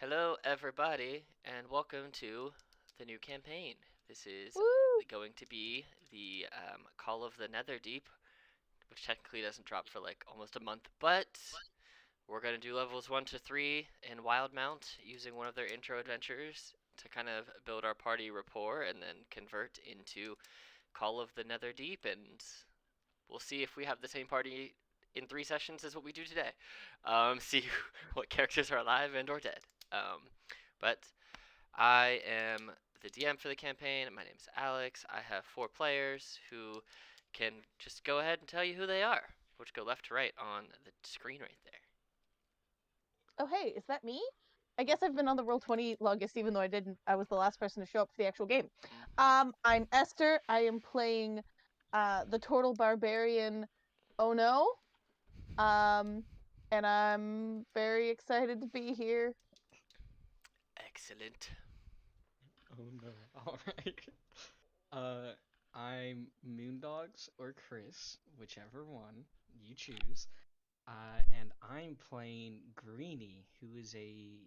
Hello, everybody, and welcome to the new campaign. This is Woo! going to be the Call of the Netherdeep, which technically doesn't drop for like almost a month, but we're going to do levels 1 to 3 in Wildemount using one of their intro adventures to kind of build our party rapport and then convert into Call of the Netherdeep, and we'll see if we have the same party in 3 sessions as what we do today. See what characters are alive and or dead. But I am the DM for the campaign. My name's Alex. I have 4 players who can just go ahead and tell you who they are, which go left to right on the screen right there. Oh, hey, is that me? I guess I've been on the Roll20 longest, even though I was the last person to show up for the actual game. I'm Esther. I am playing the Total Barbarian Ono. Um, and I'm very excited to be here. Excellent. Oh no. Alright. Uh, I'm Moondogs or Chris, whichever one you choose. And I'm playing Greenie, who is a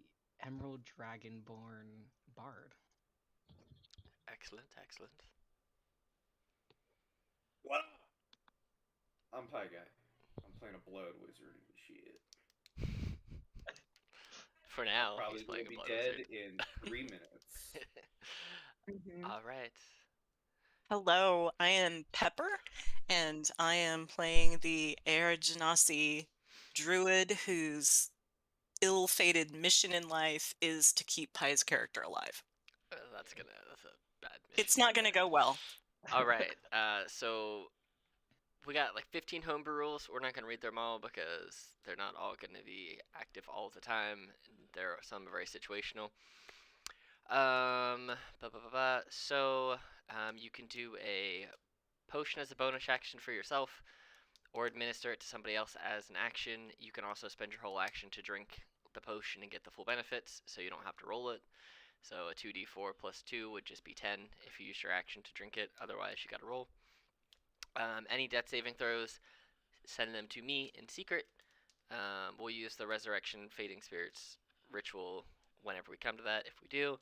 Emerald Dragonborn bard. Excellent, excellent. What up? I'm Pie Guy. I'm playing a blood wizard and shit. For now, Probably he's playing gonna a be blood dead wizard. in 3 minutes. All right. Hello, I am Pepper, and I am playing the Air Genasi druid whose ill-fated mission in life is to keep Pai's character alive. That's a bad mission. It's not gonna go well. All right. So we got like 15 homebrew rules. We're not going to read them all because they're not all going to be active all the time. There are some very situational. So you can do a potion as a bonus action for yourself, or administer it to somebody else as an action. You can also spend your whole action to drink the potion and get the full benefits, so you don't have to roll it. So a 2d4 plus 2 would just be 10 if you use your action to drink it. Otherwise, you got to roll. Any death saving throws, send them to me in secret. We'll use the Resurrection Fading Spirits ritual whenever we come to that, if we do.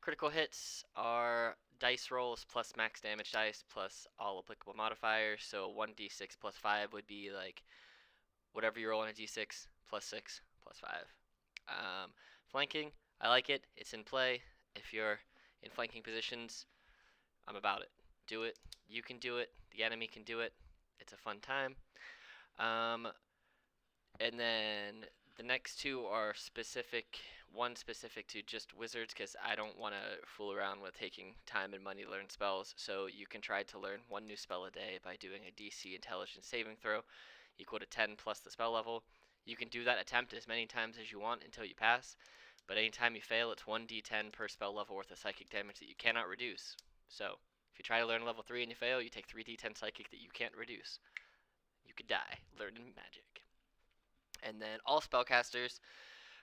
Critical hits are dice rolls plus max damage dice plus all applicable modifiers. So 1d6 plus 5 would be like whatever you roll on a d6 plus 6 plus 5. Flanking, I like it. It's in play. If you're in flanking positions, I'm about it. Do it. You can do it. The enemy can do it. It's a fun time. And then the next two are specific. One specific to just wizards, because I don't want to fool around with taking time and money to learn spells. So you can try to learn one new spell a day by doing a DC Intelligence saving throw equal to 10 plus the spell level. You can do that attempt as many times as you want until you pass, but anytime you fail, it's 1d10 per spell level worth of psychic damage that you cannot reduce. So if you try to learn level 3 and you fail, you take 3d10 psychic that you can't reduce. You could die learning magic. And then all spellcasters,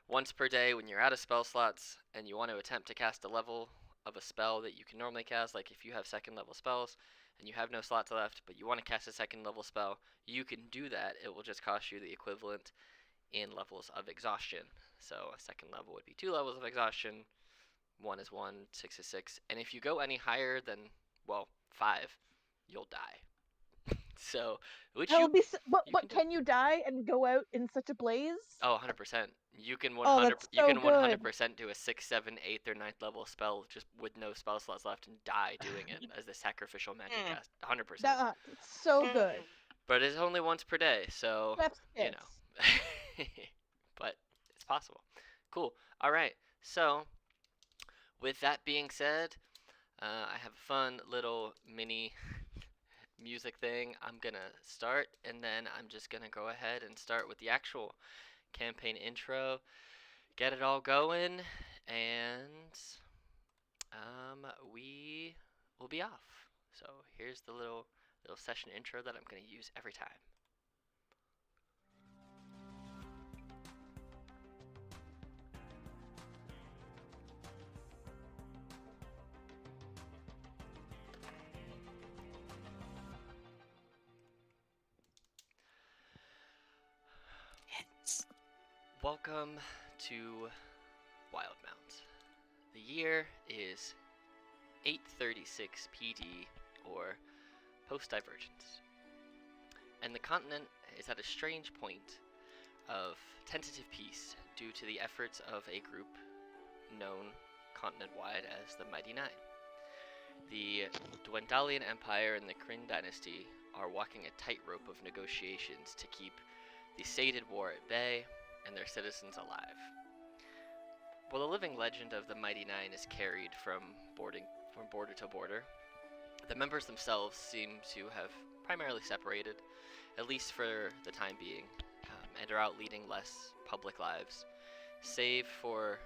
once per day when you're out of spell slots and you want to attempt to cast a level of a spell that you can normally cast, like if you have second level spells and you have no slots left, but you want to cast a second level spell, you can do that. It will just cost you the equivalent in levels of exhaustion. So a second level would be 2 levels of exhaustion. 1 is 1, 6 is 6. And if you go any higher than, well, 5, you'll die. So, which That you would be. What? you What? can do. Can you die and go out in such a blaze? Oh, 100%. You can Oh, 100 that's you so can good. 100% do a 6, 7, 8th or 9th level spell just with no spell slots left and die doing it as the sacrificial magic cast. 100%. That's so good. But it's only once per day, so Reps you know. But it's possible. Cool. All right. So, with that being said, I have a fun little mini music thing. I'm gonna start, and then I'm just gonna go ahead and start with the actual campaign intro, get it all going, and we will be off. So here's the little session intro that I'm gonna use every time. Welcome to Wildemount. The year is 836 PD, or post-divergence. And the continent is at a strange point of tentative peace due to the efforts of a group known continent-wide as the Mighty Nine. The Dwendalian Empire and the Kryn Dynasty are walking a tightrope of negotiations to keep the sated war at bay and their citizens alive. While the living legend of the Mighty Nine is carried from border to border, the members themselves seem to have primarily separated, at least for the time being, and are out leading less public lives, save for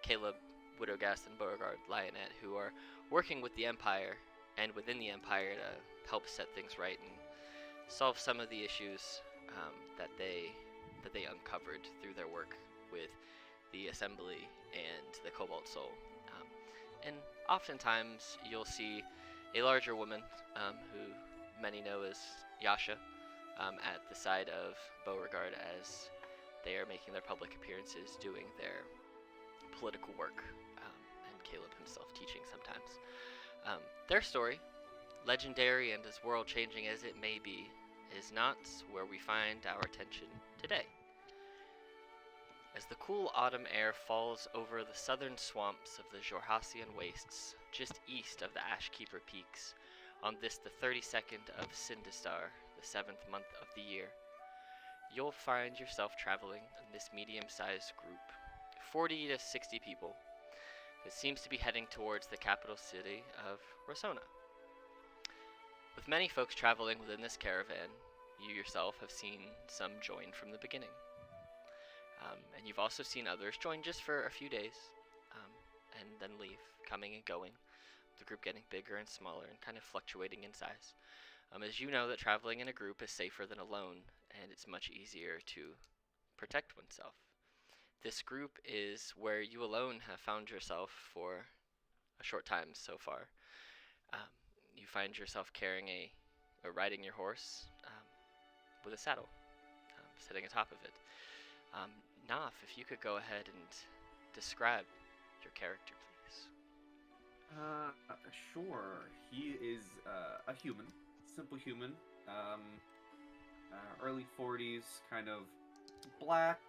Caleb, Widowgast, and Beauregard Lionette, who are working with the Empire and within the Empire to help set things right and solve some of the issues that they uncovered through their work with the Assembly and the Cobalt Soul. And oftentimes you'll see a larger woman, who many know as Yasha, at the side of Beauregard as they are making their public appearances, doing their political work, and Caleb himself teaching sometimes. Their story, legendary and as world-changing as it may be, is not where we find our attention today. As the cool autumn air falls over the southern swamps of the Jorhassian wastes, just east of the Ashkeeper Peaks, on this the 32nd of Sindistar, the 7th month of the year, you'll find yourself traveling in this medium-sized group, 40 to 60 people, that seems to be heading towards the capital city of Rossona. With many folks traveling within this caravan, you yourself have seen some join from the beginning. And you've also seen others join just for a few days, and then leave, coming and going, the group getting bigger and smaller and kind of fluctuating in size. As you know that traveling in a group is safer than alone, and it's much easier to protect oneself. This group is where you alone have found yourself for a short time so far. You find yourself carrying or riding your horse with a saddle, sitting atop of it. Naf, if you could go ahead and describe your character, please. Sure. He is a human, simple human, early 40s, kind of black,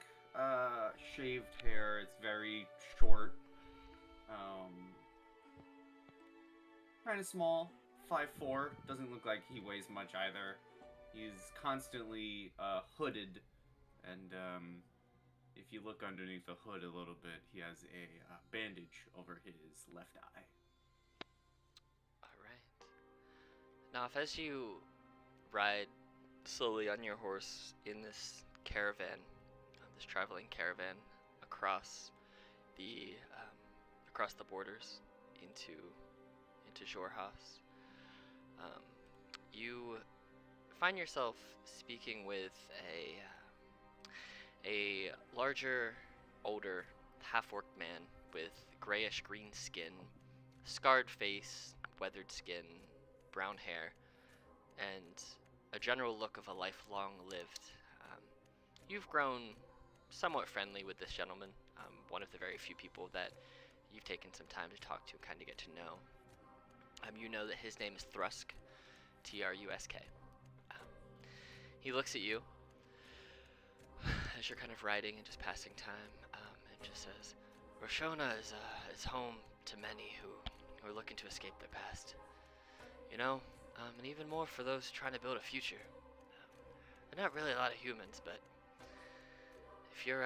shaved hair. It's very short, kind of small, 5'4". Doesn't look like he weighs much either. He's constantly hooded, and if you look underneath the hood a little bit, he has a bandage over his left eye. Alright. Now, as you ride slowly on your horse in this caravan, this traveling caravan across the borders into Jorhas, you find yourself speaking with a larger, older, half-orc man with grayish-green skin, scarred face, weathered skin, brown hair, and a general look of a life long lived. You've grown somewhat friendly with this gentleman, one of the very few people that you've taken some time to talk to and kind of get to know. You know that his name is Thrusk, Trusk. He looks at you as you're kind of riding and just passing time, and just says, Roshona is home to many who are looking to escape their past. You know, and even more for those trying to build a future. They're not really a lot of humans, but if you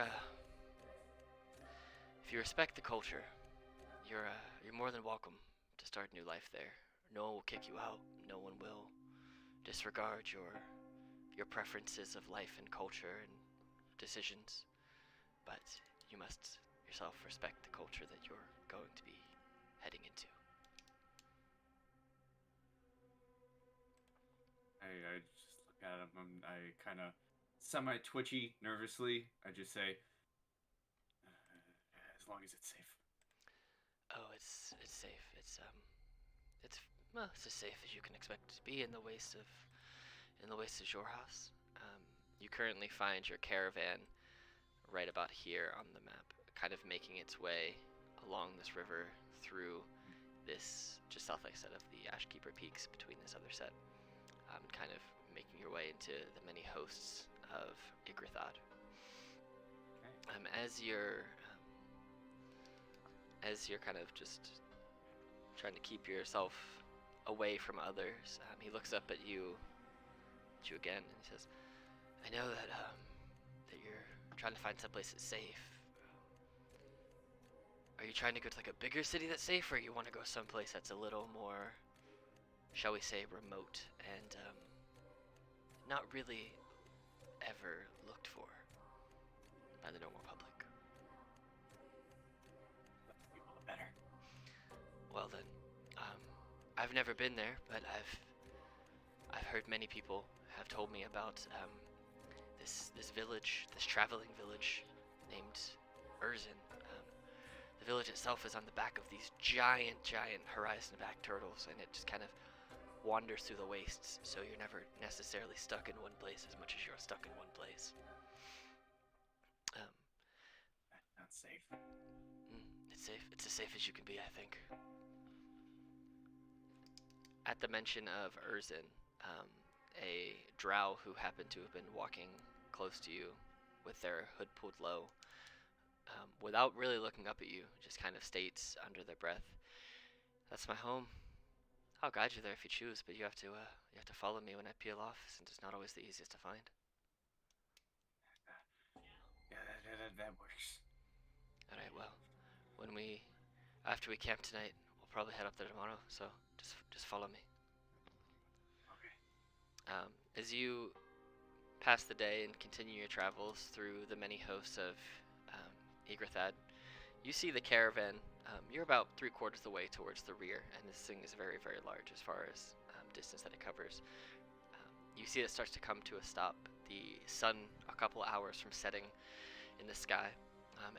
respect the culture, you're more than welcome to start a new life there. No one will kick you out. No one will disregard your preferences of life and culture and decisions, but you must yourself respect the culture that you're going to be heading into. I just look at him and I kind of semi-twitchy, nervously. I just say, as long as it's safe. Oh, it's safe. It's as safe as you can expect it to be in the wastes of Jorhas. You currently find your caravan right about here on the map, kind of making its way along this river through this, just south, like I said, of the Ashkeeper Peaks between this other set, kind of making your way into the many hosts of Yggdrathod. As you're kind of just trying to keep yourself away from others, he looks up at you again, and he says, "I know that that you're trying to find someplace that's safe. Are you trying to go to like a bigger city that's safe, or you want to go someplace that's a little more, shall we say, remote and not really ever looked for by the normal public?" People better. Well then, I've never been there, but I've heard many people have told me about this village, this traveling village named Urzin. The village itself is on the back of these giant horizon-back turtles, and it just kind of wanders through the wastes, so you're never necessarily stuck in one place as much as you're stuck in one place. That's safe. It's safe. It's as safe as you can be, I think. At the mention of Urzin, a drow who happened to have been walking close to you with their hood pulled low, without really looking up at you, just kind of states under their breath, "That's my home. I'll guide you there if you choose, but you have to follow me when I peel off, since it's not always the easiest to find." Yeah, that works. All right. Well, after we camp tonight, we'll probably head up there tomorrow. So just follow me. Okay. As you pass the day and continue your travels through the many hosts of Yggdrathod, you see the caravan. You're about 3/4 of the way towards the rear, and this thing is very, very large as far as distance that it covers. You see it starts to come to a stop. The sun, a couple hours from setting in the sky,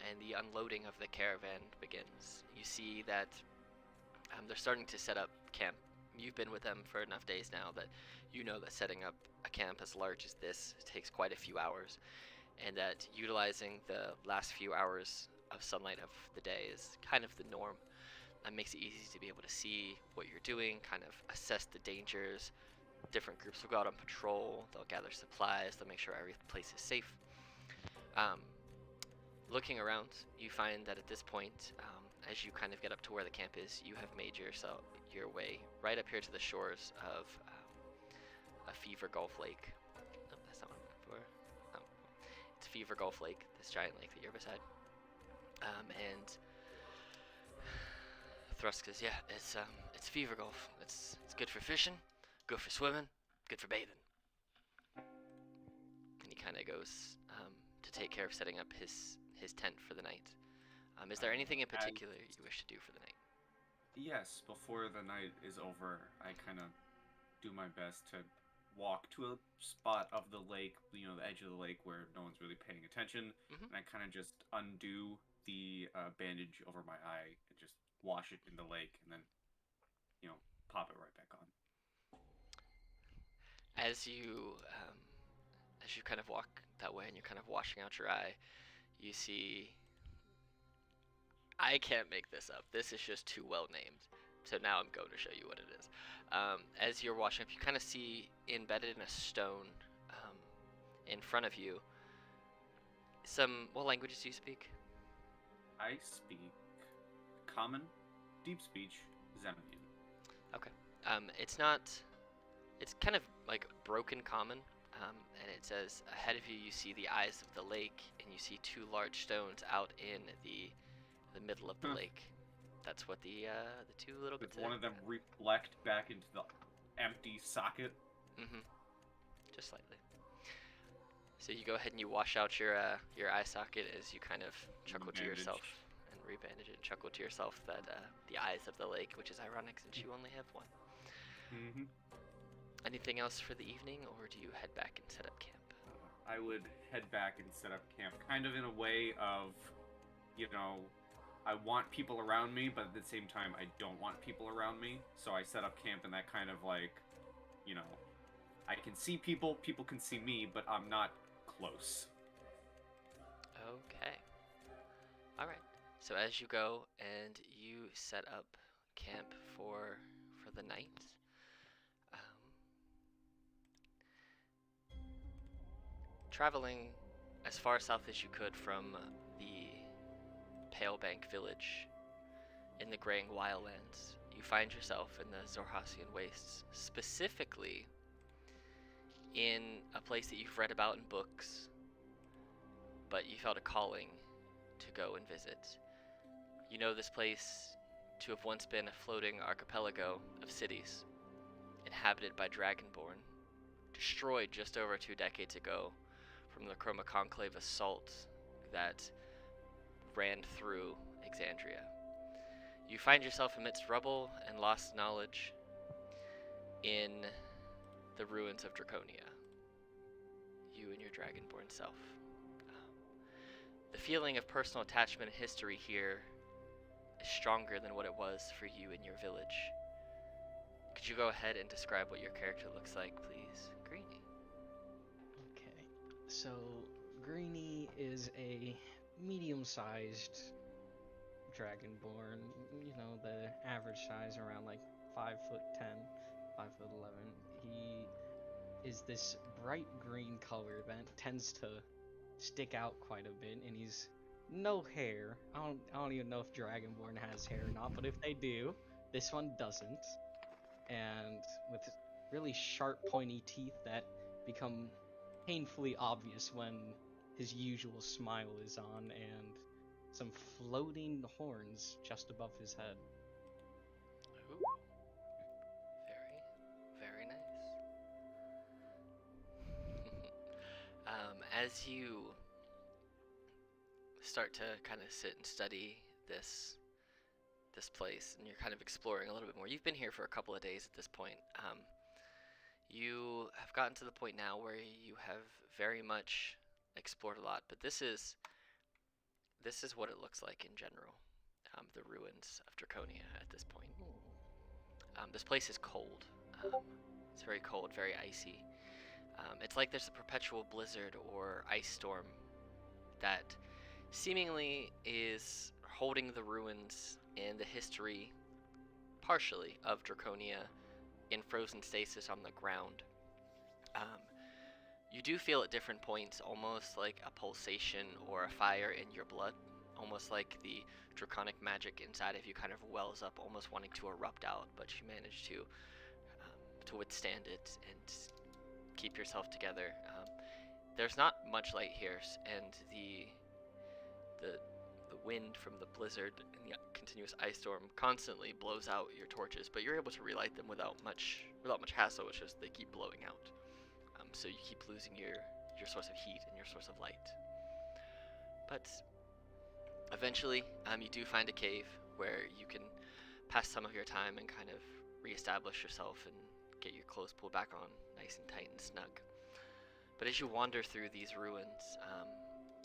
and the unloading of the caravan begins. You see that they're starting to set up camp. You've been with them for enough days now that you know that setting up a camp as large as this takes quite a few hours, and that utilizing the last few hours of sunlight of the day is kind of the norm. That makes it easy to be able to see what you're doing, kind of assess the dangers. Different groups will go out on patrol, they'll gather supplies, they'll make sure every place is safe. Looking around, you find that at this point, as you kind of get up to where the camp is, you have made your way right up here to the shores of a Fever Gulf Lake. Oh, that's not what I'm looking for. Oh, it's Fever Gulf Lake, this giant lake that you're beside. And Thrusk says, "Yeah, it's Fever Gulf. It's good for fishing, good for swimming, good for bathing." And he kind of goes to take care of setting up his tent for the night. Is there anything in particular you wish to do for the night? Yes, before the night is over, I kind of do my best to walk to a spot of the lake, the edge of the lake where no one's really paying attention, and I kind of just undo the bandage over my eye and just wash it in the lake, and then, pop it right back on. As you kind of walk that way and you're kind of washing out your eye, you see, I can't make this up. This is just too well named. So now I'm going to show you what it is. As you're washing up, you kind of see embedded in a stone in front of you what languages do you speak? I speak Common, Deep Speech, Zemnian. Okay. It's kind of like broken common, and it says, "Ahead of you, you see the eyes of the lake, and you see two large stones out in the middle of the lake." That's what the two little bits. Does one of them reflect back into the empty socket? Just slightly. So you go ahead and you wash out your eye socket as you kind of chuckle to yourself and rebandage it and chuckle to yourself that the eyes of the lake, which is ironic since you only have one. Anything else for the evening, or do you head back and set up camp? I would head back and set up camp, kind of in a way of, I want people around me, but at the same time, I don't want people around me. So I set up camp in that kind of like, I can see people, people can see me, but I'm not close. Okay. All right. So as you go and you set up camp for the night, um, traveling as far south as you could from the Pale Bank village in the graying wildlands, you find yourself in the Zorhasian wastes, specifically in a place that you've read about in books, but you felt a calling to go and visit. You know this place to have once been a floating archipelago of cities, inhabited by Dragonborn, destroyed just over 2 decades ago from the Chroma Conclave assault that ran through Exandria. You find yourself amidst rubble and lost knowledge in the ruins of Draconia. You and your Dragonborn self. The feeling of personal attachment and history here is stronger than what it was for you in your village. Could you go ahead and describe what your character looks like, please, Greenie? Okay, so Greenie is a medium-sized dragonborn. You know, the average size around like 5'10", 5'11". He is this bright green color that tends to stick out quite a bit, and he's no hair. I don't even know if Dragonborn has hair or not, but if they do, this one doesn't. And with really sharp, pointy teeth that become painfully obvious when his usual smile is on, and some floating horns just above his head. Ooh. Very nice. As you start to kind of sit and study this place, and you're kind of exploring a little bit more. You've been here for a couple of days at this point. You have gotten to the point now where you have very much explored a lot, but this is what it looks like in general. The ruins of Draconia at this point. This place is cold. It's very cold, very icy. It's like there's a perpetual blizzard or ice storm that seemingly is holding the ruins and the history, partially, of Draconia in frozen stasis on the ground. You do feel at different points almost like a pulsation or a fire in your blood, almost like the draconic magic inside of you kind of wells up, almost wanting to erupt out, but you manage to withstand it and keep yourself together. There's not much light here, and the wind from the blizzard and the continuous ice storm constantly blows out your torches, but you're able to relight them without much hassle. It's just they keep blowing out. So you keep losing your source of heat and your source of light. But eventually, you do find a cave where you can pass some of your time and kind of reestablish yourself and get your clothes pulled back on nice and tight and snug. But as you wander through these ruins,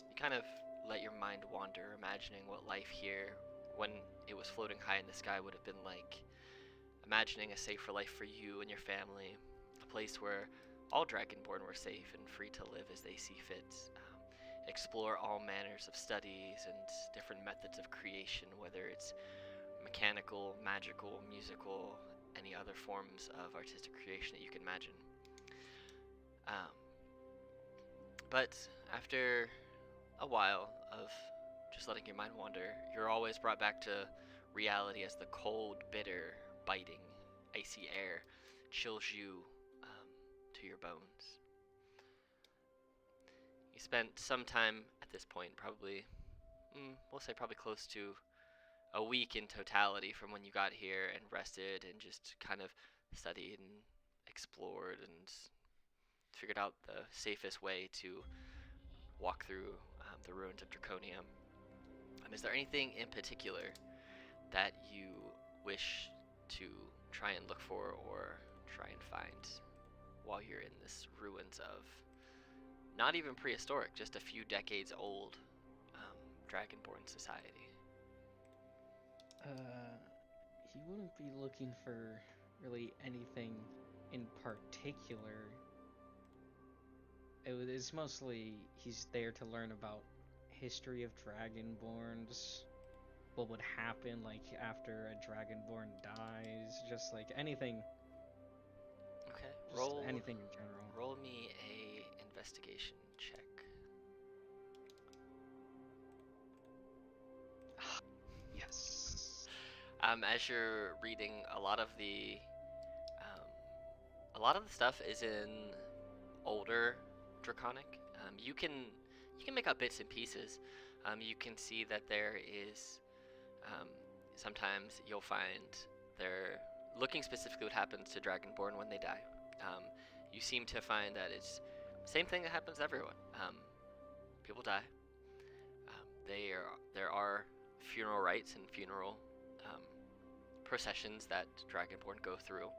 you kind of let your mind wander, imagining what life here, when it was floating high in the sky, would have been like. Imagining a safer life for you and your family, a place where all Dragonborn were safe and free to live as they see fit. Explore all manners of studies and different methods of creation, whether it's mechanical, magical, musical, any other forms of artistic creation that you can imagine. But after a while of just letting your mind wander, you're always brought back to reality as the cold, bitter, biting, icy air chills you to your bones. You spent some time at this point, probably, we'll say probably close to a week in totality from when you got here and rested and just kind of studied and explored and figured out the safest way to walk through the ruins of Draconia. Is there anything in particular that you wish to try and look for or try and find while you're in this ruins of not even prehistoric, just a few decades old Dragonborn society? He wouldn't be looking for really anything in particular. It's mostly he's there to learn about history of Dragonborns, what would happen like after a Dragonborn dies, just like anything, Okay. just anything in general. Roll me a investigation check. Yes. As you're reading, a lot of the stuff is in older Draconic. You can make out bits and pieces. You can see that there is sometimes you'll find they're looking specifically what happens to Dragonborn when they die. You seem to find that it's the same thing that happens to everyone. People die. There are funeral rites and funeral processions that Dragonborn go through,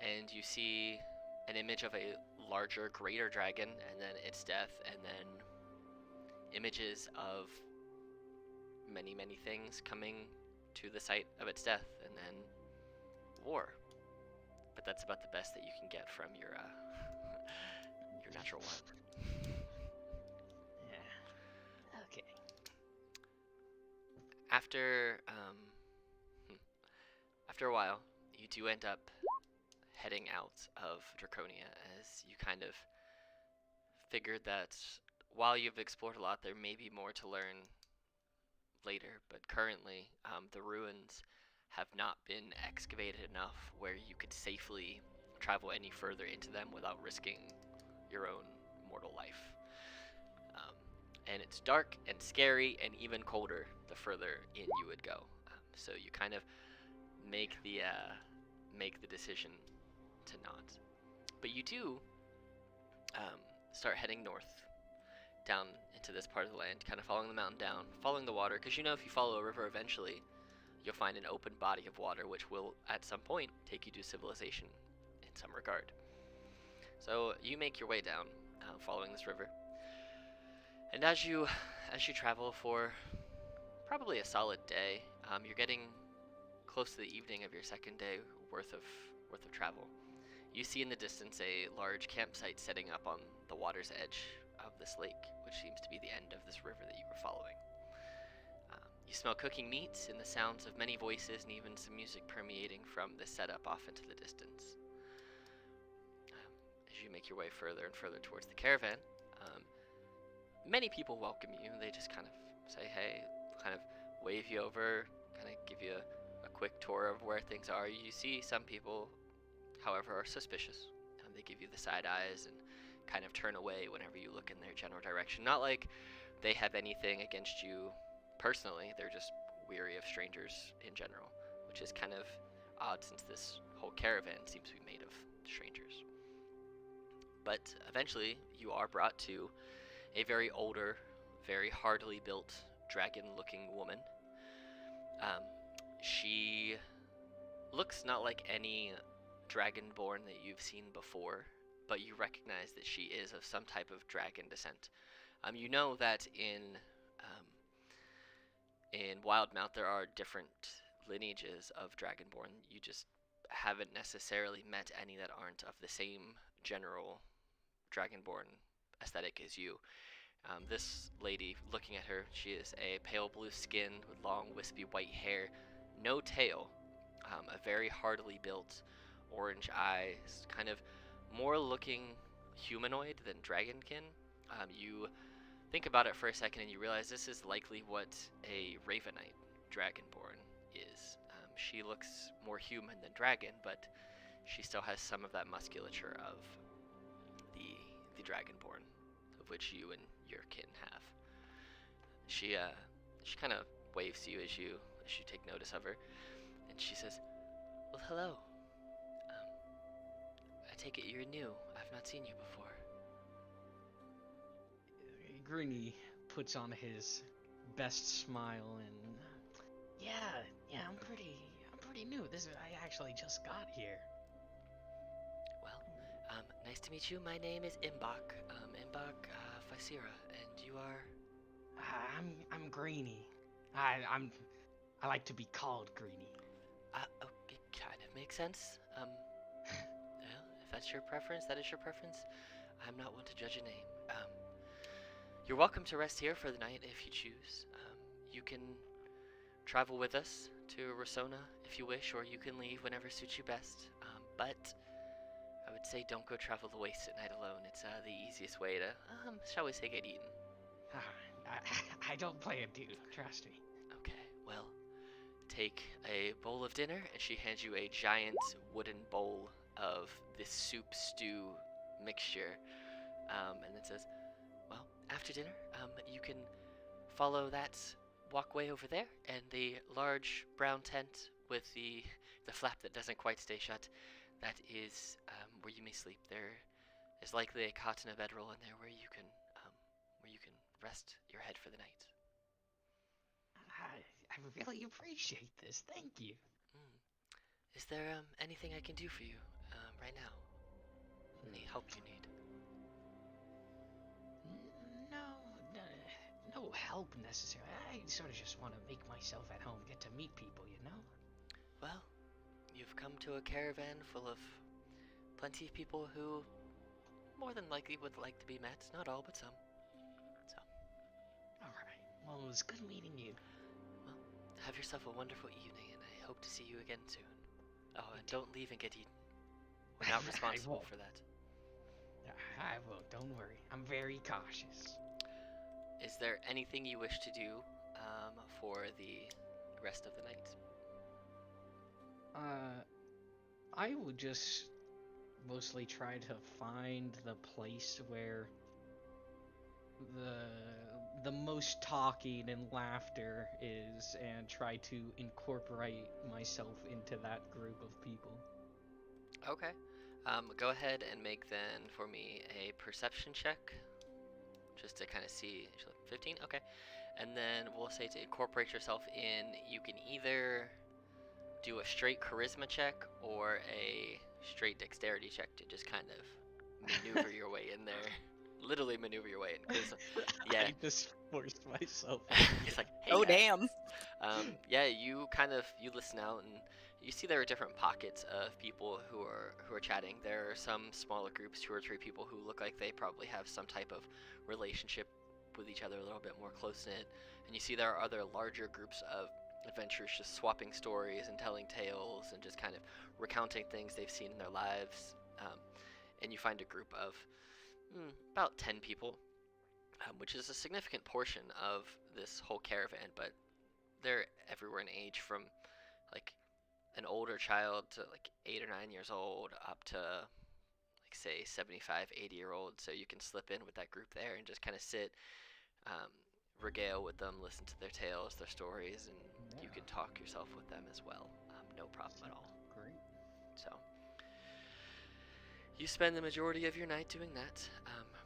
and you see an image of a larger, greater dragon, and then its death, and then images of many, many things coming to the site of its death, and then war. But that's about the best that you can get from your natural one. Yeah. Okay. After a while, you do end up heading out of Draconia, as you kind of figured that while you've explored a lot, there may be more to learn later, but currently the ruins have not been excavated enough where you could safely travel any further into them without risking your own mortal life. And it's dark and scary and even colder the further in you would go. So you kind of make the decision to not. But you do start heading north down into this part of the land, kind of following the mountain down, following the water, because you know if you follow a river eventually, you'll find an open body of water which will at some point take you to civilization in some regard. So you make your way down following this river. And as you travel for probably a solid day, you're getting close to the evening of your second day worth of travel. You see in the distance a large campsite setting up on the water's edge of this lake, which seems to be the end of this river that you were following. You smell cooking meats and the sounds of many voices and even some music permeating from the setup off into the distance. As you make your way further and further towards the caravan, many people welcome you. They just kind of say, hey, kind of wave you over, kind of give you a quick tour of where things are. You see some people, however, are suspicious. They give you the side eyes and kind of turn away whenever you look in their general direction. Not like they have anything against you personally, they're just weary of strangers in general, which is kind of odd since this whole caravan seems to be made of strangers. But eventually, you are brought to a very older, very hardily built, dragon-looking woman. She looks not like any dragonborn that you've seen before, but you recognize that she is of some type of dragon descent. You know that in Wildemount there are different lineages of dragonborn. You just haven't necessarily met any that aren't of the same general dragonborn aesthetic as you. This lady, looking at her, she is a pale blue skin with long wispy white hair, no tail, a very hardily built orange eyes, kind of more looking humanoid than dragonkin. You think about it for a second and you realize this is likely what a Ravenite dragonborn is. She looks more human than dragon, but she still has some of that musculature of the dragonborn, of which you and your kin have. She kind of waves to you as you take notice of her, and she says, "Well, hello. I take it you're new. I've not seen you before." Greeny puts on his best smile and yeah, I'm pretty new. I actually just got here. Well, nice to meet you. My name is Imbach, Imbach Faisira, and you are? I'm Greeny. I like to be called Greeny. It kind of makes sense. Well, if that's your preference, that is your preference. I'm not one to judge a name. You're welcome to rest here for the night if you choose. You can travel with us to Rasona if you wish, or you can leave whenever suits you best. But I would say don't go travel the waste at night alone. It's the easiest way to, shall we say, get eaten. I don't play a dude, trust me. Okay, well, take a bowl of dinner, and she hands you a giant wooden bowl of this soup stew mixture, and then says, well, after dinner, you can follow that walkway over there, and the large brown tent with the flap that doesn't quite stay shut, that is where you may sleep. There is likely a cot and a bedroll in there where you can rest your head for the night. I really appreciate this. Thank you. Is there anything I can do for you right now? Any help you need? No help necessarily. I sort of just want to make myself at home, get to meet people, you know? Well, you've come to a caravan full of plenty of people who more than likely would like to be met. Not all, but some. So. Alright. Well, it was good meeting you. Well, have yourself a wonderful evening, and I hope to see you again soon. Oh, and don't leave and get eaten. We're not responsible for that. I won't, don't worry. I'm very cautious. Is there anything you wish to do for the rest of the night? I would just mostly try to find the place where the most talking and laughter is, and try to incorporate myself into that group of people. Okay. Go ahead and make then for me a perception check, just to kind of see. 15. Okay. And then we'll say to incorporate yourself in, you can either do a straight charisma check or a straight dexterity check to just kind of maneuver your way in there. Literally maneuver your way in. 'Cause, yeah. I just forced myself. It's like, hey, Oh, guys. damn. Yeah, you listen out, and you see there are different pockets of people who are chatting. There are some smaller groups, 2 or 3 people who look like they probably have some type of relationship with each other, a little bit more close-knit. And you see there are other larger groups of adventurers just swapping stories and telling tales and just kind of recounting things they've seen in their lives. And you find a group of about 10 people, which is a significant portion of this whole caravan, but they're everywhere in age, from like an older child to like 8 or 9 years old up to like say 75, 80-year-old. So you can slip in with that group there and just kind of sit, regale with them, listen to their tales, their stories, and you can talk yourself with them as well. No problem at all. Great. So you spend the majority of your night doing that,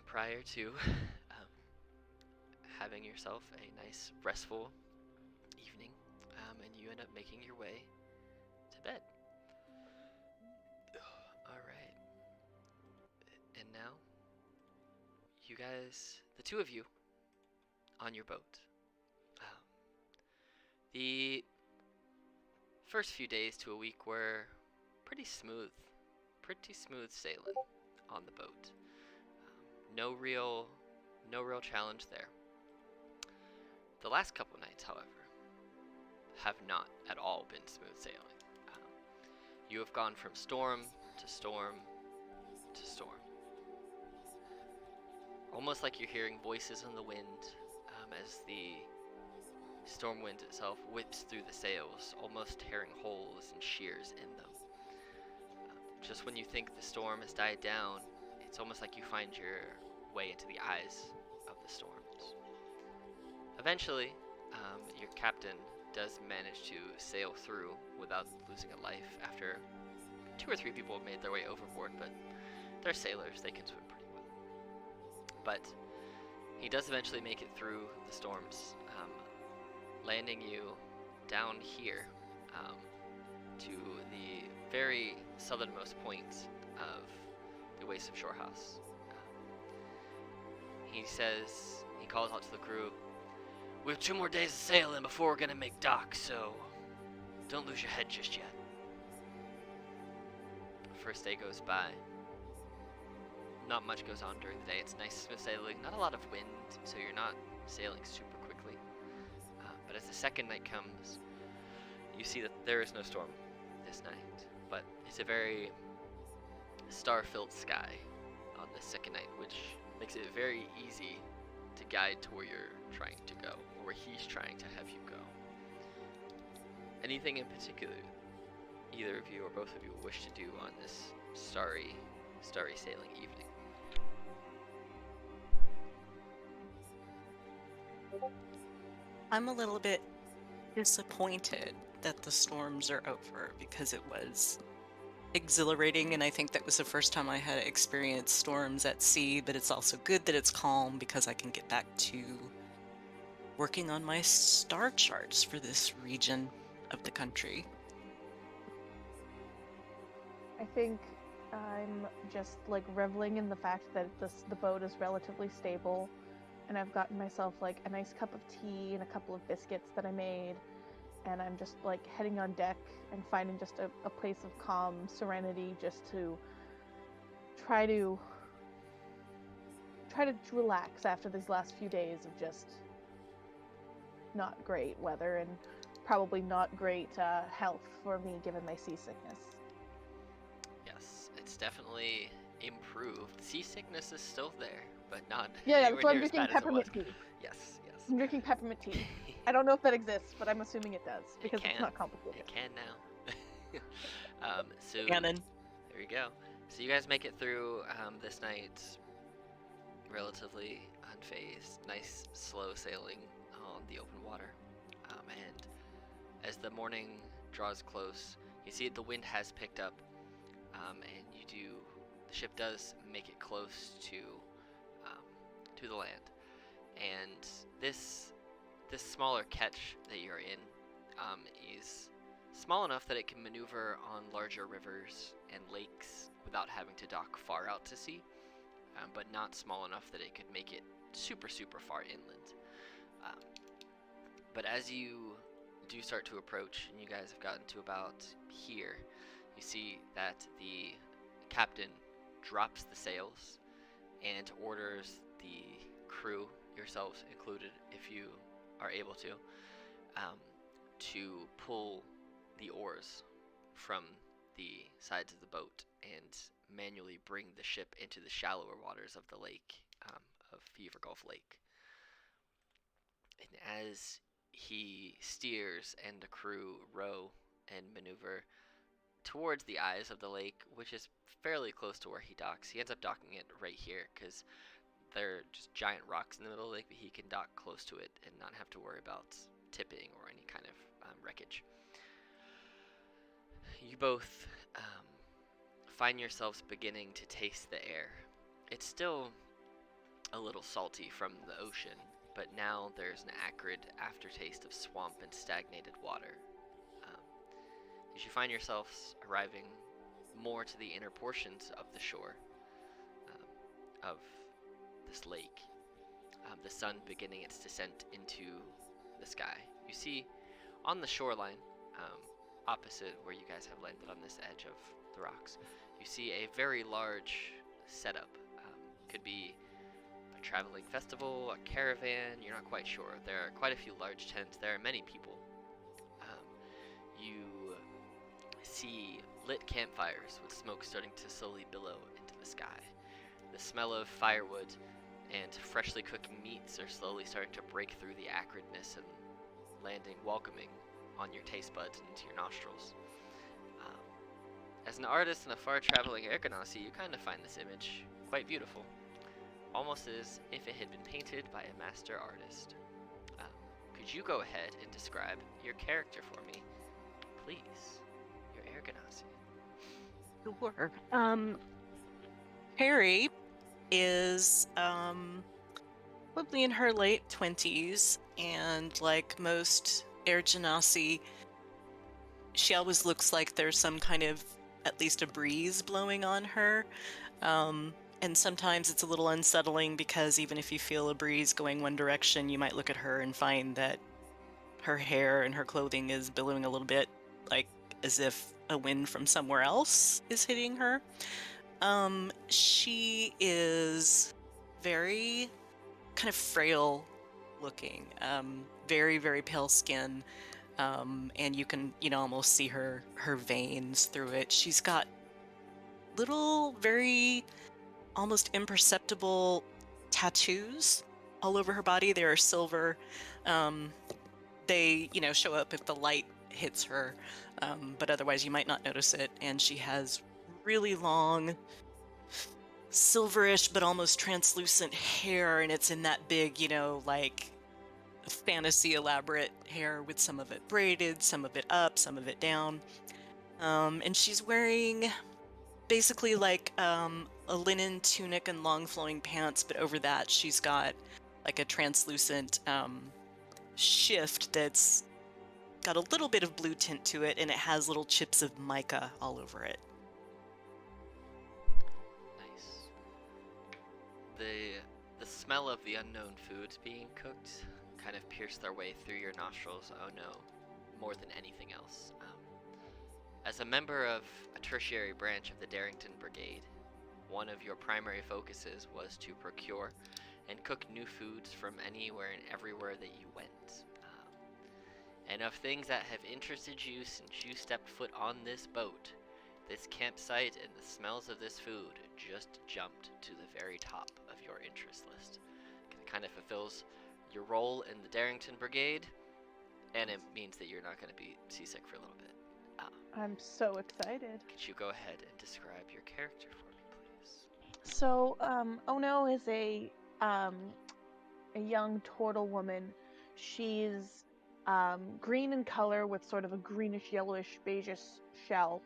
prior to having yourself a nice restful evening, and you end up making your way to bed. Alright. And now, you guys, the 2 of you, on your boat. The first few days to a week were pretty smooth sailing on the boat. No real challenge there. The last couple nights, however, have not at all been smooth sailing. You have gone from storm to storm to storm. Almost like you're hearing voices in the wind as the storm wind itself whips through the sails, almost tearing holes and shears in them. Just when you think the storm has died down, it's almost like you find your way into the eyes of the storms. Eventually, your captain does manage to sail through without losing a life after 2 or 3 people have made their way overboard, but they're sailors, they can swim pretty well. But he does eventually make it through the storms, landing you down here to the very southernmost point of the Waste of Shore House. He calls out to the crew, "We have 2 more days of sailing before we're gonna make dock, so don't lose your head just yet." The first day goes by. not much goes on during the day. It's nice smooth sailing, not a lot of wind, so you're not sailing super quickly. But as the second night comes, you see that there is no storm this night, but it's a very star-filled sky on the second night, which makes it very easy to guide to where you're trying to go, or where he's trying to have you go. Anything in particular either of you or both of you wish to do on this starry sailing evening? I'm a little bit disappointed that the storms are over because it was exhilarating, and I think that was the first time I had experienced storms at sea, but it's also good that it's calm because I can get back to working on my star charts for this region of the country. I think I'm just like reveling in the fact that the boat is relatively stable, and I've gotten myself like a nice cup of tea and a couple of biscuits that I made, and I'm just like heading on deck and finding just a place of calm serenity just to try to relax after these last few days of just not great weather and probably not great health for me given my seasickness. Yes, it's definitely improved. Seasickness is still there, but not Yeah, anywhere that's why I'm near as drinking bad as it was. peppermint tea. Yes, yes. I'm drinking peppermint tea. I don't know if that exists, but I'm assuming it does because it's can. not complicated. It can now. So Cannon. there you go. So you guys make it through this night relatively unfazed. Nice slow sailing on the open water. And as the morning draws close, you see the wind has picked up, and the ship does make it close to the land. And this smaller ketch that you're in is small enough that it can maneuver on larger rivers and lakes without having to dock far out to sea, but not small enough that it could make it super far inland. But as you do start to approach, and you guys have gotten to about here, you see that the captain drops the sails and orders the crew, yourselves included if you are able to pull the oars from the sides of the boat and manually bring the ship into the shallower waters of the lake, of Fever Gulf Lake. And as he steers and the crew row and maneuver towards the eyes of the lake, which is fairly close to where he docks. He ends up docking it right here because they're just giant rocks in the middle of the lake, but he can dock close to it and not have to worry about tipping or any kind of wreckage. You both find yourselves beginning to taste the air. It's still a little salty from the ocean, but now there's an acrid aftertaste of swamp and stagnated water. As you find yourselves arriving more to the inner portions of the shore of this lake, the sun beginning its descent into the sky, you see on the shoreline, opposite where you guys have landed on this edge of the rocks, you see a very large setup. Could be a traveling festival, a caravan, you're not quite sure. There are quite a few large tents, there are many people. You see lit campfires with smoke starting to slowly billow into the sky. The smell of firewood and freshly cooking meats are slowly starting to break through the acridness and landing welcoming on your taste buds and into your nostrils. As an artist and a far-traveling Ergonasi, you kind of find this image quite beautiful, almost as if it had been painted by a master artist. Could you go ahead and describe your character for me, please? Your Ergonasi. Sure. Perry is probably in her late 20s, and like most Air Genasi, she always looks like there's some kind of, at least a breeze blowing on her. And sometimes it's a little unsettling because even if you feel a breeze going one direction, you might look at her and find that her hair and her clothing is billowing a little bit, like as if a wind from somewhere else is hitting her. She is very kind of frail looking, very, very pale skin, and you can, almost see her veins through it. She's got little, very almost imperceptible tattoos all over her body. They are silver. Um, they, show up if the light hits her, but otherwise you might not notice it. And she has really long, silverish but almost translucent hair, and it's in that big, like fantasy elaborate hair with some of it braided, some of it up, some of it down. And she's wearing basically like a linen tunic and long flowing pants, but over that she's got like a translucent shift that's got a little bit of blue tint to it, and it has little chips of mica all over it. Nice. The smell of the unknown foods being cooked kind of pierced their way through your nostrils. Oh no, more than anything else. As a member of a tertiary branch of the Darrington Brigade, one of your primary focuses was to procure and cook new foods from anywhere and everywhere that you went. And of things that have interested you since you stepped foot on this boat, this campsite and the smells of this food just jumped to the very top of your interest list. It kind of fulfills your role in the Darrington Brigade, and it means that you're not going to be seasick for a little bit. I'm so excited. Could you go ahead and describe your character for me, please? So, Ono is a young turtle woman. She's green in color with sort of a greenish, yellowish, beigeish shell.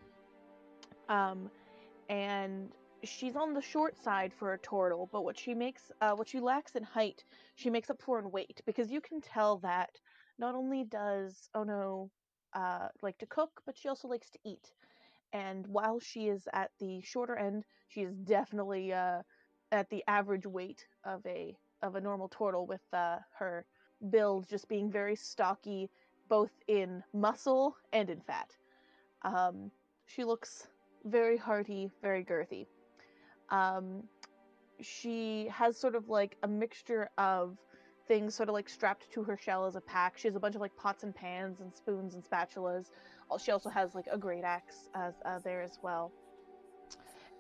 And she's on the short side for a turtle, but what she lacks in height, she makes up for in weight, because you can tell that not only does Ono like to cook, but she also likes to eat. And while she is at the shorter end, she is definitely at the average weight of a normal turtle, with her build just being very stocky, both in muscle and in fat. She looks very hearty, very girthy. She has sort of like a mixture of things sort of like strapped to her shell as a pack. She has a bunch of like pots and pans and spoons and spatulas. She also has like a great axe there as well.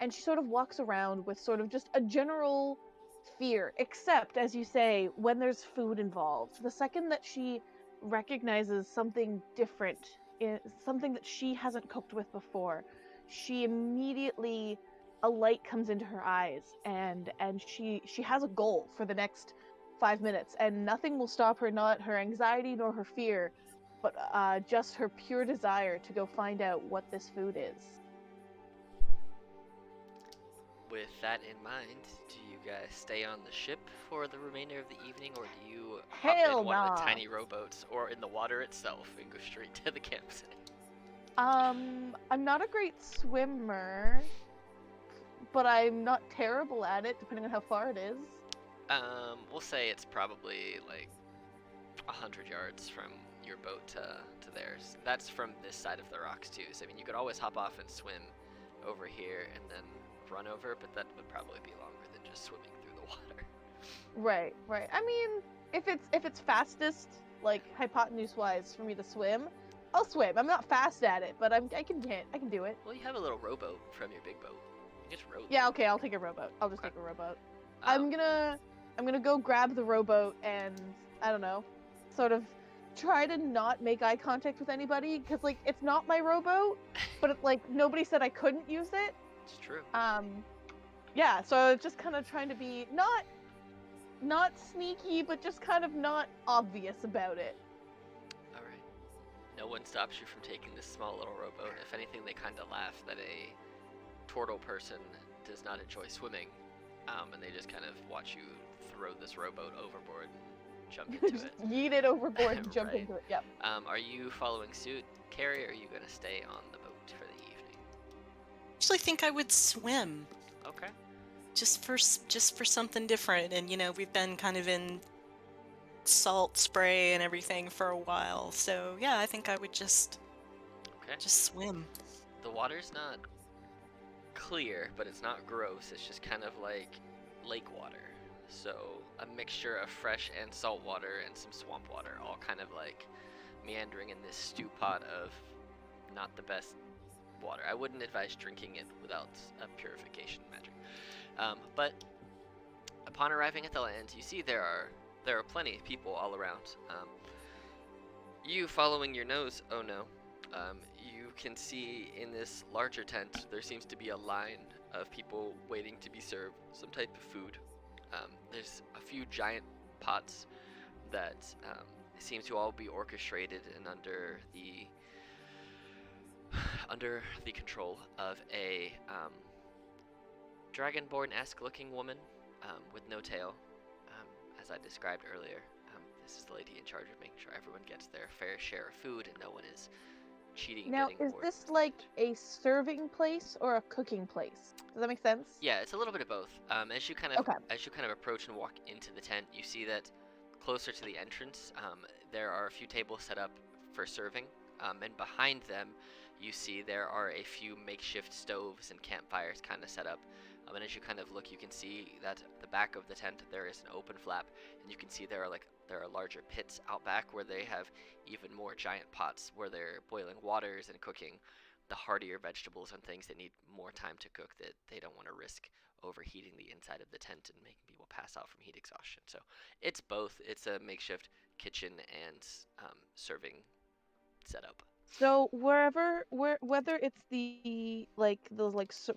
And she sort of walks around with sort of just a general fear, except, as you say, when there's food involved. The second that she recognizes something different, something that she hasn't cooked with before, she immediately, a light comes into her eyes, and she has a goal for the next 5 minutes, and nothing will stop her, not her anxiety nor her fear, but just her pure desire to go find out what this food is. With that in mind, do you guys stay on the ship for the remainder of the evening, or do you hop Hell in one of the nah. tiny rowboats or in the water itself and go straight to the campsite? I'm not a great swimmer, but I'm not terrible at it, depending on how far it is. We'll say it's probably like 100 yards from your boat to theirs. That's from this side of the rocks too. So I mean, you could always hop off and swim over here and then run over, but that would probably be longer than just swimming through the water. Right. I mean, if it's fastest, like hypotenuse-wise, for me to swim, I'll swim. I'm not fast at it, but I can do it. Well, you have a little rowboat from your big boat. You just row. Yeah, okay, I'll take a rowboat. I'll just Okay. take a rowboat. I'm gonna go grab the rowboat and, I don't know, sort of try to not make eye contact with anybody, because like it's not my rowboat, but it, like nobody said I couldn't use it. It's true. Yeah, so it's just kind of trying to be not sneaky, but just kind of not obvious about it. All right. No one stops you from taking this small little rowboat. If anything, they kind of laugh that a turtle person does not enjoy swimming, and they just kind of watch you throw this rowboat overboard and jump into Just it. yeet it overboard and jump Right. into it. Yep. Are you following suit, Carrie, or are you going to stay on the boat for the evening? Actually, think I would swim Okay. just for something different. And we've been kind of in salt spray and everything for a while, so yeah, I think I would just Okay. swim. The water's not clear, but it's not gross. It's just kind of like lake water. So a mixture of fresh and salt water and some swamp water, all kind of like meandering in this stew pot of not the best water. I wouldn't advise drinking it without a purification magic. But upon arriving at the land, you see there are plenty of people all around. You following your nose, oh no, you can see in this larger tent there seems to be a line of people waiting to be served some type of food. There's a few giant pots that seem to all be orchestrated and under the control of a dragonborn-esque looking woman with no tail, as I described earlier. This is the lady in charge of making sure everyone gets their fair share of food and no one is cheating. Now, is this like a serving place or a cooking place? Does that make sense? Yeah, it's a little bit of both. As you kind of approach and walk into the tent, you see that closer to the entrance, there are a few tables set up for serving, and behind them, you see there are a few makeshift stoves and campfires kind of set up. And as you kind of look, you can see that at the back of the tent there is an open flap, and you can see there are larger pits out back where they have even more giant pots where they're boiling waters and cooking the hardier vegetables and things that need more time to cook, that they don't want to risk overheating the inside of the tent and making people pass out from heat exhaustion. So it's both. It's a makeshift kitchen and serving setup. So whether it's the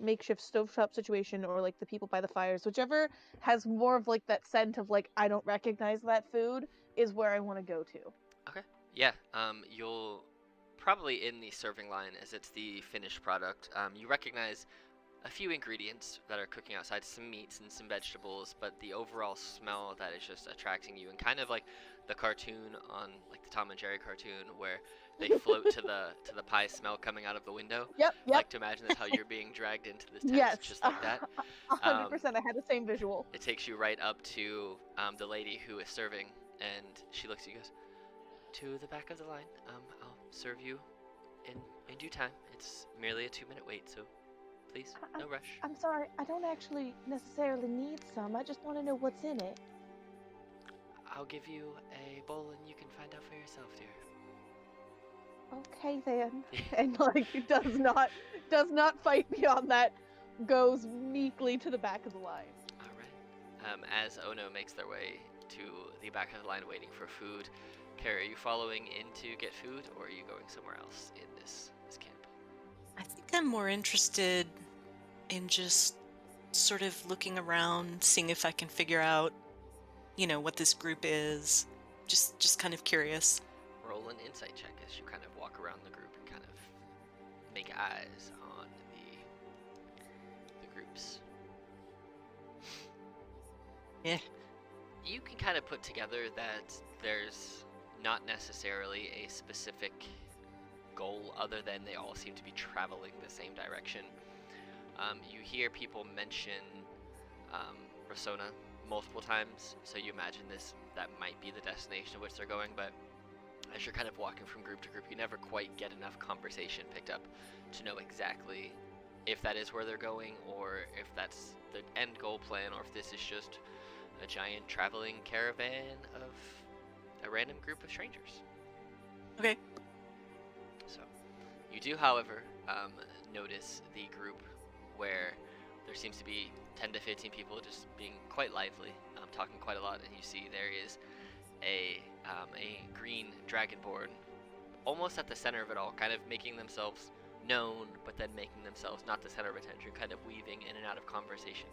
makeshift stovetop situation or like the people by the fires, whichever has more of like that scent of like I don't recognize that food is where I want to go to. Okay. Yeah. You'll probably in the serving line, as it's the finished product. You recognize a few ingredients that are cooking outside, some meats and some vegetables, but the overall smell that is just attracting you, and kind of like the cartoon on like the Tom and Jerry cartoon where they float to the pie smell coming out of the window. Yep. I like to imagine that's how you're being dragged into this tent, Yes, just like that. 100%. I had the same visual. It takes you right up to the lady who is serving, and she looks at you and goes, "To the back of the line. I'll serve you in due time. It's merely a 2-minute wait, so please, no rush." I'm sorry, I don't actually necessarily need some. I just want to know what's in it. I'll give you a bowl and you can find out for yourself, dear. Okay then. And like does not fight beyond that, goes meekly to the back of the line. Alright. As Ono makes their way to the back of the line waiting for food, Carrie, are you following in to get food, or are you going somewhere else in this camp? I think I'm more interested in just sort of looking around, seeing if I can figure out, what this group is. Just kind of curious. Roll an insight check as you kind of walk around the group and kind of make eyes on the groups. Yeah. You can kind of put together that there's not necessarily a specific goal other than they all seem to be traveling the same direction. You hear people mention Rasona multiple times, so you imagine that might be the destination of which they're going, but as you're kind of walking from group to group, you never quite get enough conversation picked up to know exactly if that is where they're going, or if that's the end goal plan, or if this is just a giant traveling caravan of a random group of strangers. Okay. So, you do, however, notice the group where there seems to be 10 to 15 people just being quite lively, talking quite a lot, and you see there is a green dragonborn almost at the center of it all, kind of making themselves known, but then making themselves not the center of attention, kind of weaving in and out of conversation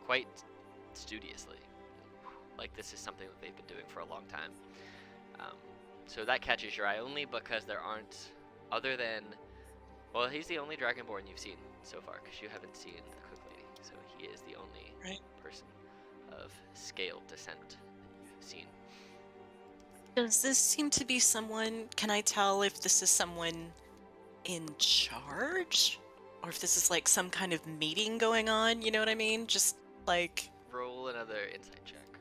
quite studiously. Like this is something that they've been doing for a long time. So that catches your eye only because there aren't, other than, well, he's the only dragonborn you've seen so far, because you haven't seen the cook lady, so he is the only person of scaled descent that you've seen. Does this seem to be someone, can I tell if this is someone in charge? Or if this is like some kind of meeting going on, you know what I mean? Just like... Roll another insight check.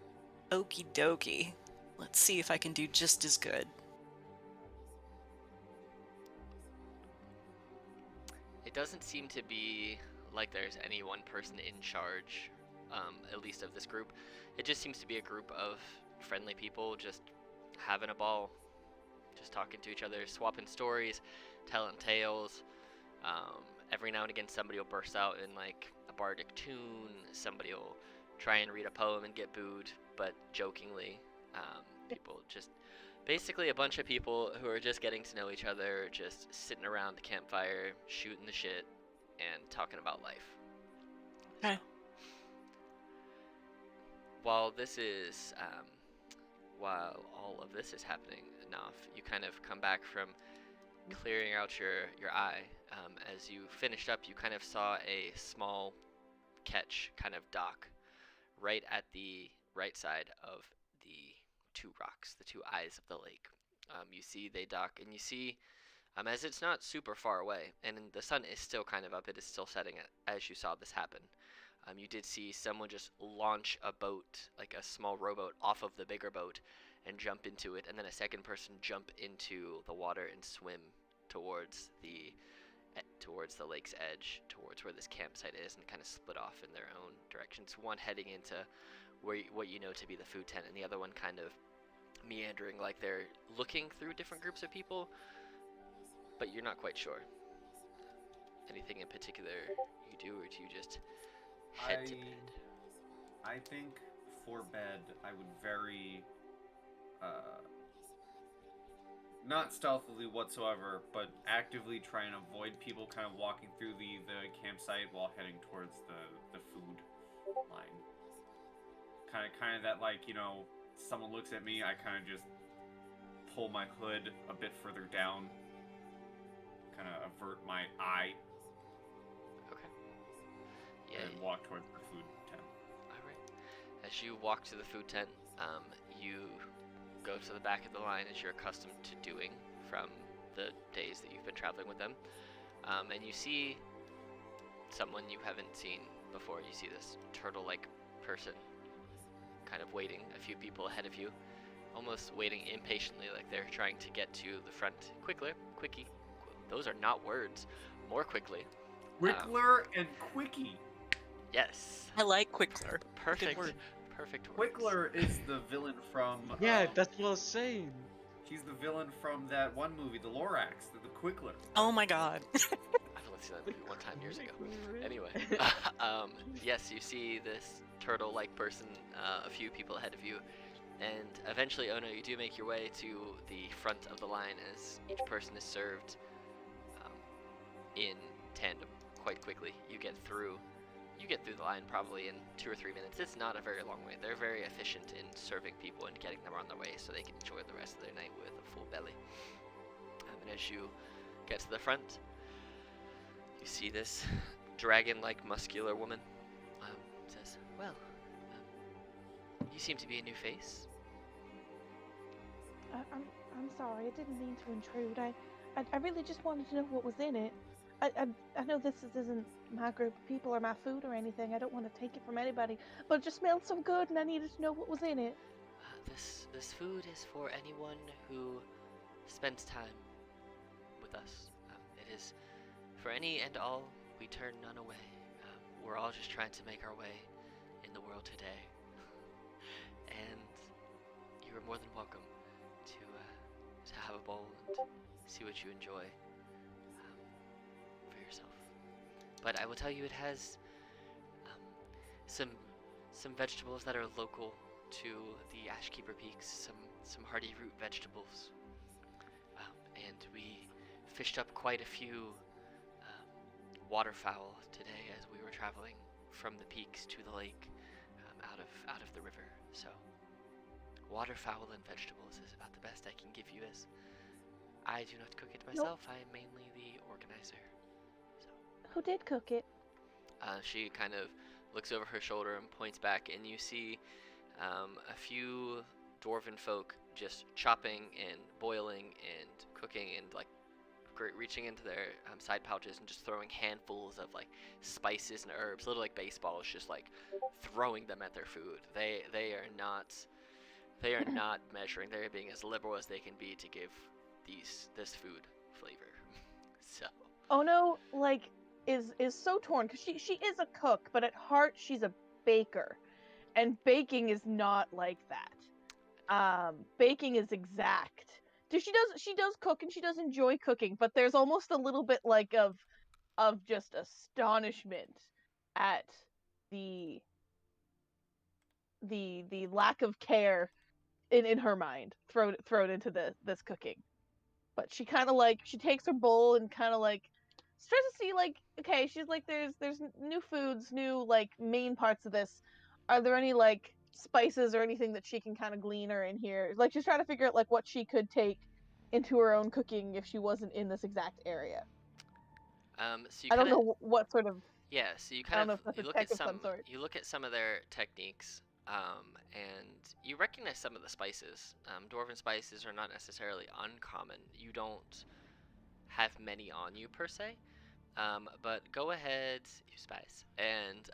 Okie dokie. Let's see if I can do just as good. It doesn't seem to be like there's any one person in charge, at least of this group. It just seems to be a group of friendly people just having a ball, just talking to each other, swapping stories, telling tales. Every now and again, somebody will burst out in like a bardic tune. Somebody will try and read a poem and get booed, but jokingly. People just basically a bunch of people who are just getting to know each other, just sitting around the campfire, shooting the shit, and talking about life. Okay. So, while this is, while all of this is happening, Naf, you kind of come back from clearing out your eye. As you finished up, you kind of saw a small ketch kind of dock right at the right side of the two rocks, the two eyes of the lake. You see they dock, and you see, as it's not super far away, and the sun is still kind of up, it is still setting as you saw this happen. You did see someone just launch a boat, like a small rowboat, off of the bigger boat and jump into it, and then a second person jump into the water and swim towards the lake's edge, towards where this campsite is, and kind of split off in their own directions. One heading into what you know to be the food tent, and the other one kind of meandering like they're looking through different groups of people, but you're not quite sure. Anything in particular you do, or do you just head to bed? I think for bed, I would very, not stealthily whatsoever, but actively try and avoid people kind of walking through the campsite while heading towards the food line. Kind of that, like, you know, someone looks at me, I kind of just pull my hood a bit further down, kind of avert my eye, Okay. Yeah. and walk towards the food tent. All right. As you walk to the food tent, you go to the back of the line as you're accustomed to doing from the days that you've been traveling with them, and you see someone you haven't seen before. You see this turtle-like person kind of waiting a few people ahead of you, almost waiting impatiently, like they're trying to get to the front quickie. Those are not words. More quickly. Quickler and Quickie. Yes. I like Quickler. Perfect. word. Perfect words. Quickler is the villain from. Yeah, that's what I was saying. He's the villain from that one movie, The Lorax, the Quickler. Oh my god. I've only seen that movie one time years ago. Anyway, yes, you see this turtle-like person a few people ahead of you, and eventually, oh no, you do make your way to the front of the line as each person is served in tandem quite quickly. You get through the line probably in 2 or 3 minutes. It's not a very long way. They're very efficient in serving people and getting them on their way so they can enjoy the rest of their night with a full belly. And as you get to the front, you see this dragon-like muscular woman. Says, well, you seem to be a new face. I'm sorry. I didn't mean to intrude. I really just wanted to know what was in it. I know this isn't my group of people or my food or anything. I don't want to take it from anybody, but it just smelled so good, and I needed to know what was in it. This food is for anyone who spends time with us. It is for any and all. We turn none away. We're all just trying to make our way in the world today, and you are more than welcome to have a bowl and see what you enjoy for yourself. But I will tell you, it has some vegetables that are local to the Ashkeeper Peaks, some hardy root vegetables, and we fished up quite a few waterfowl today as we were traveling from the peaks to the lake, out of the river. So waterfowl and vegetables is about the best I can give you, as I do not cook it myself. I am mainly the organizer. So Who did cook it? she kind of looks over her shoulder and points back, and you see a few dwarven folk just chopping and boiling and cooking and like reaching into their side pouches and just throwing handfuls of like spices and herbs, little like baseballs, just like throwing them at their food. They are not measuring. They're being as liberal as they can be to give this food flavor. So. Oh no, like is so torn because she is a cook, but at heart she's a baker, and baking is not like that. Baking is exact. She does cook and she does enjoy cooking, but there's almost a little bit like of just astonishment at the the lack of care in her mind thrown into this cooking. But she kind of like she takes her bowl and kind of like tries to see like, okay, she's like, there's new foods, new like main parts of this. Are there any like spices or anything that she can kind of glean or in here? Like she's trying to figure out like what she could take into her own cooking if she wasn't in this exact area. So you I don't kind of know what sort of. yeah. So you I don't kind know of if that's you a look at tech of some some sort. you look at some of their techniques, and you recognize some of the spices. Dwarven spices are not necessarily uncommon. You don't have many on you per se. But go ahead, you spice, and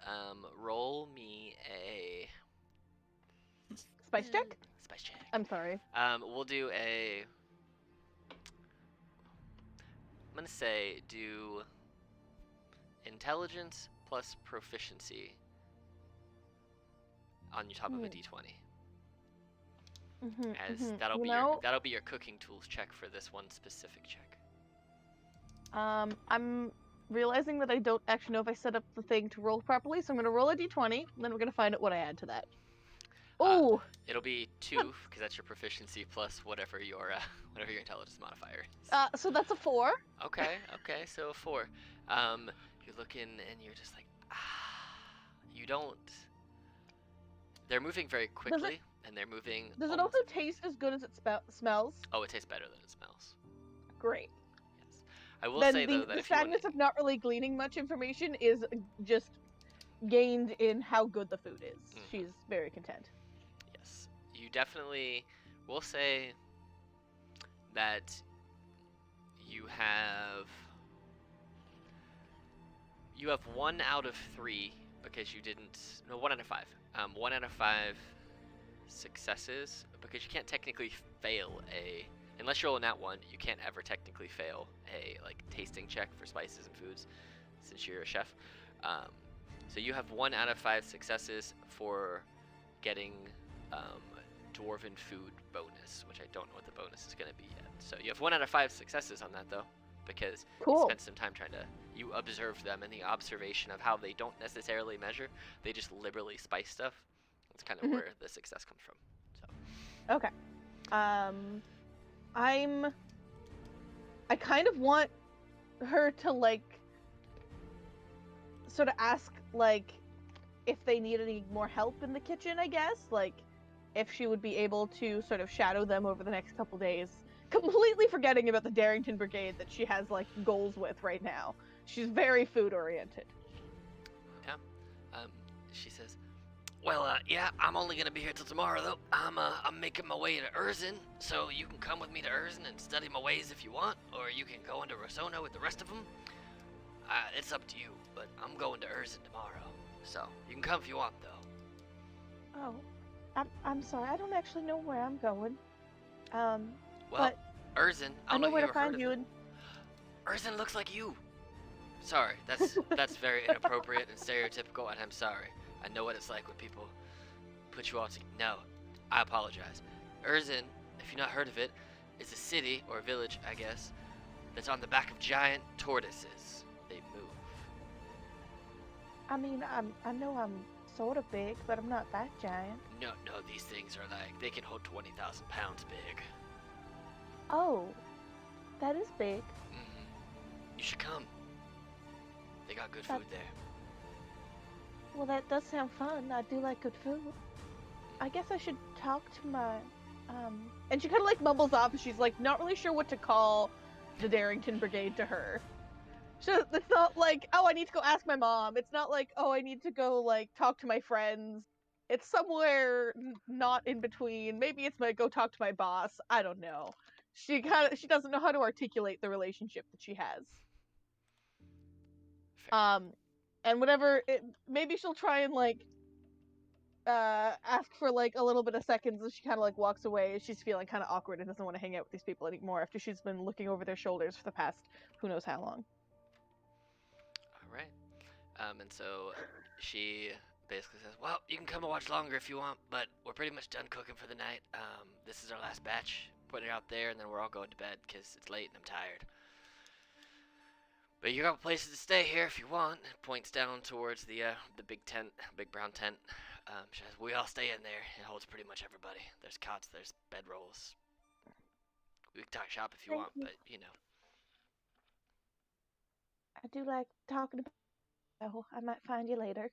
roll me a Spice check? spice check. I'm sorry. We'll do a. I'm gonna say do intelligence plus proficiency on your top of a d20, as that'll be your cooking tools check for this one specific check. I'm realizing that I don't actually know if I set up the thing to roll properly, so I'm gonna roll a d20, and then we're gonna find out what I add to that. Oh, It'll be 2 because that's your proficiency plus whatever your intelligence modifier is. so that's a 4. Okay, so 4. You're looking and you're just like, you don't. They're moving very quickly, and they're moving. Does it also taste as good as it smells? Oh, it tastes better than it smells. Great. Yes. I will Then say though that the if you sadness of not really gleaning much information is just gained in how good the food is. Mhm. She's very content. Yes, you definitely will say that you have 1 out of 3 because you didn't. No, 1 out of 5. 1 out of 5 successes because you can't technically fail unless you roll a nat 1. You can't ever technically fail a like tasting check for spices and foods since you're a chef. So you have 1 out of 5 successes for getting dwarven food bonus, which I don't know what the bonus is going to be yet. So you have 1 out of 5 successes on that though, because you spent some time you observed them, and the observation of how they don't necessarily measure, they just liberally spice stuff. That's kind of where the success comes from. So. Okay. I kind of want her to like sort of ask like if they need any more help in the kitchen, I guess, like if she would be able to sort of shadow them over the next couple days, completely forgetting about the Darrington Brigade that she has like goals with right now. She's very food oriented. Yeah. She says, well, yeah, I'm only gonna be here till tomorrow though. I'm making my way to Erzin, so you can come with me to Erzin and study my ways if you want, or you can go into Rosona with the rest of them. It's up to you, but I'm going to Erzin tomorrow, so you can come if you want though. Oh, I'm sorry, I don't actually know where I'm going. Well, but Erzin, I know where to find you. And Erzin looks like you. Sorry, that's very inappropriate and stereotypical, and I'm sorry. I know what it's like when people put you all together. No, I apologize. Erzin, if you've not heard of it, is a city, or village, I guess, that's on the back of giant tortoises. They move. I mean, I know I'm sort of big, but I'm not that giant. No, these things are like, they can hold 20,000 pounds big. Oh, that is big. You should come. They got good food there. Well, that does sound fun. I do like good food. I guess I should talk to my, And she kind of like mumbles off. She's like not really sure what to call the Darrington Brigade to her. It's not like, oh, I need to go ask my mom. It's not like, oh, I need to go like talk to my friends. It's somewhere not in between. Maybe it's go talk to my boss. I don't know. She doesn't know how to articulate the relationship that she has. Fair. And whatever, maybe she'll try and like ask for like a little bit of seconds as she kind of like walks away. She's feeling kind of awkward and doesn't want to hang out with these people anymore after she's been looking over their shoulders for the past who knows how long. And so she basically says, "Well, you can come and watch longer if you want, but we're pretty much done cooking for the night. This is our last batch. Put it out there, and then we're all going to bed because it's late and I'm tired. But you got places to stay here if you want." Points down towards the big tent, big brown tent. She says, "We all stay in there. It holds pretty much everybody. There's cots, there's bedrolls. We can talk shop if you Thank want, you. but you know." I do like talking about. Oh, I might find you later.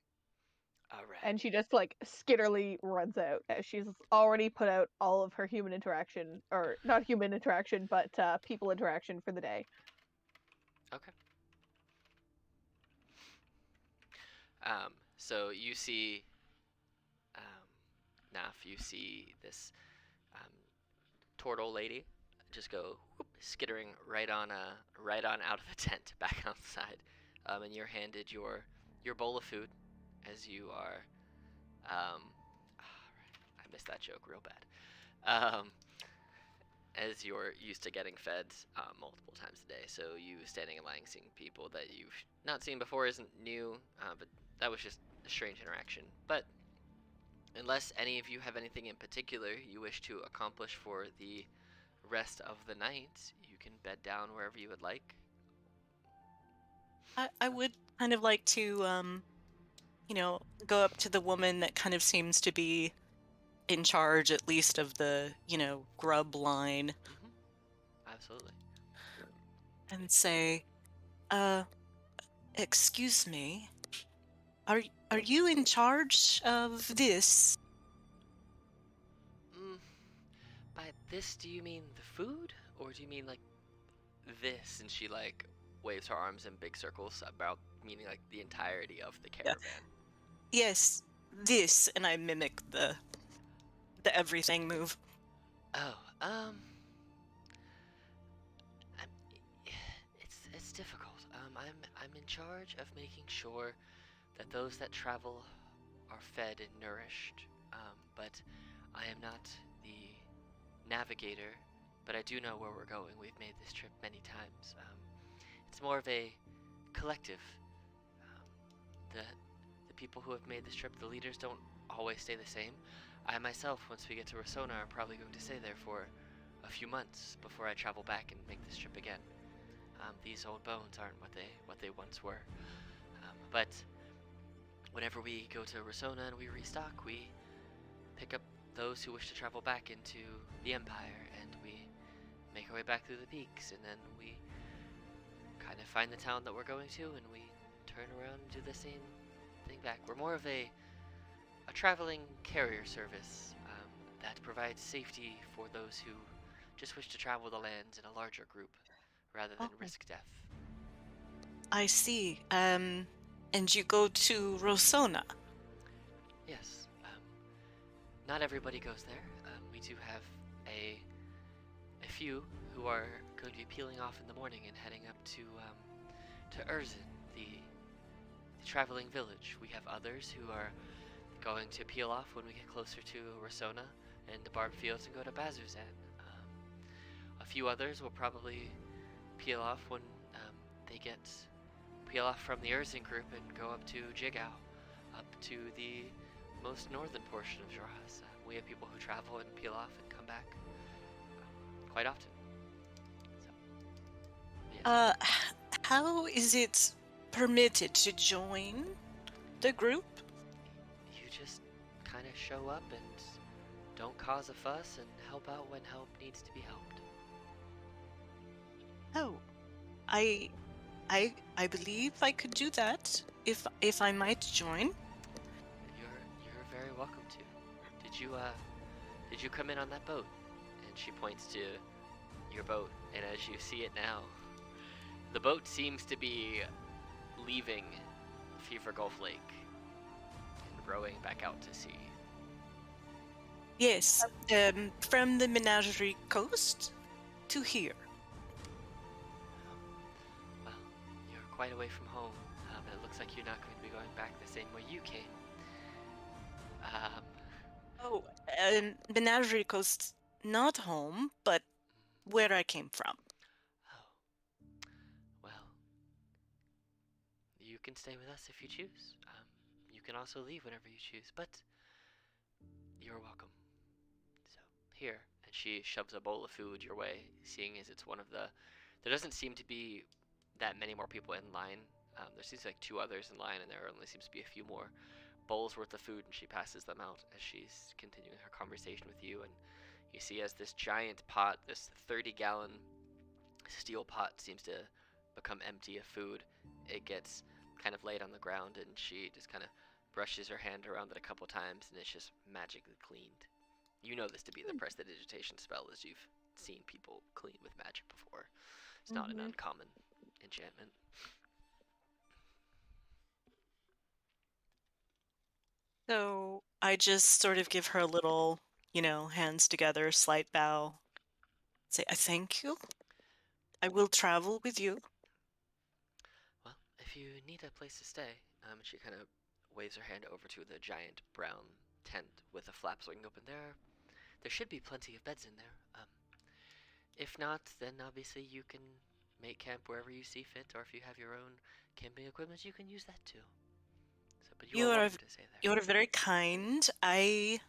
All right. And she just like skitterly runs out as she's already put out all of her human interaction, or not human interaction, but people interaction for the day. Okay. So you see, Naf, you see this turtle lady just go whoop, skittering right on out of the tent back outside, and you're handed your bowl of food as you are. I missed that joke real bad. As you're used to getting fed multiple times a day, so you standing in line seeing people that you've not seen before isn't new, but that was just a strange interaction. But unless any of you have anything in particular you wish to accomplish for the rest of the night, you can bed down wherever you would like. I would kind of like to, go up to the woman that kind of seems to be in charge, at least, of the, grub line, Absolutely. and say, excuse me, are you in charge of this? By this, do you mean the food, or do you mean like this? And she like waves her arms in big circles about meaning like the entirety of the caravan. Yes, this, and I mimic the everything move. Oh, it's difficult. I'm in charge of making sure that those that travel are fed and nourished. But I am not the navigator, but I do know where we're going. We've made this trip many times. It's more of a collective. The people who have made this trip, the leaders don't always stay the same. I myself, once we get to Rasona, are probably going to stay there for a few months before I travel back and make this trip again. These old bones aren't what they once were. But whenever we go to Rasona and we restock, we pick up those who wish to travel back into the Empire, and we make our way back through the peaks, and then we kind of find the town that we're going to, and we turn around and do the same thing back. We're more of a traveling carrier service that provides safety for those who just wish to travel the lands in a larger group rather than risk death. I see. And you go to Rosona? Yes. Not everybody goes there. We do have a few who are going to be peeling off in the morning and heading up to Erzin, the traveling village. We have others who are going to peel off when we get closer to Rasona and the Barb Fields and go to Bazuzan. A few others will probably peel off when they peel off from the Erzin group and go up to Jigao, up to the most northern portion of Jorhas. We have people who travel and peel off and come back quite often. So, yes. How is it permitted to join the group? You just kind of show up and don't cause a fuss and help out when help needs to be helped. Oh, I believe I could do that if I might join. You're very welcome to. Did you come in on that boat? And she points to your boat, and as you see it now, the boat seems to be leaving Fever Gulf Lake and rowing back out to sea. Yes, from the Menagerie Coast to here. Well, you're quite away from home, and it looks like you're not going to be going back the same way you came. Menagerie Coast, not home, but where I came from. Oh. Well, you can stay with us if you choose. You can also leave whenever you choose, but you're welcome. So, here. And she shoves a bowl of food your way, seeing as it's one of the... There doesn't seem to be that many more people in line. There seems like 2 others in line, and there only seems to be a few more bowls worth of food, and she passes them out as she's continuing her conversation with you. And you see as this giant pot, this 30-gallon steel pot, seems to become empty of food, it gets kind of laid on the ground, and she just kind of brushes her hand around it a couple times, and it's just magically cleaned. You know this to be the prestidigitation spell, as you've seen people clean with magic before. It's not an uncommon enchantment. So I just sort of give her a little, hands together, slight bow. Say, I thank you. I will travel with you. Well, if you need a place to stay, she kind of waves her hand over to the giant brown tent with the flap swinging open. There should be plenty of beds in there. If not, then obviously you can make camp wherever you see fit, or if you have your own camping equipment, you can use that too. So, but you are welcome to stay there. You are very kind. I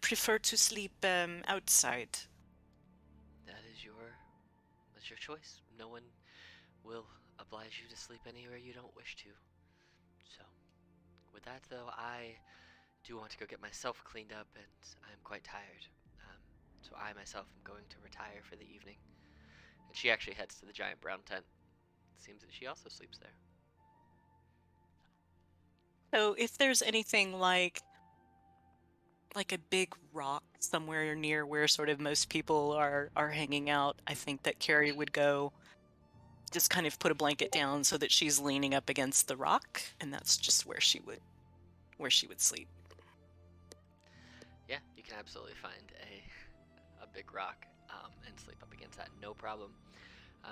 prefer to sleep outside. That's your choice. No one will oblige you to sleep anywhere you don't wish to. So, with that though, I do want to go get myself cleaned up, and I'm quite tired. So I myself am going to retire for the evening. And she actually heads to the giant brown tent. It seems that she also sleeps there. So if there's anything like a big rock somewhere near where sort of most people are hanging out, I think that Carrie would go just kind of put a blanket down so that she's leaning up against the rock, and that's just where she would sleep. Yeah, you can absolutely find a big rock and sleep up against that, no problem.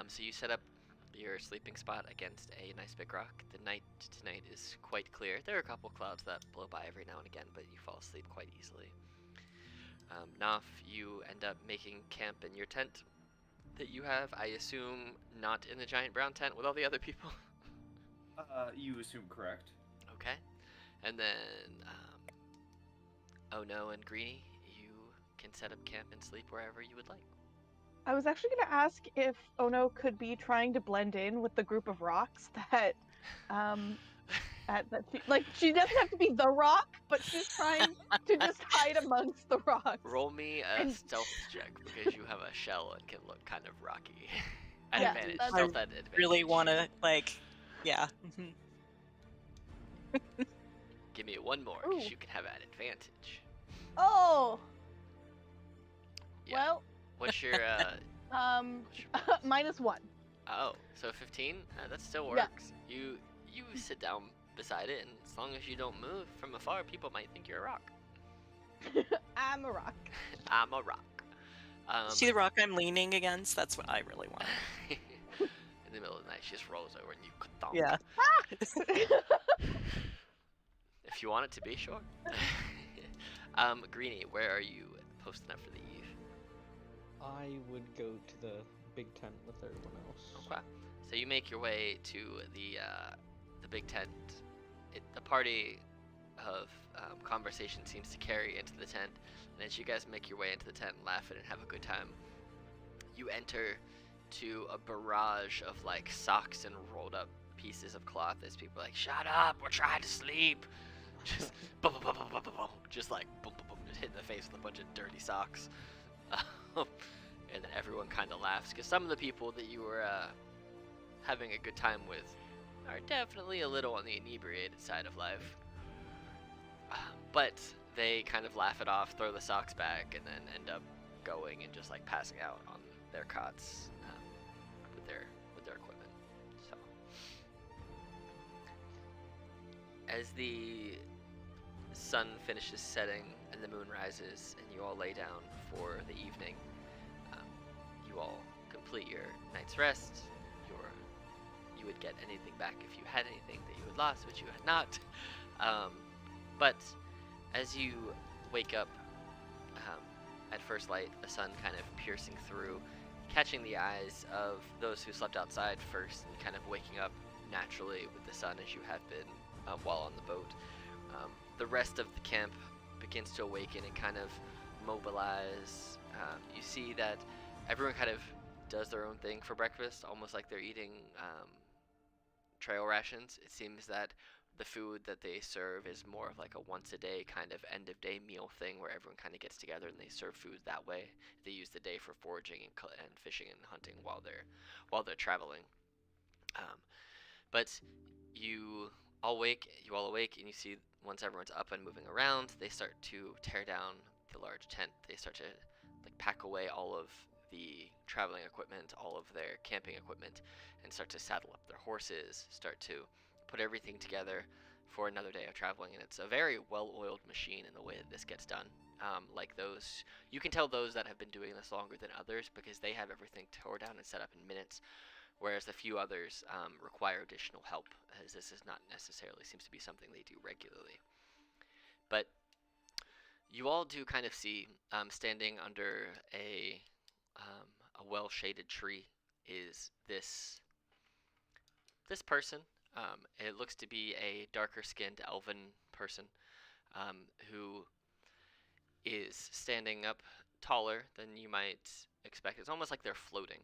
So you set up your sleeping spot against a nice big rock. The night tonight is quite clear. There are a couple clouds that blow by every now and again, but you fall asleep quite easily. Naf, you end up making camp in your tent that you have, I assume, not in the giant brown tent with all the other people. You assume correct. Okay. And then, Oh No and Greenie, you can set up camp and sleep wherever you would like. I was actually going to ask if Ono could be trying to blend in with the group of rocks that, she doesn't have to be the rock, but she's trying to just hide amongst the rocks. Roll me a stealth check, because you have a shell and can look kind of rocky. At Yeah, advantage. that's- Stealth at advantage. Really want to, yeah. Give me one more, because Ooh. you can have at advantage. Oh, Yeah. well, What's your, -1. Oh, so 15? That still Yeah. works. You sit down beside it, and as long as you don't move from afar, people might think you're a rock. I'm a rock. I'm a rock. See the rock I'm leaning against? That's what I really want. In the middle of the night, she just rolls over and you thump. Yeah. If you want it to be, sure. Greenie, where are you posting up for the eve? I would go to the big tent with everyone else. Okay. So you make your way to the big tent. The party of conversation seems to carry into the tent, and as you guys make your way into the tent, laughing and have a good time, you enter to a barrage of like socks and rolled up pieces of cloth as people are like, "Shut up, we're trying to sleep." Just boom, boom, boom, boom, boom, boom, boom. Just like boom, boom, boom, just hit in the face with a bunch of dirty socks. And then everyone kind of laughs, because some of the people that you were having a good time with are definitely a little on the inebriated side of life. But they kind of laugh it off, throw the socks back, and then end up going and just like passing out on their cots with their equipment. So as the sun finishes setting and the moon rises and you all lay down for the evening, you all complete your night's rest. You would get anything back if you had anything that you had lost, which you had not. But as you wake up at first light, the sun kind of piercing through, catching the eyes of those who slept outside first and kind of waking up naturally with the sun as you have been while on the boat. The rest of the camp begins to awaken and kind of mobilize. You see that everyone kind of does their own thing for breakfast, almost like they're eating trail rations. It seems that the food that they serve is more of like a once a day kind of end of day meal thing where everyone kind of gets together and they serve food that way. They use the day for foraging and fishing and hunting while they're traveling. But you all awake, and you see once everyone's up and moving around, they start to tear down the large tent. They start to like pack away all of the traveling equipment, all of their camping equipment, and start to saddle up their horses, start to put everything together for another day of traveling. And it's a very well-oiled machine in the way that this gets done. Like those, you can tell those that have been doing this longer than others because they have everything tore down and set up in minutes, whereas a few others require additional help, as this is not necessarily seems to be something they do regularly. But you all do kind of see, standing under a well-shaded tree, is this person. It looks to be a darker-skinned elven person who is standing up taller than you might expect. It's almost like they're floating,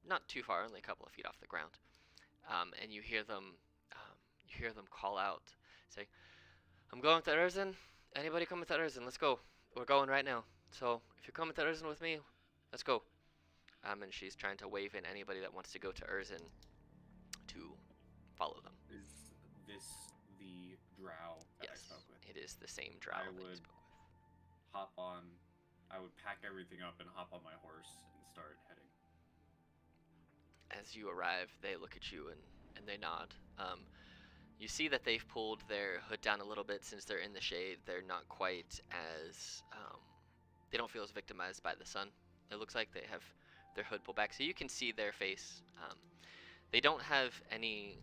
not too far, only a couple of feet off the ground. And you hear them call out, saying, "I'm going to Erzin. Anybody coming to Erzin? Let's go. We're going right now. So if you're coming to Erzin with me, let's go." And she's trying to wave in anybody that wants to go to Erzin to follow them. Is this the drow that I Yes, spoke with? it is the same drow I that you would spoke with. hop on. I would pack everything up and hop on my horse and start heading. As you arrive, they look at you and they nod. You see that they've pulled their hood down a little bit since they're in the shade. They're not quite as, they don't feel as victimized by the sun. It looks like they have their hood pulled back, so you can see their face. They don't have any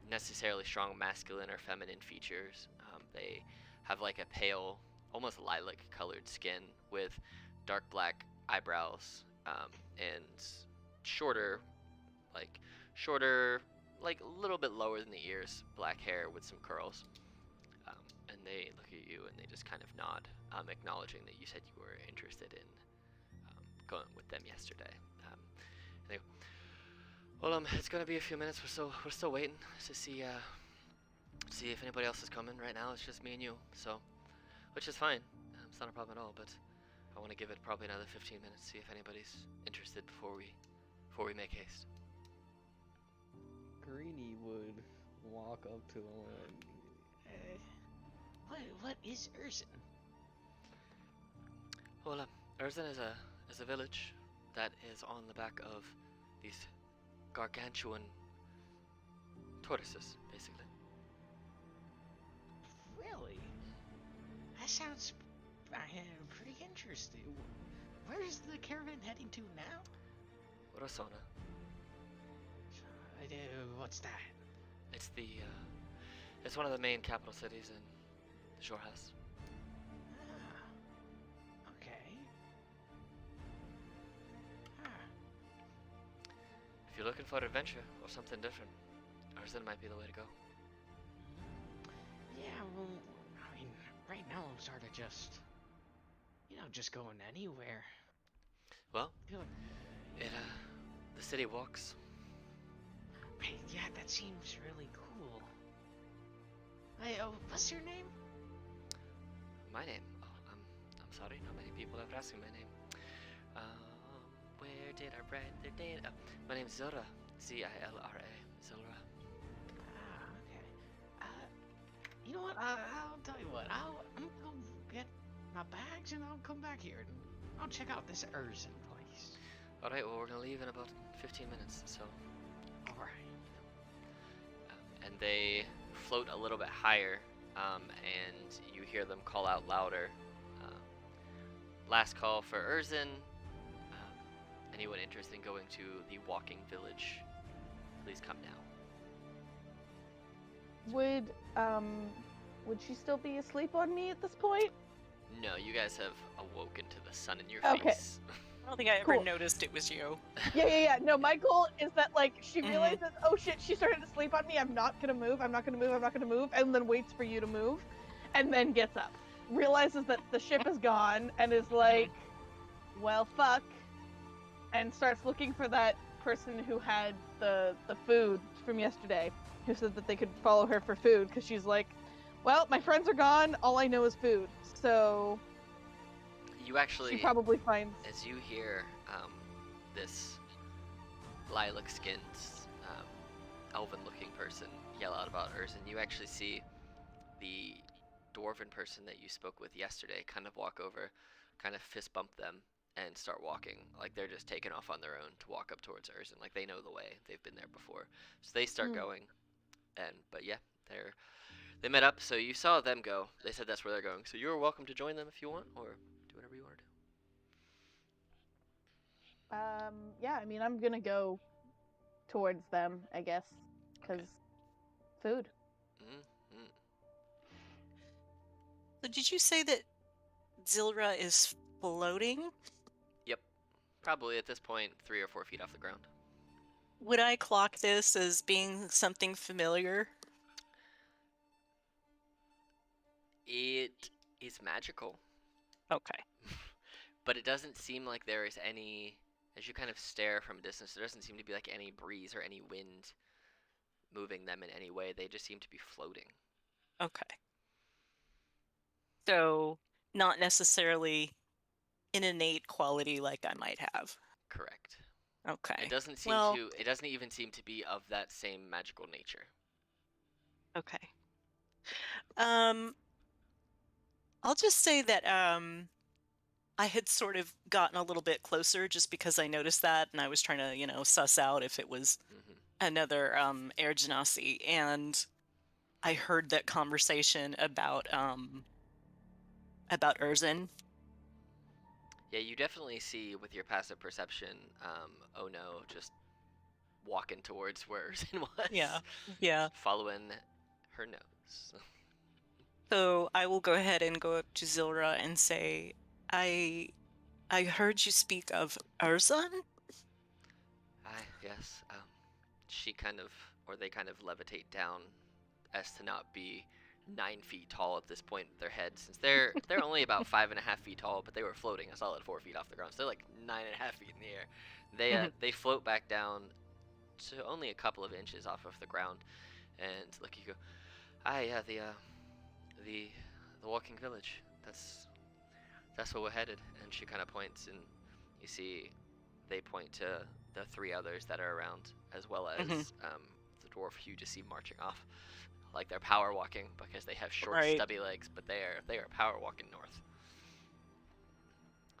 necessarily strong masculine or feminine features. They have like a pale, almost lilac colored skin with dark black eyebrows, and shorter, like a little bit lower than the ears, black hair with some curls. And they look at you and they just kind of nod, acknowledging that you said you were interested in going with them yesterday. And they go, "Well, it's gonna be a few minutes. We're still waiting to see if anybody else is coming. Right now, it's just me and you. So, which is fine. It's not a problem at all. But I want to give it probably another 15 minutes, see if anybody's interested before we make haste." Greenie would walk up to him and, what is Erzin? Well, Erzin is a village that is on the back of these gargantuan tortoises, basically. Really? That sounds pretty interesting. Where's the caravan heading to now? Rosona. What's that? It's one of the main capital cities in the Shorehouse. Ah, okay. If you're looking for adventure or something different, Erzin might be the way to go. Yeah, well, I mean, right now I'm sort of just, just going anywhere. Well, Good. the city walks. Hey, yeah, that seems really cool. Hey, what's your name? My name? Oh, I'm sorry, not many people have asked me my name. Where did I write their name? My name's Zora. Zilra. Zilra. Ah, okay. You know what? I'll tell you what. I'm gonna get my bags and I'll come back here and I'll check out this Erzin place. All right. Well, we're gonna leave in about 15 minutes. So. All right. And they float a little bit higher, and you hear them call out louder. Last call for Erzin. Anyone interested in going to the walking village, please come now. Would she still be asleep on me at this point? No, you guys have awoken to the sun in your Okay. face. I don't think I ever Cool. noticed it was you. Yeah. No, my goal is that, like, she Mhm. realizes, oh shit, she started to sleep on me, I'm not gonna move, and then waits for you to move, and then gets up. Realizes that the ship is gone, and is like, well, fuck, and starts looking for that person who had the food from yesterday, who said that they could follow her for food, because she's like, well, my friends are gone, all I know is food, so You actually, she probably finds... as you hear this lilac-skinned, elven-looking person yell out about Urzen, you actually see the dwarven person that you spoke with yesterday kind of walk over, kind of fist bump them, and start walking. Like they're just taking off on their own to walk up towards Urzen. Like they know the way. They've been there before. So they start going. But yeah, they met up, so you saw them go. They said that's where they're going. So you're welcome to join them if you want, or do whatever you want to do. Yeah, I mean, I'm gonna go towards them, I guess, because food. Mm-hmm. So did you say that Zilra is floating? Yep. Probably at this point 3 or 4 feet off the ground. Would I clock this as being something familiar? It is magical. Okay. But it doesn't seem like there is any, as you kind of stare from a distance, there doesn't seem to be like any breeze or any wind moving them in any way. They just seem to be floating. Okay. So, not necessarily an innate quality like I might have. Correct. Okay. It doesn't seem it doesn't even seem to be of that same magical nature. Okay. I'll just say that I had sort of gotten a little bit closer just because I noticed that, and I was trying to, suss out if it was another Air Genasi, and I heard that conversation about Urzen. Yeah, you definitely see with your passive perception, oh no, just walking towards where Urzen was. Yeah. Following her nose. So I will go ahead and go up to Zilra and say, I heard you speak of Urzen? Yes. She kind of, or they kind of levitate down as to not be 9 feet tall at this point with their heads, since they're only about 5.5 feet tall, but they were floating a solid 4 feet off the ground, so they're like 9.5 feet in the air. They float back down to only a couple of inches off of the ground, and look, you go, yeah, the walking village. That's where we're headed. And she kind of points, and you see they point to the 3 others that are around, as well as the dwarf you just see marching off. Like they're power walking because they have short, stubby legs, but they are power walking north.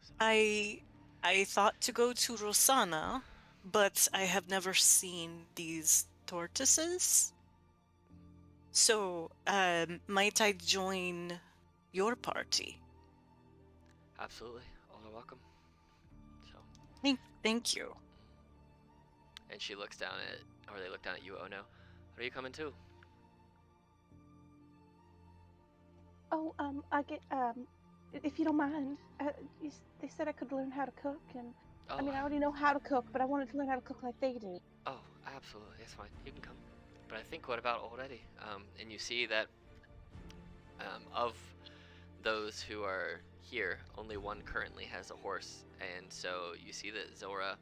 So. I thought to go to Rosanna, but I have never seen these tortoises. So, might I join your party? Absolutely, all are welcome. So. Thank you. And she looks down or they look down at you. Oh no, are you coming too? Oh, if you don't mind, they said I could learn how to cook, and I mean, I already know how to cook, but I wanted to learn how to cook like they do. Oh, absolutely, it's fine. You can come. But I think, what about already? And you see that of those who are here, only one currently has a horse, and so you see that Zora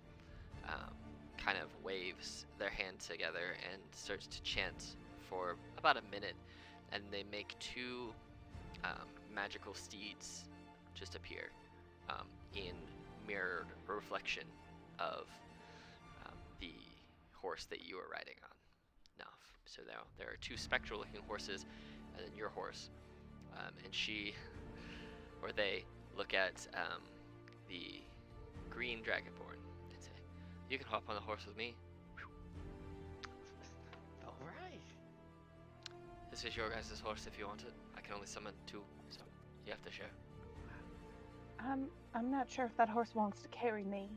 kind of waves their hands together and starts to chant for about a minute, and they make 2 magical steeds just appear in mirrored reflection of the horse that you are riding on. So there are 2 spectral looking horses, and then your horse, and they look at the green dragonborn and say, you can hop on the horse with me. Alright. This is your guys' horse if you want it. I can only summon 2, so you have to share. I'm not sure if that horse wants to carry me.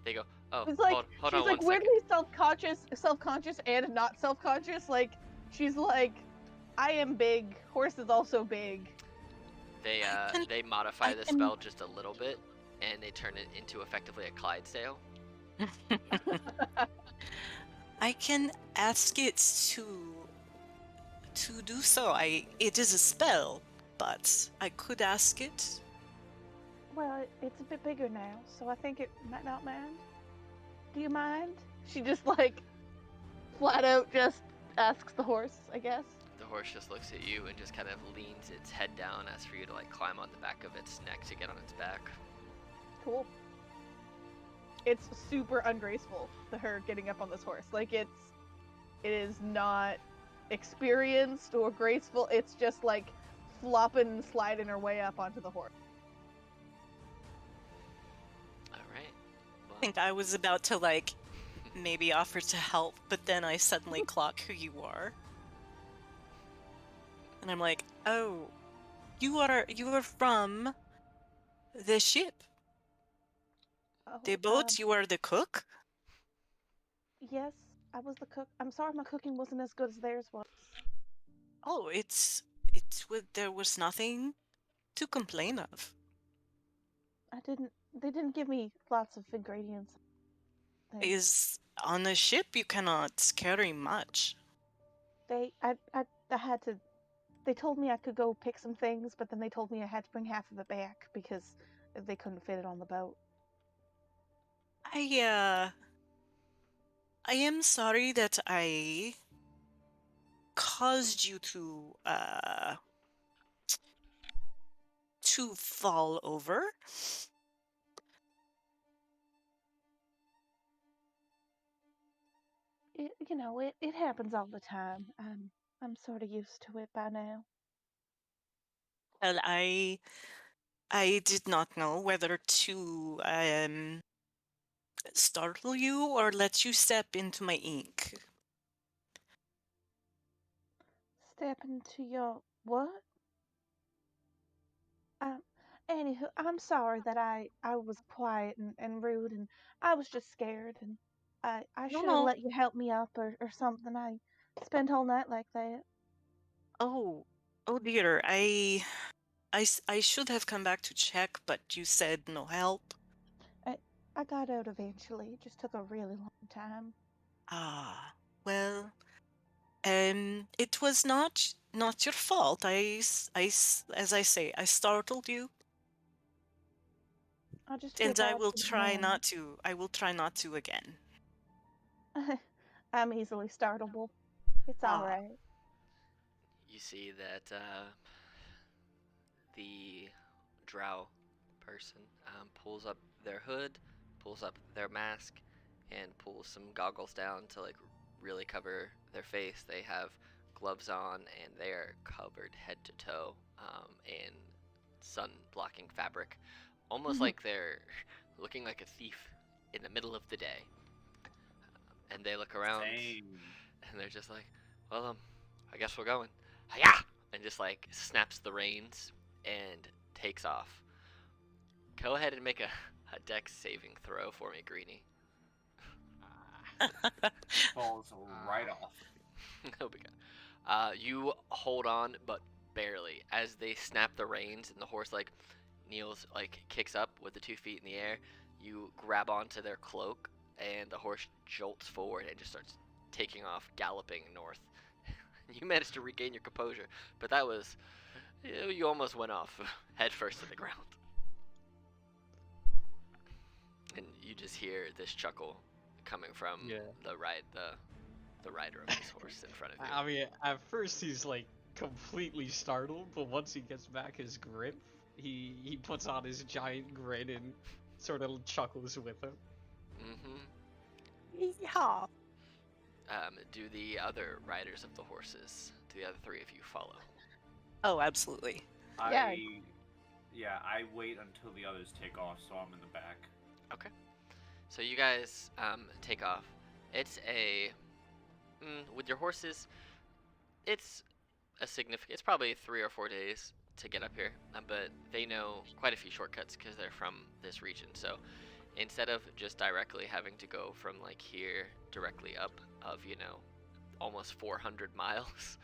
They go, oh, It's like, hold she's on like 1 second. weirdly self-conscious and not self-conscious. Like, she's like, I am big, horse is also big. they modify I the can- spell just a little bit, and they turn it into effectively a Clydesdale. I can ask it to do so. It is a spell, but I could ask it. Well, it's a bit bigger now, so I think it might not mind. Do you mind? She just like flat out just asks the horse, I guess. The horse just looks at you and just kind of leans its head down, as for you to like climb on the back of its neck to get on its back. Cool. It's super ungraceful, her getting up on this horse. Like it is not experienced or graceful. It's just like flopping and sliding her way up onto the horse. All right. I Well, think I was about to like maybe offer to help, but then I suddenly clock who you are. And I'm like, "Oh, you are from the ship. Oh, The boat, you are the cook?" yes, I was the cook. I'm sorry my cooking wasn't as good as theirs was. Oh, there was nothing to complain of. They didn't give me lots of ingredients. Is on a ship you cannot carry much. I had to, they told me I could go pick some things, but then they told me I had to bring half of it back because they couldn't fit it on the boat. I am sorry that I caused you to fall over. It happens all the time. I'm sort of used to it by now. Well, I did not know whether to startle you or let you step into my ink. Step into your what? Um, Anywho, I'm sorry that I was quiet and rude, and I was just scared, and I No, should have no. let you help me up or something. I spent all night like that. Oh, oh dear. I should have come back to check, but you said no help. I got out eventually. It just took a really long time. Ah, well, it was not your fault. As I say, I startled you, I just feel and I bad will for the try man. not to. I will try not to again. I'm easily startable. It's Ah. all right. you see that the drow person pulls up their hood, pulls up their mask, and pulls some goggles down to like really cover their face. They have gloves on, and they are covered head to toe in sun-blocking fabric, almost like they're looking like a thief in the middle of the day. And they look around, Same. and they're just like, "Well, I guess we're going." Hiya! And just like snaps the reins and takes off. Go ahead and make a dex saving throw for me, Greenie. Falls right off. Oh my god. You hold on, but barely. As they snap the reins and the horse like kneels, like kicks up with the 2 feet in the air, you grab onto their cloak, and the horse jolts forward and just starts taking off, galloping north. You managed to regain your composure, but that was, you almost went off head first to the ground. And you just hear this chuckle coming from the rider of this horse in front of you. I mean, at first he's like completely startled, but once he gets back his grip, he puts on his giant grin and sort of chuckles with him. Mm-hmm. Yeah. Do the other riders of the horses, do the other 3 of you follow? Oh, absolutely. Yeah. I wait until the others take off, so I'm in the back. Okay. So you guys take off. It's with your horses, it's it's probably 3 or 4 days to get up here, but they know quite a few shortcuts because they're from this region. So instead of just directly having to go from like here directly up of almost 400 miles,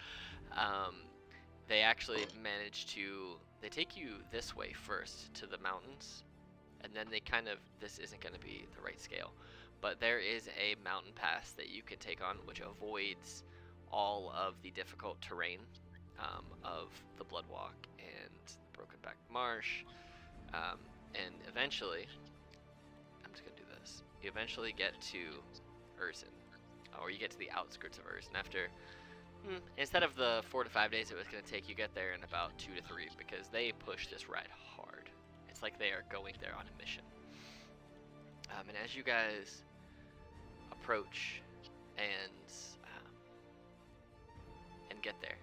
they actually manage to, they take you this way first to the mountains, and then they kind of, this isn't going to be the right scale, but there is a mountain pass that you can take on which avoids all of the difficult terrain of the Bloodwalk and Broken Back Marsh, and eventually, I'm just going to do this, you eventually get to Urzen, or you get to the outskirts of Urzen after, instead of the 4 to 5 days it was going to take, you get there in about 2 to 3 because they push this ride hard. It's like they are going there on a mission. And as you guys approach and get there,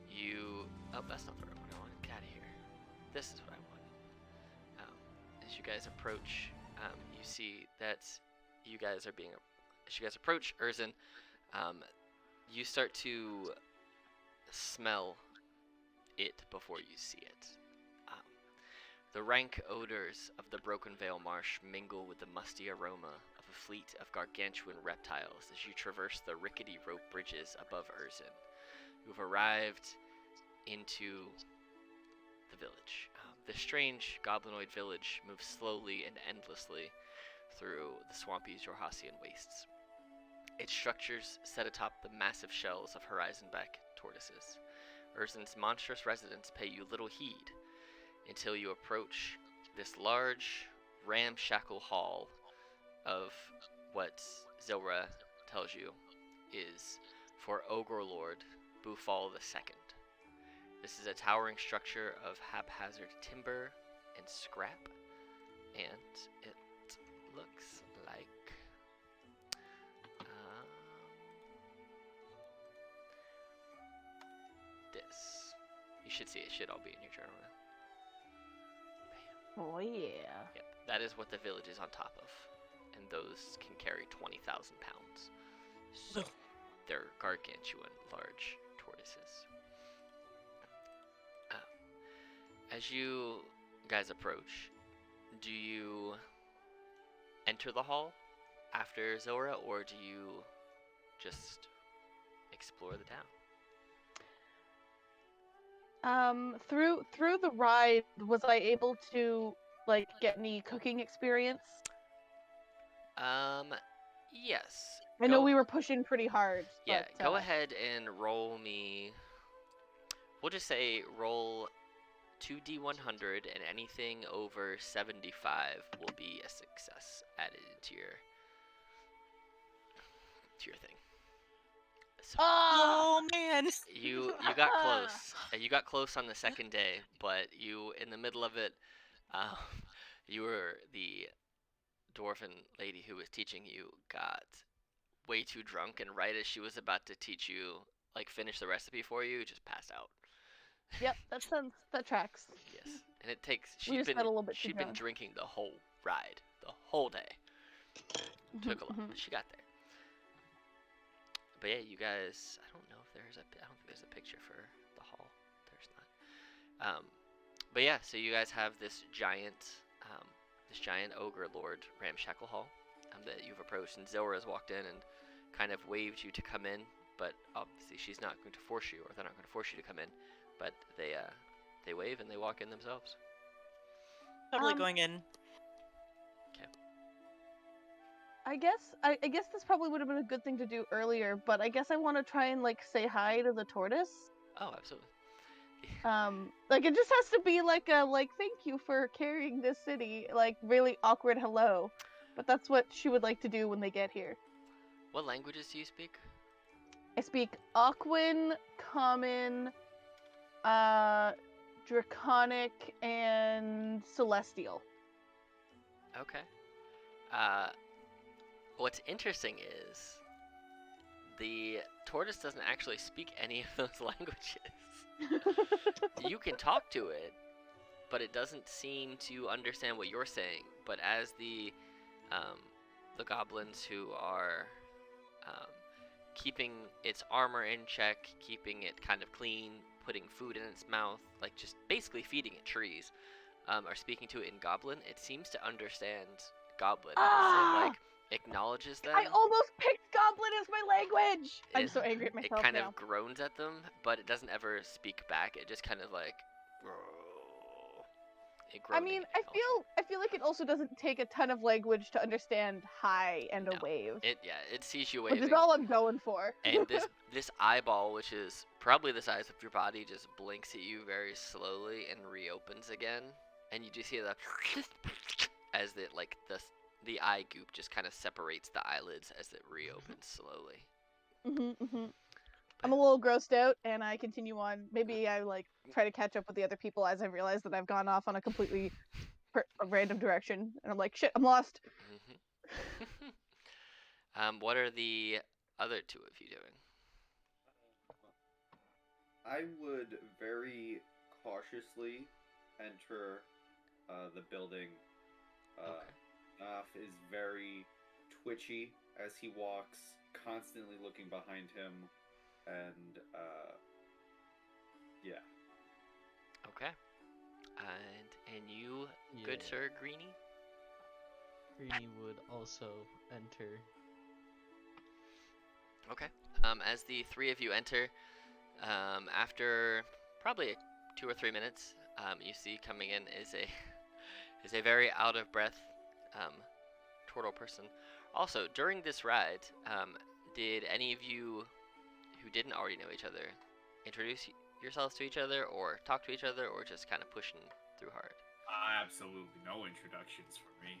you, oh, that's not the right one I want. Get out of here. This is what I want. As you guys approach, you see that you guys are being, as you guys approach Urzen, you start to smell it before you see it. The rank odors of the Broken Vale Marsh mingle with the musty aroma of a fleet of gargantuan reptiles as you traverse the rickety rope bridges above Urzen. You've arrived into the village. The strange goblinoid village moves slowly and endlessly through the swampy Jorhassian wastes. Its structures set atop the massive shells of horizon-back tortoises. Urzen's monstrous residents pay you little heed until you approach this large, ramshackle hall of what Zilra tells you is for Ogre Lord Bufal II. This is a towering structure of haphazard timber and scrap, and it looks like this. You should see it. It should all be in your journal now. Bam. Oh yeah. Yep, that is what the village is on top of, and those can carry 20,000 pounds. So they're gargantuan, large tortoises. As you guys approach, do you enter the hall after Zora, or do you just explore the town? Through the ride, was I able to like get any cooking experience? Yes. I know we were pushing pretty hard. Yeah, but, go ahead and roll me. We'll just say roll 2d100, and anything over 75 will be a success added into your thing. So Oh man. you got close. You got close on the second day, but you, in the middle of it, you were the dwarven lady who was teaching you got way too drunk, and right as she was about to teach you, like finish the recipe for you, just passed out. Yep, that tracks. Yes, and it takes. We just got a little bit too She'd been drunk. drinking the whole ride, the whole day. Took a lot, but she got there. But yeah, you guys. I don't know if there's a. I don't think there's a picture for the hall. There's not. But yeah, so you guys have this giant ogre lord ramshackle hall that you've approached, and Zilra has walked in and kind of waved you to come in. But obviously, she's not going to force you, or they're not going to force you to come in. But they wave and they walk in themselves. Totally going in. I guess this probably would have been a good thing to do earlier, but I guess I want to try and like say hi to the tortoise. Oh, absolutely. Like it just has to be like a thank you for carrying this city, like really awkward hello. But that's what she would like to do when they get here. What languages do you speak? I speak Aquan, Common, Draconic, and Celestial. Okay. What's interesting is the tortoise doesn't actually speak any of those languages. You can talk to it, but it doesn't seem to understand what you're saying. But as the goblins who are keeping its armor in check, keeping it kind of clean, putting food in its mouth, like just basically feeding it trees, are speaking to it in Goblin, it seems to understand Goblin. And like, acknowledges them. I almost picked Goblin as my language! I'm so angry at It myself kind now. of groans at them, but it doesn't ever speak back. It just kind of like. I mean, I feel like it also doesn't take a ton of language to understand hi and a wave. It sees you Which waving. is all I'm going for. And this eyeball, which is probably the size of your body, just blinks at you very slowly and reopens again. And you just hear the as the eye goop just kind of separates the eyelids as it reopens slowly. I'm a little grossed out, and I continue on. Maybe I try to catch up with the other people as I realize that I've gone off on a completely a random direction, and I'm like, shit, I'm lost. What are the other two of you doing? I would very cautiously enter the building. Naf is very twitchy as he walks, constantly looking behind him, and yeah. Okay. And you, good sir, Greenie? Greenie would also enter. Okay. As the three of you enter, after probably 2 or 3 minutes, you see coming in is a very out of breath turtle person. Also, during this ride, did any of you who didn't already know each other introduce yourselves to each other, or talk to each other, or just kind of pushing through hard? Absolutely no introductions for me.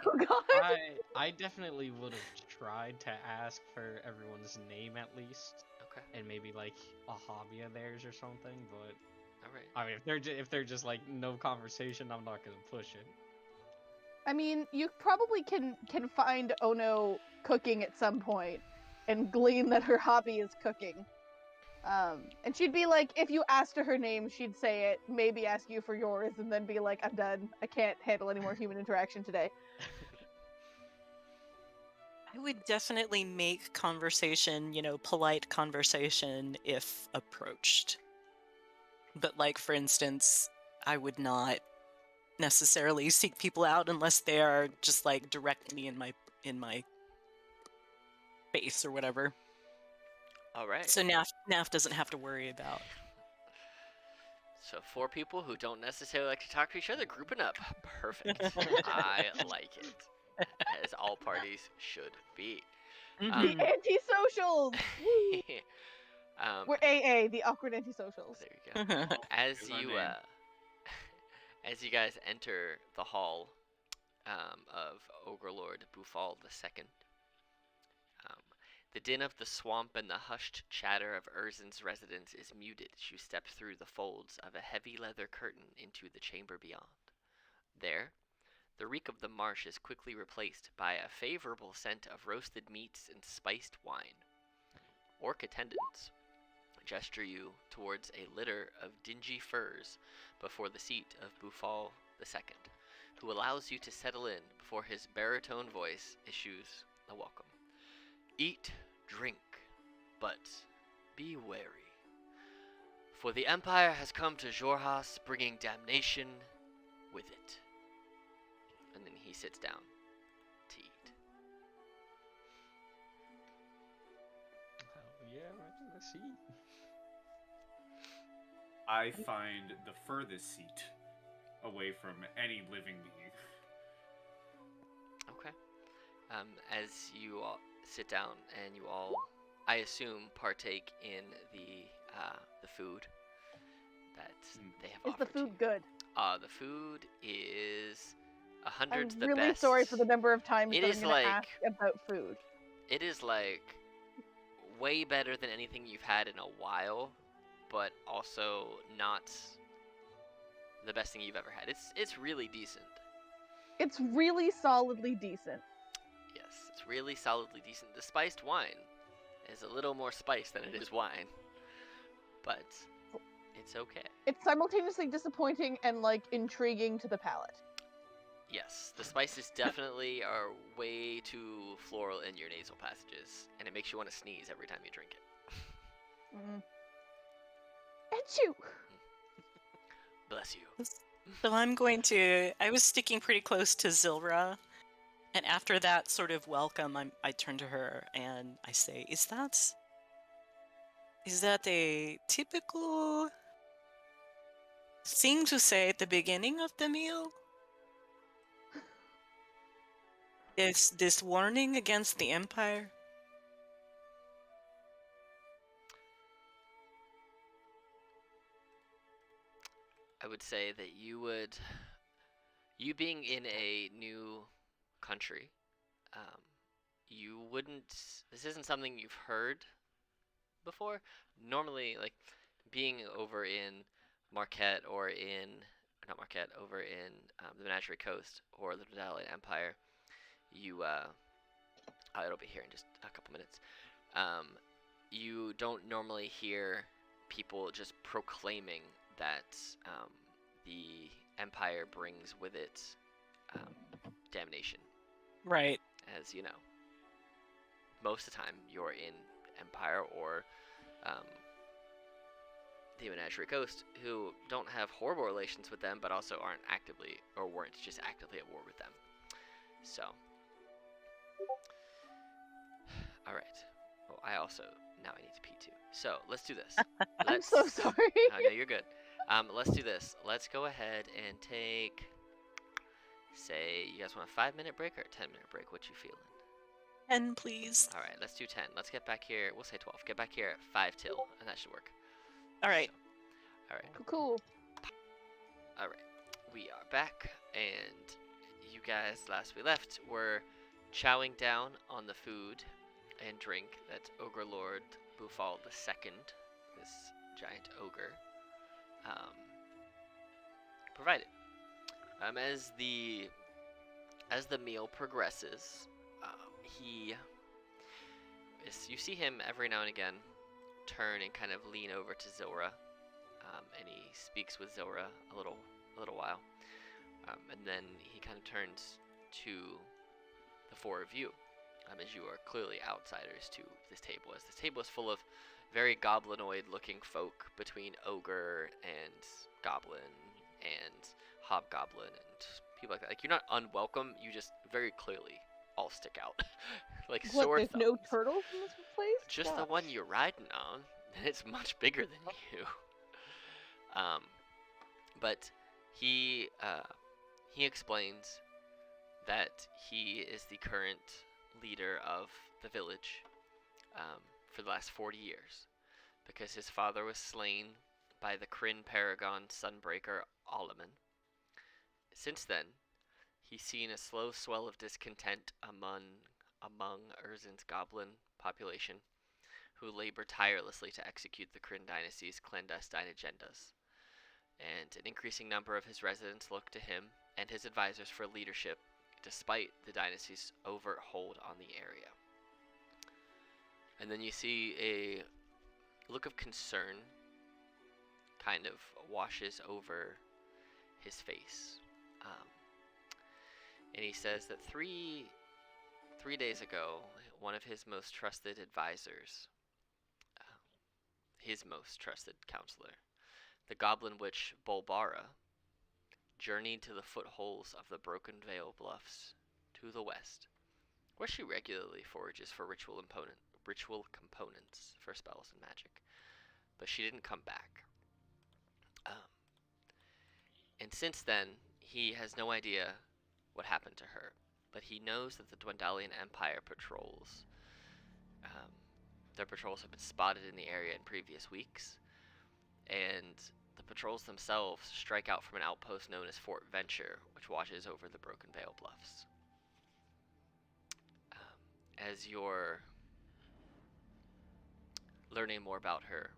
Oh god! I definitely would have tried to ask for everyone's name at least. Okay. And maybe like a hobby of theirs or something, but all right. I mean, if they're just like no conversation, I'm not gonna push it. I mean, you probably can find Ono cooking at some point, and glean that her hobby is cooking. And she'd be like, if you asked her name, she'd say it, maybe ask you for yours, and then be like, I'm done. I can't handle any more human interaction today. I would definitely make conversation, polite conversation if approached. But like, for instance, I would not necessarily seek people out unless they are just like directly in my face or whatever. All right. So Naf doesn't have to worry about. So 4 people who don't necessarily like to talk to each other grouping up. Perfect. I like it. As all parties should be. The antisocials! Um, We're AA, the awkward antisocials. There you go. As Here's our you name. as you guys enter the hall of Ogre Lord Bufal II, the din of the swamp and the hushed chatter of Urzen's residence is muted as you step through the folds of a heavy leather curtain into the chamber beyond. There, the reek of the marsh is quickly replaced by a favorable scent of roasted meats and spiced wine. Orc attendants gesture you towards a litter of dingy furs before the seat of Bufal II, who allows you to settle in before his baritone voice issues a welcome. Eat, drink, but be wary, for the Empire has come to Jorhas, bringing damnation with it. And then he sits down to eat. Oh, yeah, let's see. I find the furthest seat away from any living being. Okay. As you all sit down and you all, I assume, partake in the food that they have Is the offered to food you. good? The food is a I'm hundred's the really best. sorry for the number of times It that is I'm gonna like- ask about food. It is like way better than anything you've had in a while, but also not the best thing you've ever had. It's really decent. It's really solidly decent. Yes, it's really solidly decent. The spiced wine is a little more spice than it is wine, but it's okay. It's simultaneously disappointing and intriguing to the palate. Yes, the spices definitely are way too floral in your nasal passages, and it makes you want to sneeze every time you drink it. Achoo! Bless you. So I was sticking pretty close to Zilra, And after that sort of welcome, I turn to her and I say, is that a typical thing to say at the beginning of the meal? Is this warning against the Empire? I would say that you being in a new country, you wouldn't, this isn't something you've heard before. Normally, like, being over in Marquette or not Marquette, over in the Menagerie Coast or the Dwendalian Empire, it'll be here in just a couple minutes. You don't normally hear people just proclaiming that the Empire brings with it damnation. Right. As you know, most of the time you're in Empire or the Menagerie Coast, who don't have horrible relations with them, but also aren't actively, or weren't just actively at war with them. So, all right. Oh, now I need to pee too. So let's do this. I'm so sorry. Oh, no, you're good. Let's do this. Let's go ahead and take, say, you guys want a 5-minute break or a 10-minute break? What you feeling? 10, please. All right, let's do 10. Let's get back here. We'll say 12. Get back here at 5 till, and that should work. All right. So, all right. Cool. All right. We are back, and you guys, last we left, were chowing down on the food and drink that Ogre Lord Bufal II, this giant ogre, provided. As the meal progresses, you see him every now and again turn and kind of lean over to Zora, and he speaks with Zora a little while, and then he kind of turns to the four of you, as you are clearly outsiders to this table, as this table is full of very goblinoid-looking folk between ogre and goblin and hobgoblin and people like that. Like, you're not unwelcome, you just very clearly all stick out. Like What, sore there's thumbs. no turtles in this place? Just the one you're riding on, and it's much bigger than you. But he explains that he is the current leader of the village for the last 40 years, because his father was slain by the Kryn Paragon Sunbreaker Alaman. Since then, he's seen a slow swell of discontent among Urzin's goblin population, who labor tirelessly to execute the Kryn dynasty's clandestine agendas. And an increasing number of his residents look to him and his advisors for leadership, despite the dynasty's overt hold on the area. And then you see a look of concern kind of washes over his face. And he says that three days ago, one of his most trusted advisors, his most trusted counselor, the goblin witch Bolbara, journeyed to the footholds of the Broken Vale Bluffs to the west, where she regularly forages for ritual components for spells and magic. But she didn't come back. And since then, he has no idea what happened to her, but he knows that the Dwendalian Empire patrols, their patrols have been spotted in the area in previous weeks, and the patrols themselves strike out from an outpost known as Fort Venture, which watches over the Broken Vale Bluffs. As you're learning more about her,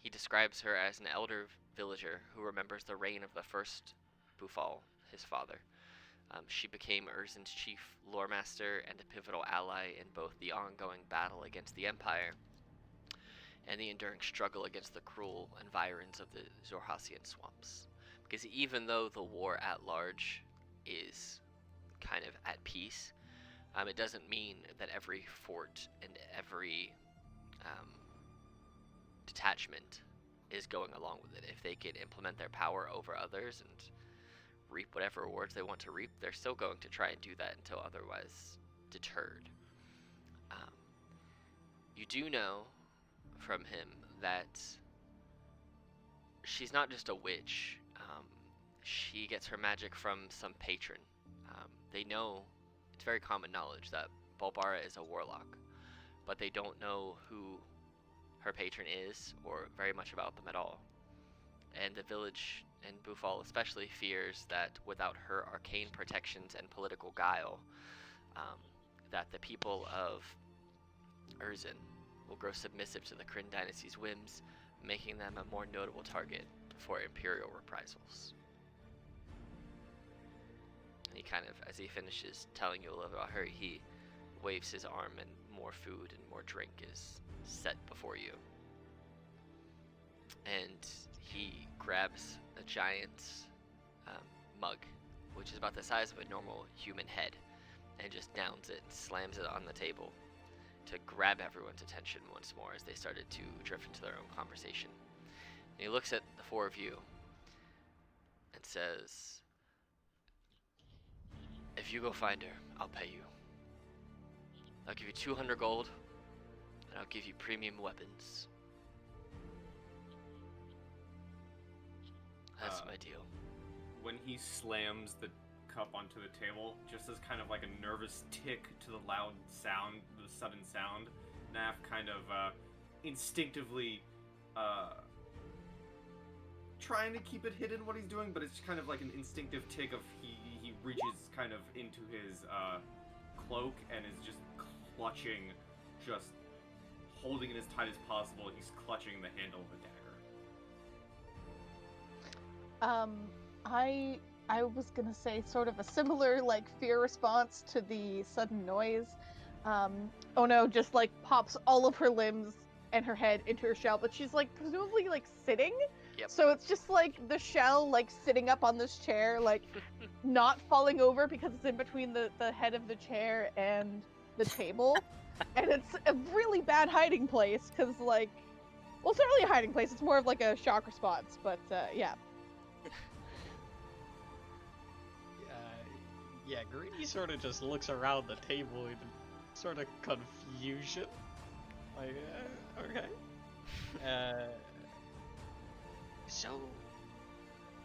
he describes her as an elder villager who remembers the reign of the first Bufal, his father. She became Urzin's chief loremaster and a pivotal ally in both the ongoing battle against the Empire and the enduring struggle against the cruel environs of the Zorhasian swamps. Because even though the war at large is kind of at peace, it doesn't mean that every fort and every detachment is going along with it. If they can implement their power over others and reap whatever rewards they want to reap, they're still going to try and do that until otherwise deterred. You do know from him that she's not just a witch. She gets her magic from some patron. They know, it's very common knowledge that Balbara is a warlock, but they don't know who her patron is or very much about them at all. And the village, and Bufal especially, fears that without her arcane protections and political guile, that the people of Urzin will grow submissive to the Kryn dynasty's whims, making them a more notable target for imperial reprisals. And he kind of, as he finishes telling you a little about her, he waves his arm and more food and more drink is set before you. And he grabs a giant mug, which is about the size of a normal human head, and just downs it, slams it on the table to grab everyone's attention once more as they started to drift into their own conversation. And he looks at the four of you and says, "If you go find her, I'll pay you. I'll give you 200 gold, and I'll give you premium weapons. That's my deal." When he slams the cup onto the table, just as kind of like a nervous tick to the loud sound, the sudden sound, Naf kind of instinctively trying to keep it hidden what he's doing, but it's kind of like an instinctive tick of he reaches kind of into his cloak and is just clutching, just holding it as tight as possible. He's clutching the handle of the dagger. I was gonna say sort of a similar like fear response to the sudden noise. Oh no, just like pops all of her limbs and her head into her shell, but she's like presumably like sitting. Yep. So it's just like the shell like sitting up on this chair, like not falling over because it's in between the head of the chair and the table. And it's a really bad hiding place because like, well, it's not really a hiding place, it's more of like a shock response, but yeah. Yeah, Greedy sort of just looks around the table in sort of confusion. Like, okay. So,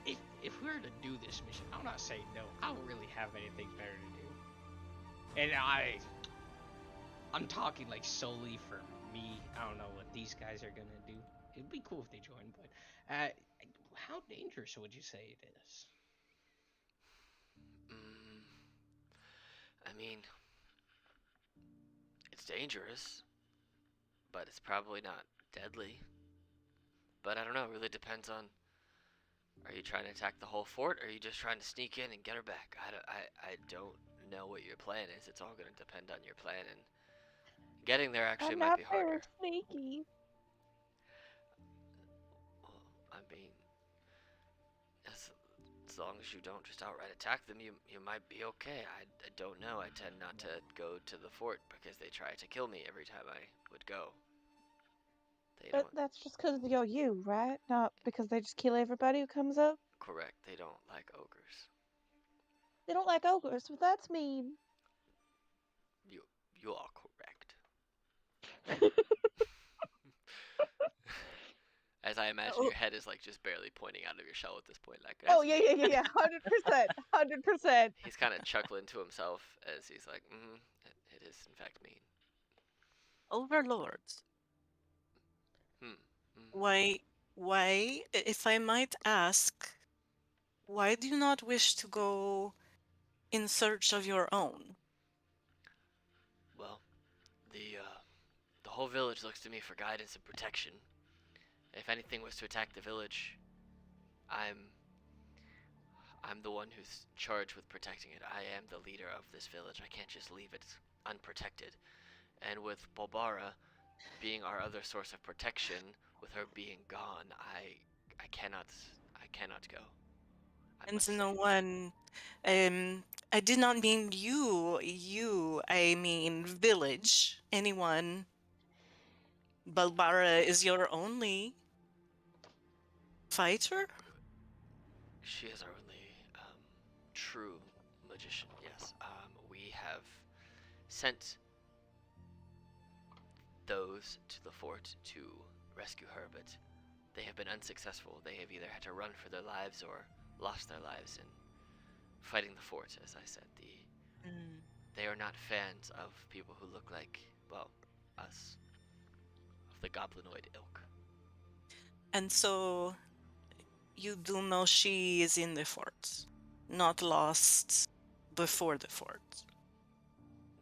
if we were to do this mission, I'm not saying no. I don't really have anything better to do. And I'm talking like solely for me. I don't know what these guys are gonna do. It'd be cool if they joined, but how dangerous would you say it is? I mean, it's dangerous, but it's probably not deadly. But I don't know, it really depends on, are you trying to attack the whole fort, or are you just trying to sneak in and get her back? I don't know what your plan is. It's all going to depend on your plan, and getting there actually might be harder. I'm not very sneaky. Well, I mean, as long as you don't just outright attack them, you might be okay. I don't know. I tend not to go to the fort because they try to kill me every time I would go. That's just because you're you, right? Not because they just kill everybody who comes up? Correct. They don't like ogres. They don't like ogres, but that's mean. You are correct. As I imagine your head is like just barely pointing out of your shell at this point. Like, oh yeah, 100%, 100%. He's kind of chuckling to himself as he's like, it is in fact mean. Overlords. Why, if I might ask, why do you not wish to go in search of your own? Well, the whole village looks to me for guidance and protection. If anything was to attack the village, I'm the one who's charged with protecting it. I am the leader of this village. I can't just leave it unprotected. And with Balbara being our other source of protection, with her being gone, I cannot go. And no one, I did not mean you, I mean village, anyone. Balbara is your only fighter? She is our only true magician, yes. We have sent those to the fort to rescue her, but they have been unsuccessful. They have either had to run for their lives or lost their lives in fighting the fort, as I said. Mm. They are not fans of people who look like, well, us, of the goblinoid ilk. And so you do know she is in the fort, not lost before the fort.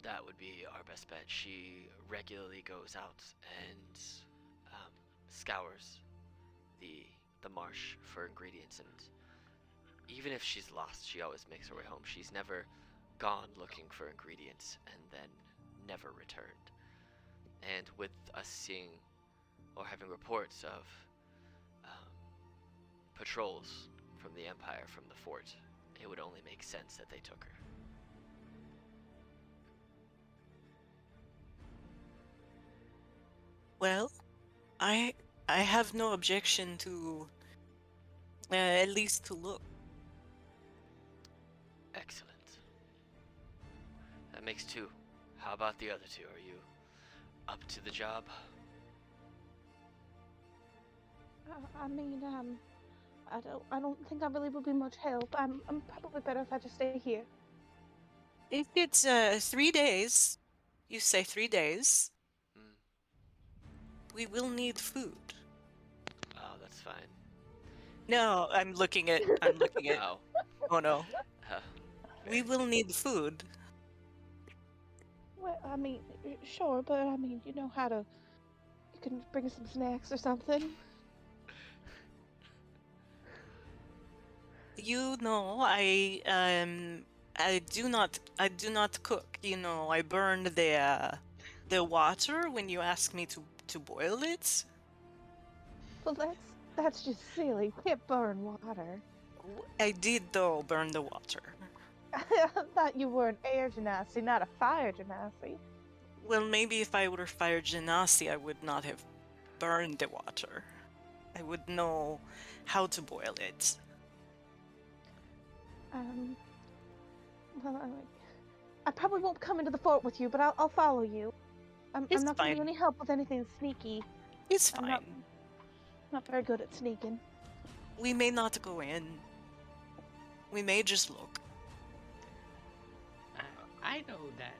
That would be our best bet. She regularly goes out and scours the marsh for ingredients, and even if she's lost, she always makes her way home. She's never gone looking for ingredients and then never returned. And with us seeing or having reports of patrols from the Empire from the fort, it would only make sense that they took her. Well, I have no objection to at least to look. Excellent. That makes two. How about the other two? Are you up to the job? I mean, I don't think I really will be much help. I'm probably better if I just stay here. If it's 3 days, you say 3 days, Mm. we will need food. Oh, that's fine. No, I'm looking at Oh. Oh no. Uh, We will need food. Well, I mean, sure, but I mean, you know how to. You can bring some snacks or something. You know, I do not cook. You know, I burned the water when you asked me to boil it. Well, that's just silly. You can't burn water. I did though burn the water. I thought you were an air genasi, not a fire genasi. Well, maybe if I were fire genasi, I would not have burned the water. I would know how to boil it. Well, I probably won't come into the fort with you, but I'll follow you. I'm It's not gonna be fine. any help with anything sneaky. It's I'm fine. not very good at sneaking. We may not go in. We may just look. I know that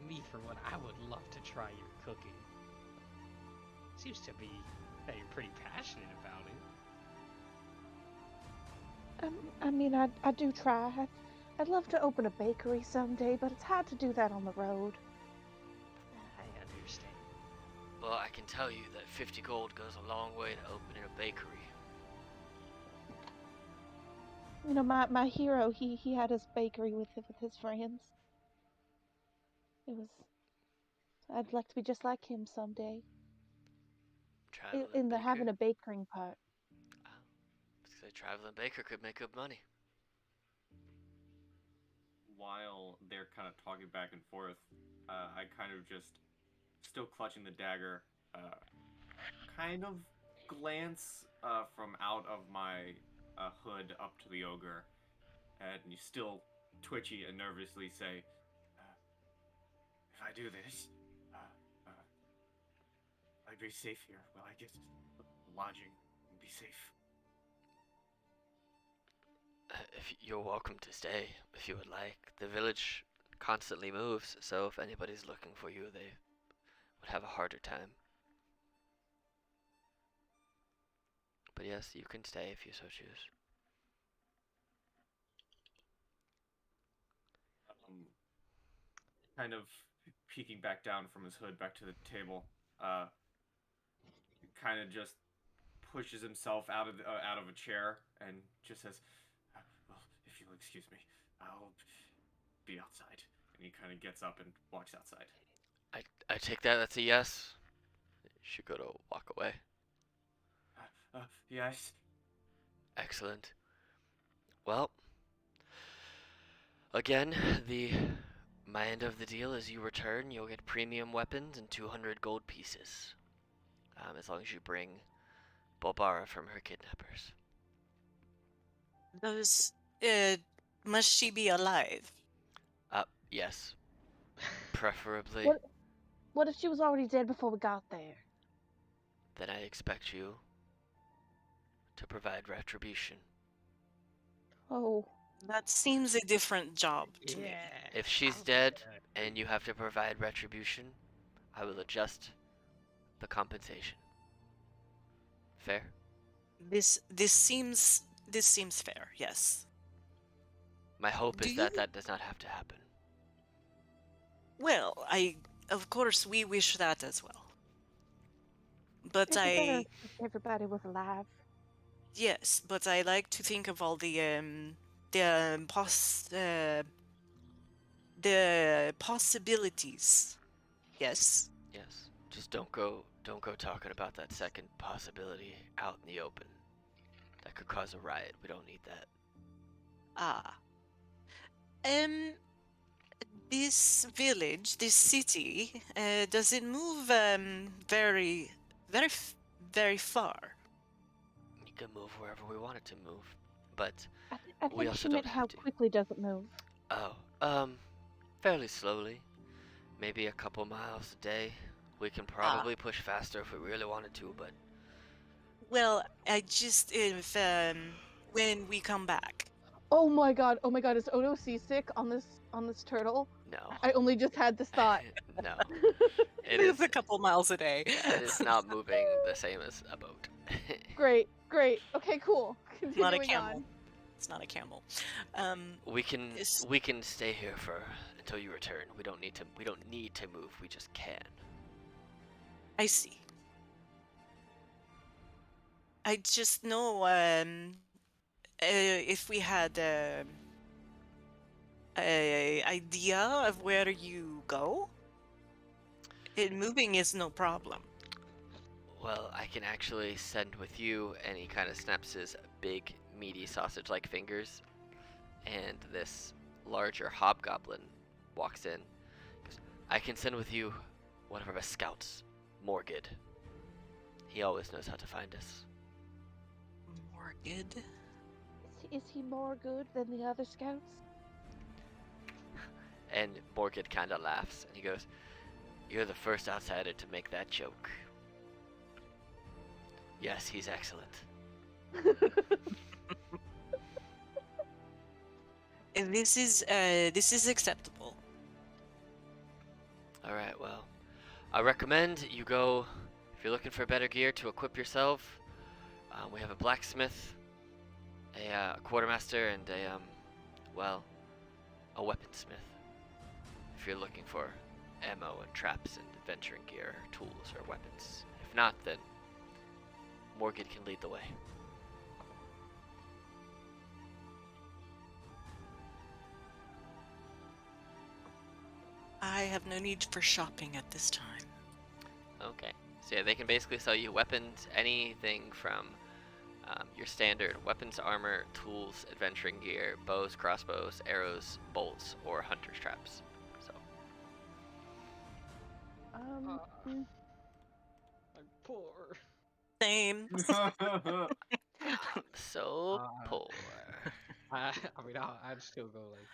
me, for one, I would love to try your cooking. Seems to be that you're pretty passionate about it. I mean, I do try. I'd love to open a bakery someday, but it's hard to do that on the road. I understand. well, I can tell you that 50 gold goes a long way to opening a bakery. You know, my hero, he had his bakery with his friends. It was. I'd like to be just like him someday. Traveling In the baker. having a bakering part. So traveling baker could make good money. While they're kind of talking back and forth, I kind of just, still clutching the dagger, kind of glance from out of my hood up to the ogre, and you still twitchy and nervously say, if I do this, I'd be safe here. Will I get lodging and be safe? If you're welcome to stay, if you would like. The village constantly moves, so if anybody's looking for you, they would have a harder time. But yes, you can stay if you so choose. Kind of peeking back down from his hood back to the table, kind of just pushes himself out of a chair and just says, "Well, if you'll excuse me, I'll be outside." And he kind of gets up and walks outside. I take that's a yes. You should go to walk away. Yes. Excellent. Well, again, my end of the deal is you return, you'll get premium weapons and 200 gold pieces. As long as you bring Bulbara from her kidnappers. Does Must she be alive? Yes. Preferably. What if she was already dead before we got there? Then I expect you to provide retribution. Oh. That seems a different job to me. If she's dead and you have to provide retribution, I will adjust the compensation. Fair? This seems fair. Yes. My hope Do is that you- that does not have to happen. Well, of course we wish that as well. But It'd be better if everybody was alive. yes, but I like to think of all the possibilities. Yes. Yes. Just don't go talking about that second possibility out in the open. That could cause a riot. We don't need that. Ah. This village, this city, does it move very, very, very far? You can move wherever we want it to move. But I we think also she meant don't how have to. quickly does it move. Fairly slowly. Maybe a couple miles a day. We can probably push faster if we really wanted to, but Well, I just if when we come back. Oh my god, is Odo seasick on this turtle? no. I only just had this thought. No. It Move is a couple miles a day. yeah, it is not moving the same as a boat. Great. Okay, cool. Not a Continuing camel. on. It's not a camel. we can Is- stay here until you return. We don't need to move. We just can. I see. I just know if we had a idea of where you go, moving is no problem. Well, I can actually send with you, and he kind of snaps his big, meaty sausage-like fingers, and this larger hobgoblin walks in. Goes, I can send with you one of our best scouts, Morgid. He always knows how to find us. Morgid? Is he more good than the other scouts? And Morgid kind of laughs, and he goes, You're the first outsider to make that joke. Yes, he's excellent. And this is acceptable. Alright, well, I recommend you go, if you're looking for better gear to equip yourself, we have a blacksmith, a quartermaster, and a weaponsmith. If you're looking for ammo and traps and adventuring gear, tools, or weapons. If not, then Morgan can lead the way. I have no need for shopping at this time. Okay. So yeah, they can basically sell you weapons, anything from your standard weapons, armor, tools, adventuring gear, bows, crossbows, arrows, bolts, or hunter's traps. So. I'm poor. Same. So poor. I mean, I'd still go like,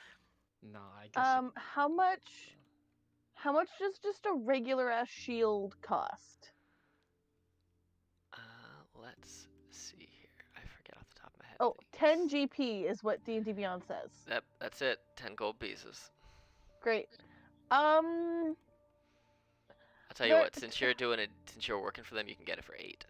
nah. I guess. How much does just a regular ass shield cost? Let's see here. I forget off the top of my head. Oh, things. 10 GP is what D&D Beyond says. Yep, that's it. 10 gold pieces. Great. I'll tell you There- what. Since you're working for them, you can get it for 8.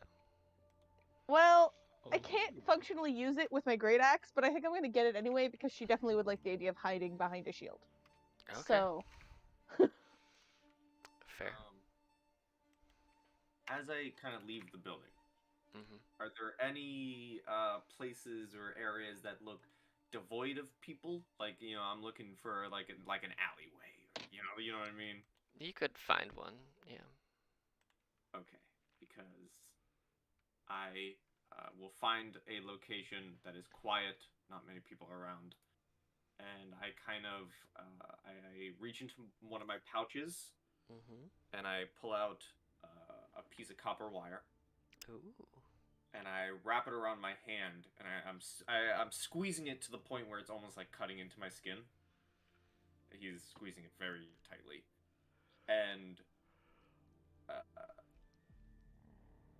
Well, I Oh. can't functionally use it with my great axe, but I think I'm going to get it anyway because she definitely would like the idea of hiding behind a shield. Okay. So, Fair. As I kind of leave the building, Mm-hmm. are there any places or areas that look devoid of people? Like, I'm looking for like an alleyway. You know what I mean? You could find one. Yeah. Okay, because I will find a location that is quiet, not many people around, and I kind of I reach into one of my pouches Mm-hmm. and I pull out a piece of copper wire. Ooh. and I wrap it around my hand, and I'm squeezing it to the point where it's almost like cutting into my skin. He's squeezing it very tightly, and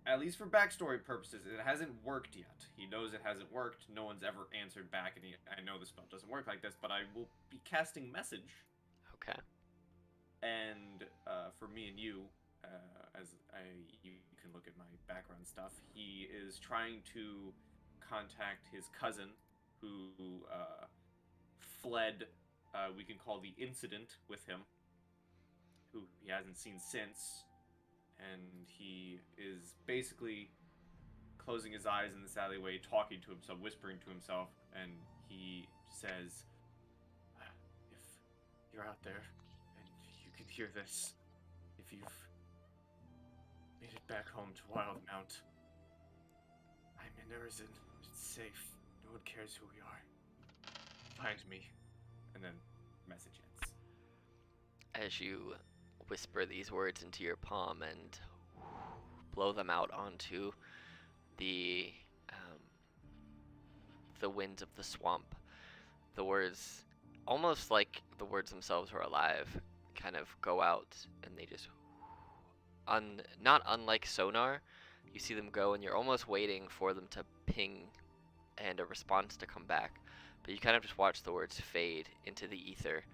at least for backstory purposes, it hasn't worked yet. He knows it hasn't worked. No one's ever answered back, and I know the spell doesn't work like this, but I will be casting message. Okay. And for me and you, you can look at my background stuff. He is trying to contact his cousin, who fled. We can call the incident with him, who he hasn't seen since. And he is basically closing his eyes in this alleyway, talking to himself, whispering to himself, and he says, if you're out there and you can hear this, if you've made it back home to Wildemount, I'm in Erzin. It's safe. No one cares who we are. Find me. And then message ends. As you whisper these words into your palm and blow them out onto the winds of the swamp, the words, almost like the words themselves are alive, kind of go out, and they just not unlike sonar, you see them go and you're almost waiting for them to ping and a response to come back, but you kind of just watch the words fade into the ether.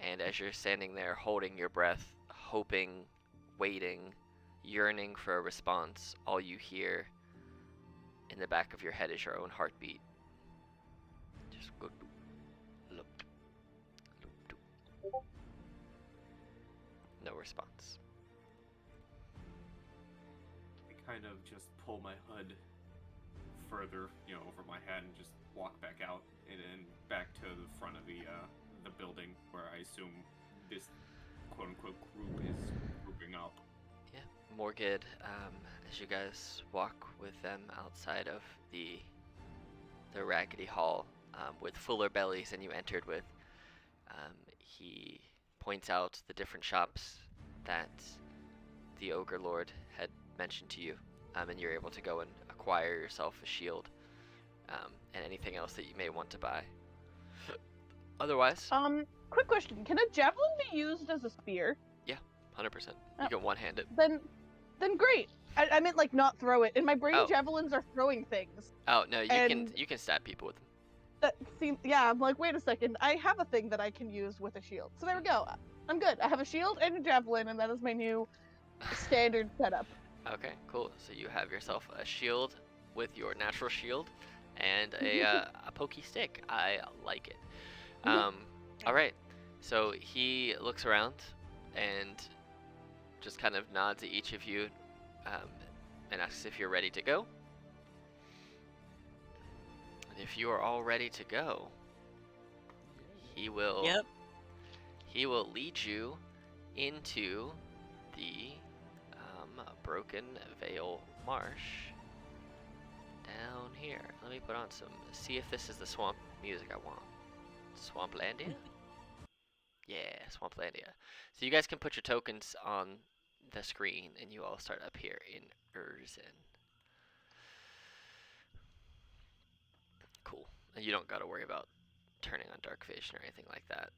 And as you're standing there holding your breath, hoping, waiting, yearning for a response, all you hear in the back of your head is your own heartbeat. Just go look. No response. I kind of just pull my hood further, over my head and just walk back out and back to the front of the building where I assume this quote-unquote group is grouping up. Yeah, Morgid, as you guys walk with them outside of the Raggedy Hall with fuller bellies than you entered with, he points out the different shops that the Ogre Lord had mentioned to you, and you're able to go and acquire yourself a shield and anything else that you may want to buy. Otherwise, quick question: can a javelin be used as a spear? 100%. You can one-hand it. Then great. I meant like not throw it. In my brain, Oh. javelins are throwing things. Oh no, you can stab people with them. That seems, yeah. I'm like, wait a second. I have a thing that I can use with a shield. So there we go. I'm good. I have a shield and a javelin, and that is my new standard setup. Okay, cool. So you have yourself a shield with your natural shield and a pokey stick. I like it. All right. So he looks around and just kind of nods at each of you and asks if you're ready to go. And if you are all ready to go, he will Yep. he will lead you into the Broken Vale Marsh down here. Let me put on see if this is the swamp music I want. Swamplandia? Yeah, Swamplandia. So you guys can put your tokens on the screen and you all start up here in Erzin. Cool. And you don't gotta worry about turning on dark vision or anything like that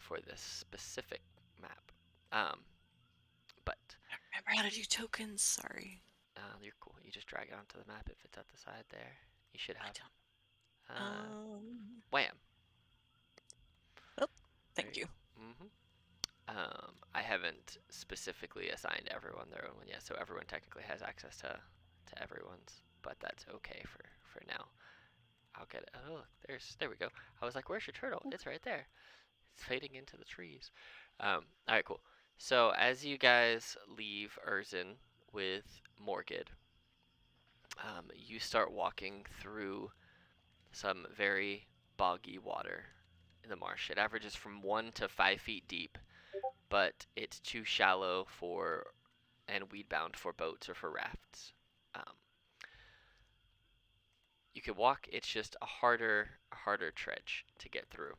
for this specific map. But I remember how to do tokens. Sorry. you're cool. You just drag it onto the map if it's at the side there. You should I have. don't. Wham. Thank you. I haven't specifically assigned everyone their own one yet, so everyone technically has access to everyone's, but that's okay for now. I'll get it. Oh, look, there we go. I was like, where's your turtle? It's right there. It's fading into the trees. All right, cool. So as you guys leave Erzin with Morgid, you start walking through some very boggy water in the marsh. It averages from 1 to 5 feet deep, but it's too shallow and weed bound for boats or for rafts. You can walk. It's just a harder trudge to get through,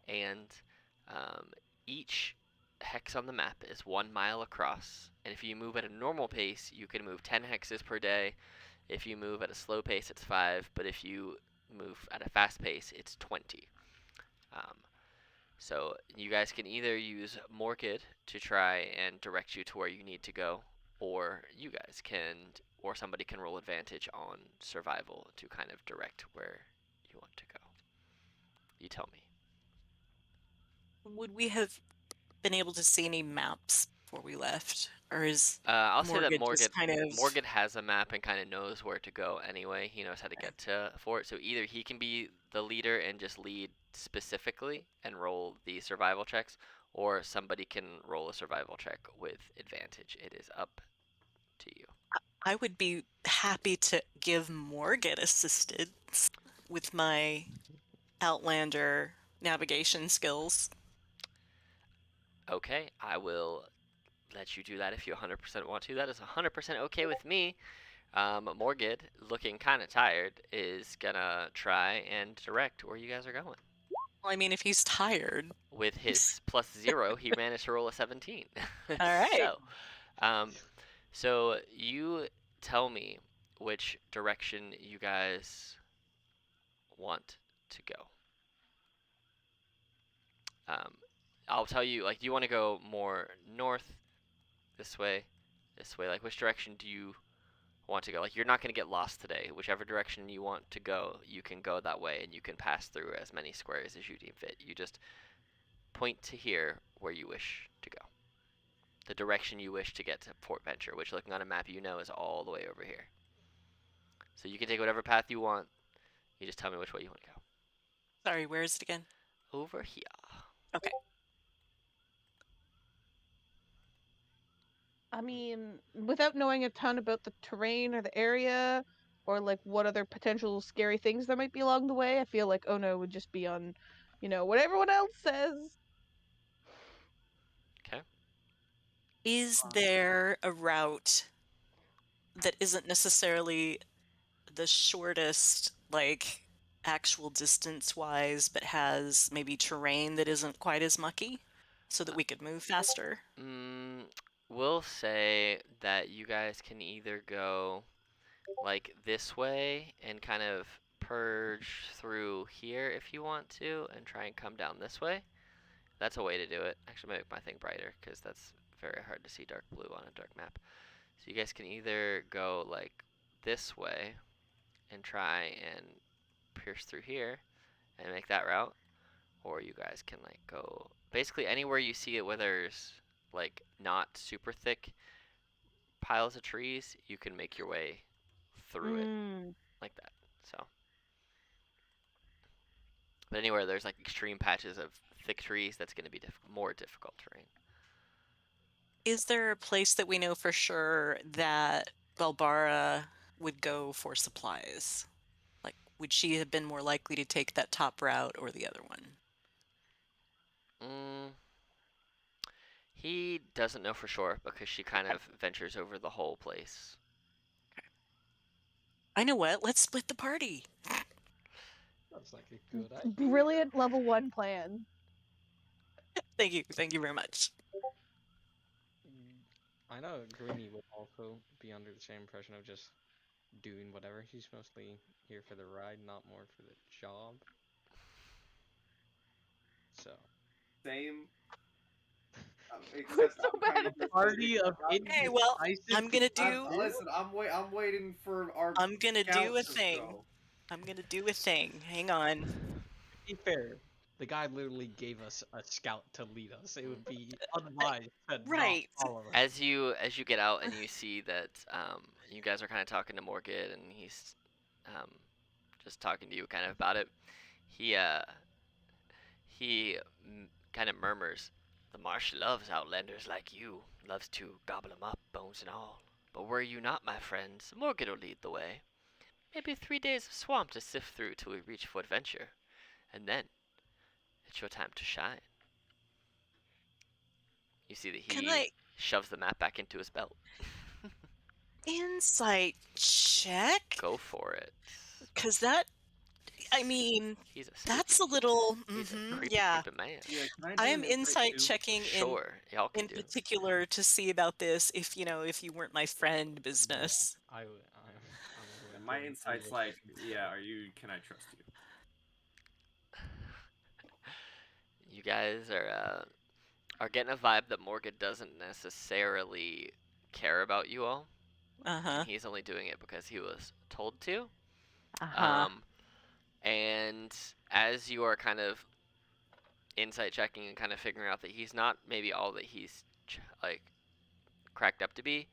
and each hex on the map is 1 mile across. And if you move at a normal pace, you can move 10 hexes per day. If you move at a slow pace, it's 5, but if you move at a fast pace, it's 20. So you guys can either use Morkid to try and direct you to where you need to go, or you guys can, or somebody can roll advantage on survival to kind of direct where you want to go. You tell me. Would we have been able to see any maps before we left, or is I'll say that Morgan just kind of Morgan has a map and kind of knows where to go anyway. He knows how to get to fort. So either he can be the leader and just lead specifically and roll the survival checks, or somebody can roll a survival check with advantage. It is up to you. I would be happy to give Morgan assistance with my Outlander navigation skills. Okay, I will let you do that if you 100% want to. That is 100% okay with me. Morgan, looking kind of tired, is gonna try and direct where you guys are going. Well, I mean, if he's tired. With his +0, he managed to roll a 17. All right. So you tell me which direction you guys want to go. I'll tell you, like, do you want to go more north, this way, like, which direction do you want to go? Like, you're not going to get lost today. Whichever direction you want to go, you can go that way, and you can pass through as many squares as you deem fit. You just point to here where you wish to go. The direction you wish to get to Fort Venture, which, looking on a map, you know is all the way over here. So you can take whatever path you want. You just tell me which way you want to go. Sorry, where is it again? Over here. Okay. I mean, without knowing a ton about the terrain or the area, or like what other potential scary things there might be along the way, I feel like Ono would just be on, what everyone else says. Okay. Is there a route that isn't necessarily the shortest, like, actual distance-wise, but has maybe terrain that isn't quite as mucky, so that we could move faster? We'll say that you guys can either go like this way and kind of purge through here if you want to, and try and come down this way. That's a way to do it. Actually, make my thing brighter, because that's very hard to see dark blue on a dark map. So you guys can either go like this way and try and pierce through here and make that route, or you guys can like go basically anywhere you see it where there's like not super thick piles of trees, you can make your way through it like that. So, but anywhere there's like extreme patches of thick trees, that's going to be more difficult terrain. Is there a place that we know for sure that Balbara would go for supplies? Like, would she have been more likely to take that top route or the other one? He doesn't know for sure, because she kind of ventures over the whole place. Okay. I know what. Let's split the party. That's like a good idea. Brilliant level 1 plan. Thank you. Thank you very much. I know Greenie would also be under the same impression of just doing whatever. He's mostly here for the ride, not more for the job. So. Same. We're so bad at this. Party of Okay, well, I'm gonna do. Listen, I'm waiting for our. I'm gonna do a scouts to thing. go. I'm gonna do a thing. Hang on. To be fair, the guy literally gave us a scout to lead us. It would be unwise to Right. not follow us. As you get out and you see that you guys are kind of talking to Morgan, and he's just talking to you kind of about it. He kind of murmurs, "The Marsh loves outlanders like you, loves to gobble 'em up, bones and all. But were you not, my friends, Morgan will lead the way. Maybe 3 days of swamp to sift through till we reach Fort Venture, and then it's your time to shine." You see that he shoves the map back into his belt. Insight check? Go for it. Because that, I mean, that's a little, He's a creepy, yeah. creepy man. Yeah, can I do am an insight too? checking Sure, y'all can in do. particular to see about this if you weren't my friend business. I'm my Full insight's trust like, you. yeah, can I trust you? You guys are getting a vibe that Morgan doesn't necessarily care about you all, and Uh-huh. he's only doing it because he was told to. Uh-huh. And as you are kind of insight checking and kind of figuring out that he's not maybe all that he's like cracked up to be,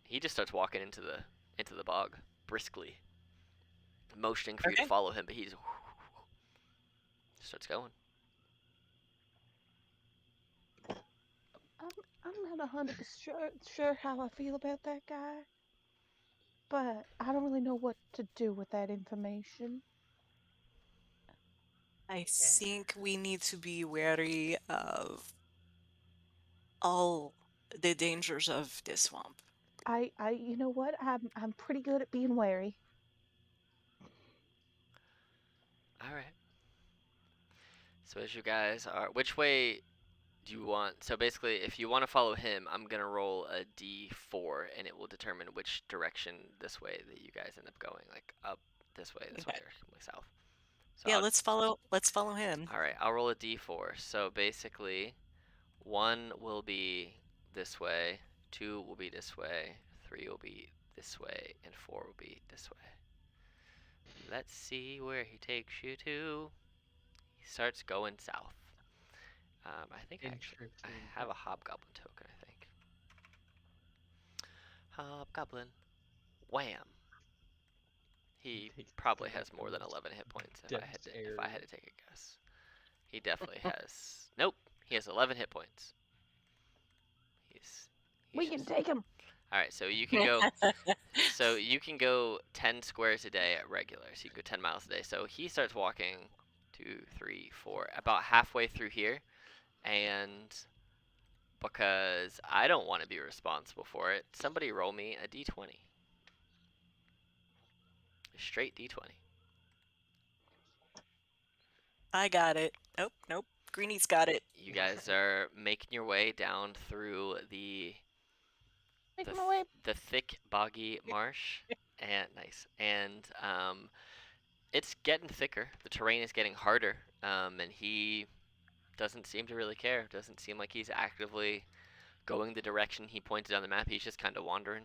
he just starts walking into the bog briskly, motioning for you to Okay. follow him, but he just starts going. I'm not 100% sure how I feel about that guy, but I don't really know what to do with that information. I think we need to be wary of all the dangers of the swamp. You know what? I'm pretty good at being wary. All right. So as you guys are, which way do you want? So basically, if you want to follow him, I'm gonna roll a d4, and it will determine which direction this way that you guys end up going, like up this way, Okay. or like south. So Yeah, let's follow him. all right, I'll roll a d4. So basically, 1 will be this way, 2 will be this way, 3 will be this way, and 4 will be this way. Let's see where he takes you to. He starts going south. I think I Interesting. have a hobgoblin token, I think. Hobgoblin. Wham. He Takes probably the has more than most 11 hit points if dense I had area. to take a guess. He definitely has. Nope, he has 11 hit points. He's We can just take him. all right. So you can go. So you can go 10 squares a day at regular. So you can go 10 miles a day. So he starts walking 2, 3, 4, about halfway through here, and because I don't want to be responsible for it, somebody roll me a d20. A straight d20. I got it. Nope. Greenie's got it. You guys are making your way down through the Take him away. the thick boggy marsh, and nice, and it's getting thicker. The terrain is getting harder, and he doesn't seem to really care. Doesn't seem like he's actively going the direction he pointed on the map. He's just kind of wandering.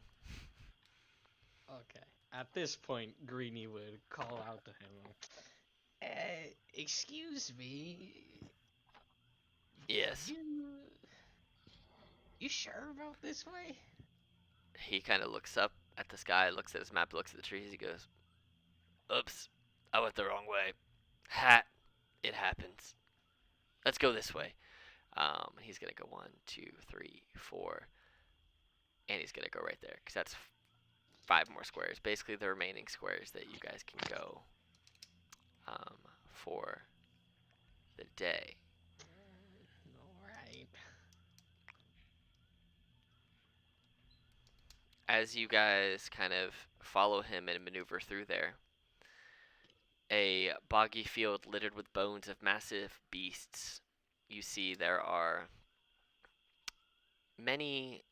Okay. At this point, Greenie would call out to him. Excuse me. Yes. You sure about this way? He kind of looks up at the sky, looks at his map, looks at the trees. He goes, "Oops, I went the wrong way. Hat, it happens. Let's go this way." He's gonna go 1, 2, 3, 4, and he's gonna go right there because that's 5 more squares. Basically, the remaining squares that you guys can go for the day. Alright. As you guys kind of follow him and maneuver through there, a boggy field littered with bones of massive beasts. You see there are many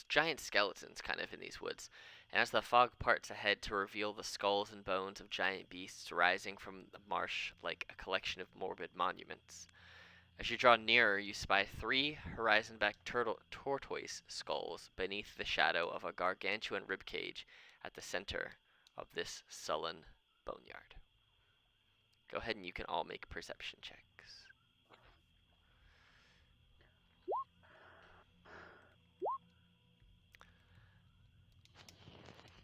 giant skeletons kind of in these woods. And as the fog parts ahead to reveal the skulls and bones of giant beasts rising from the marsh like a collection of morbid monuments. As you draw nearer, you spy 3 horizon-back tortoise skulls beneath the shadow of a gargantuan ribcage at the center of this sullen boneyard. Go ahead and you can all make perception checks.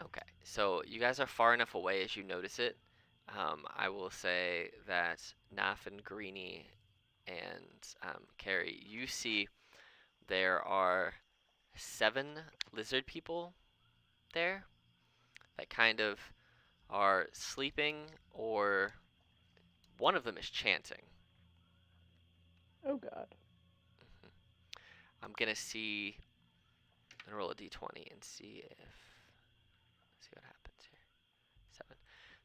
Okay, so you guys are far enough away as you notice it. I will say that Naf and Greenie and Carrie, you see there are 7 lizard people there that kind of are sleeping, or one of them is chanting. Oh God. I'm gonna roll a d20 and see what happens here. 7.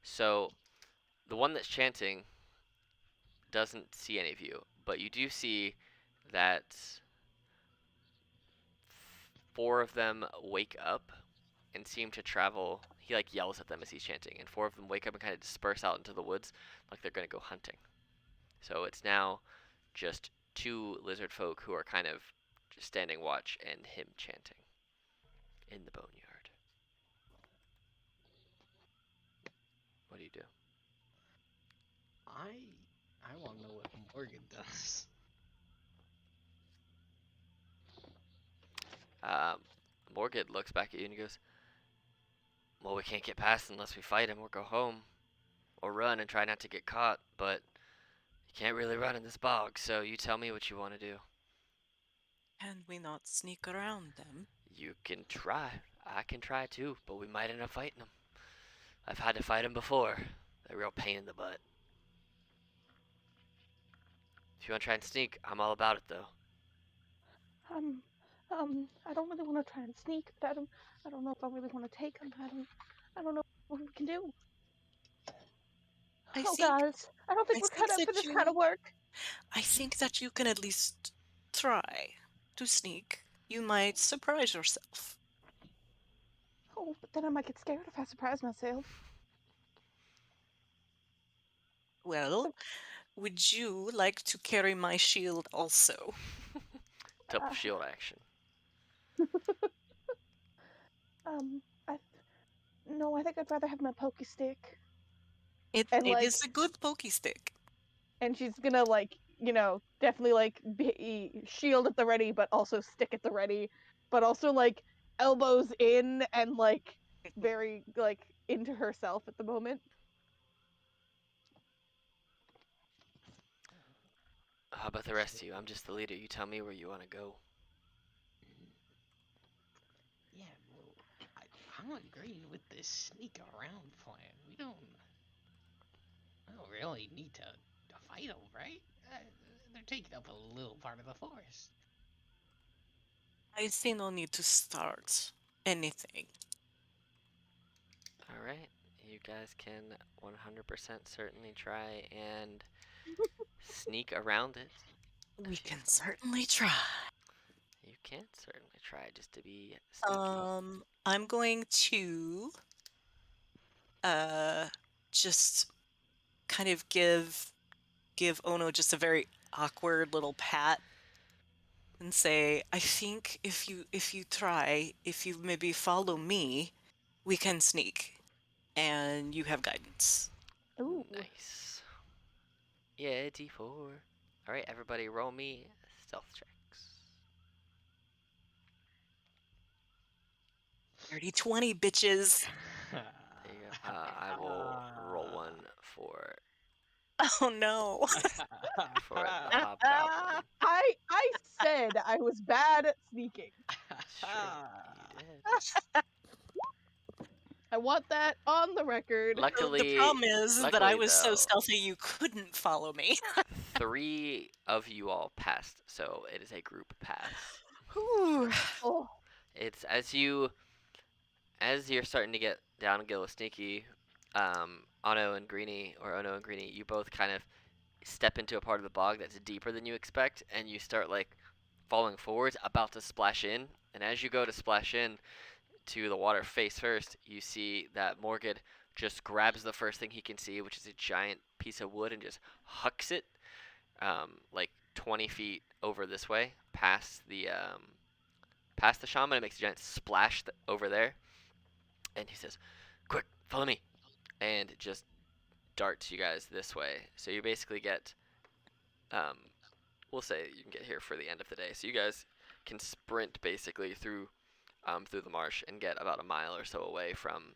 So the one that's chanting doesn't see any of you, but you do see that 4 of them wake up and seem to travel. he like yells at them as he's chanting, and 4 of them wake up and kind of disperse out into the woods like they're gonna go hunting. So it's now just 2 lizard folk who are kind of just standing watch and him chanting in the boneyard. What do you do? I want to know what Morgan does. Morgan looks back at you and he goes, well, we can't get past unless we fight him or go home or run and try not to get caught, but you can't really run in this bog, so you tell me what you want to do. Can we not sneak around them? You can try. I can try too, but we might end up fighting them. I've had to fight them before. They're a real pain in the butt. If you want to try and sneak, I'm all about it though. I don't really want to try and sneak, but I don't know if I really want to take him. I don't know what we can do. Guys, I don't think we're cut out for this kind of work. I think that you can at least try to sneak. You might surprise yourself. Oh, but then I might get scared if I surprise myself. Well, would you like to carry my shield also? Double shield action. No, I think I'd rather have my pokey stick. It is a good pokey stick. And she's gonna, like, you know, definitely, like, be shield at the ready, but also stick at the ready, but also, like, elbows in and, like, very, like, into herself at the moment. How about the rest of you? I'm just the leader. You tell me where you want to go. Yeah, well, I'm agreeing with this sneak around plan. We don't really need to fight them, right? They're taking up a little part of the forest. I see no need to start anything. Alright, you guys can 100% certainly try and sneak around it. We can certainly try. You can certainly try just to be sneaky. I'm going to just kind of give Ono just a very awkward little pat and say, I think if you try, if you maybe follow me, we can sneak and you have guidance. Ooh. Nice. Yeah, D4. Alright, everybody roll me stealth checks. 30-20, bitches. There you go. I will roll one for Oh no. the hobgoblin. I said I was bad at sneaking. Sure, you did. I want that on the record. Luckily, the problem is that I was so though, stealthy you couldn't follow me. 3 of you all passed, so it is a group pass. Whew. Oh. It's as you're starting to get down and get a little sneaky, Ono and Greenie, you both kind of step into a part of the bog that's deeper than you expect, and you start like falling forwards, about to splash in. And as you go to splash in to the water face first, you see that Morgan just grabs the first thing he can see, which is a giant piece of wood, and just hucks it like 20 feet over this way, past the shaman. It makes a giant splash over there, and he says, "Quick, follow me," and just darts you guys this way. So you basically get, we'll say you can get here for the end of the day. So you guys can sprint basically through the marsh and get about a mile or so away from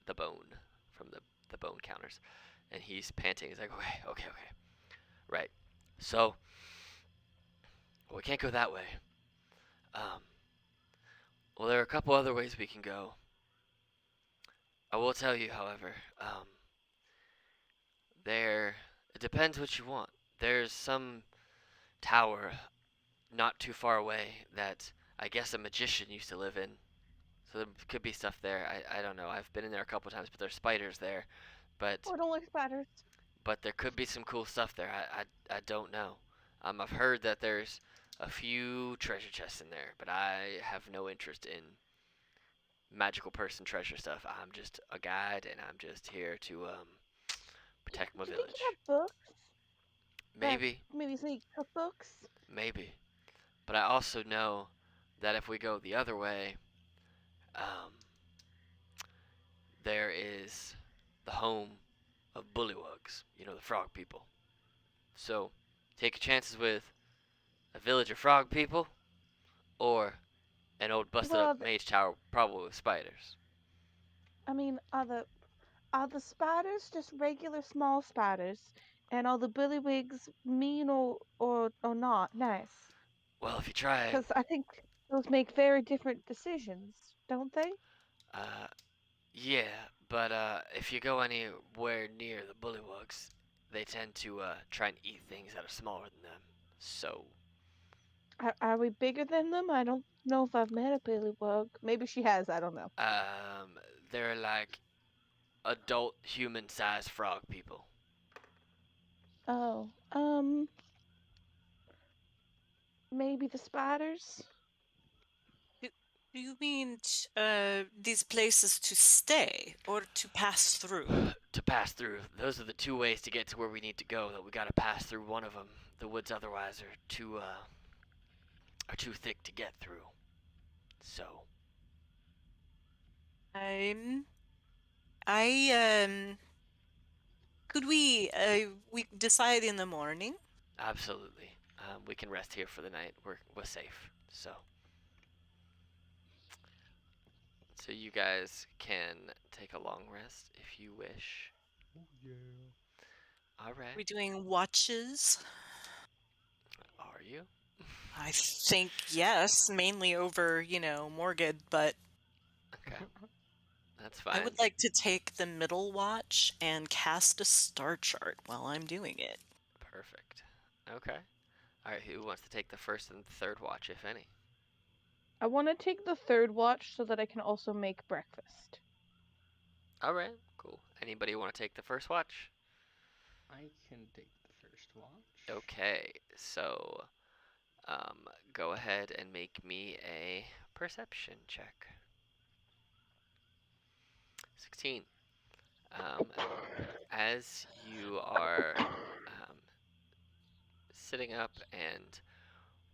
the bone counters. And he's panting. He's like, okay, right. So we can't go that way. Well, there are a couple other ways we can go. I will tell you, however, it depends what you want. There's some tower not too far away that I guess a magician used to live in. So there could be stuff there. I don't know. I've been in there a couple times, but there's spiders there. But I don't like spiders. But there could be some cool stuff there. I don't know. I've heard that there's a few treasure chests in there, but I have no interest in magical person treasure stuff. I'm just a guide, and I'm just here to protect my Do you think village. you have books? Maybe, Maybe some cookbooks? maybe. But I also know that if we go the other way, um, there is the home of bullywugs. You know, the frog people. So, take your chances with a village of frog people, or an old busted up Well, mage tower, probably with spiders. I mean, are the spiders just regular small spiders, and are the billywigs mean or not nice? Well, if you try, Because I think those make very different decisions, don't they? uh, yeah, but if you go anywhere near the bullywugs, they tend to try and eat things that are smaller than them. So, Are we bigger than them? I don't know if I've met a billywug. Maybe she has. I don't know. they're like adult human-sized frog people. Oh, maybe the spiders. Do you mean these places to stay or to pass through? To pass through. Those are the two ways to get to where we need to go. That we gotta pass through one of them. The woods otherwise are too thick to get through. So, I could we decide in the morning? absolutely, we can rest here for the night. We're safe. So you guys can take a long rest if you wish. Oh yeah. All Are we right. doing watches? Are you? I think yes, mainly over, Morgan, but Okay, that's I fine. would like to take the middle watch and cast a star chart while I'm doing it. Perfect. Okay. All right. Who wants to take the first and third watch, if any? I want to take the third watch so that I can also make breakfast. All right. Cool. Anybody want to take the first watch? I can take the first watch. Okay. So, go ahead and make me a perception check. 16. As you are sitting up and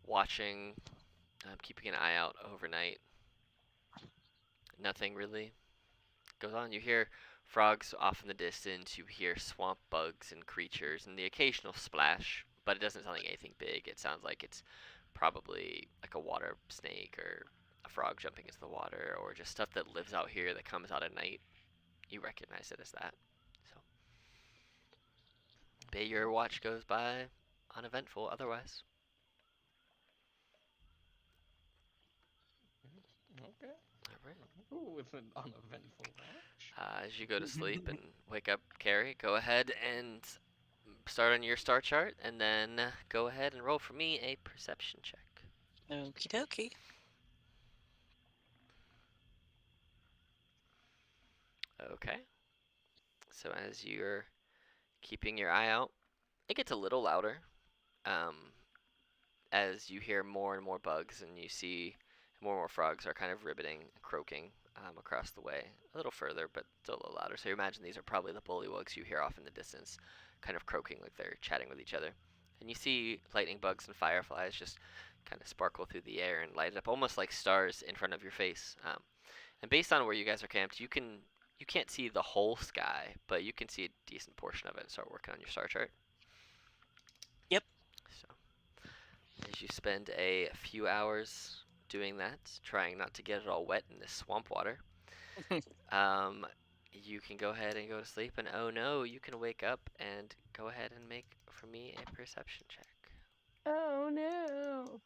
watching, keeping an eye out overnight, nothing really goes on. You hear frogs off in the distance, you hear swamp bugs and creatures, and the occasional splash, but it doesn't sound like anything big. It sounds like it's probably like a water snake or a frog jumping into the water, or just stuff that lives out here that comes out at night. You recognize it as that. So, but your watch goes by uneventful otherwise. Okay. All right. Ooh, with an uneventful watch. As you go to sleep and wake up, Carrie, go ahead and start on your star chart, and then go ahead and roll for me a perception check. Okie dokie. Okay. So as you're keeping your eye out, it gets a little louder um, as you hear more and more bugs, and you see more and more frogs are kind of ribbiting and croaking across the way, a little further, but still a little louder. So you imagine these are probably the bullywugs you hear off in the distance, kind of croaking like they're chatting with each other. And you see lightning bugs and fireflies just kind of sparkle through the air and light up almost like stars in front of your face. And based on where you guys are camped, you can't see the whole sky, but you can see a decent portion of it and start working on your star chart. Yep. So as you spend a few hours doing that, trying not to get it all wet in this swamp water, you can go ahead and go to sleep. And oh no, you can wake up and go ahead and make for me a perception check. Oh no.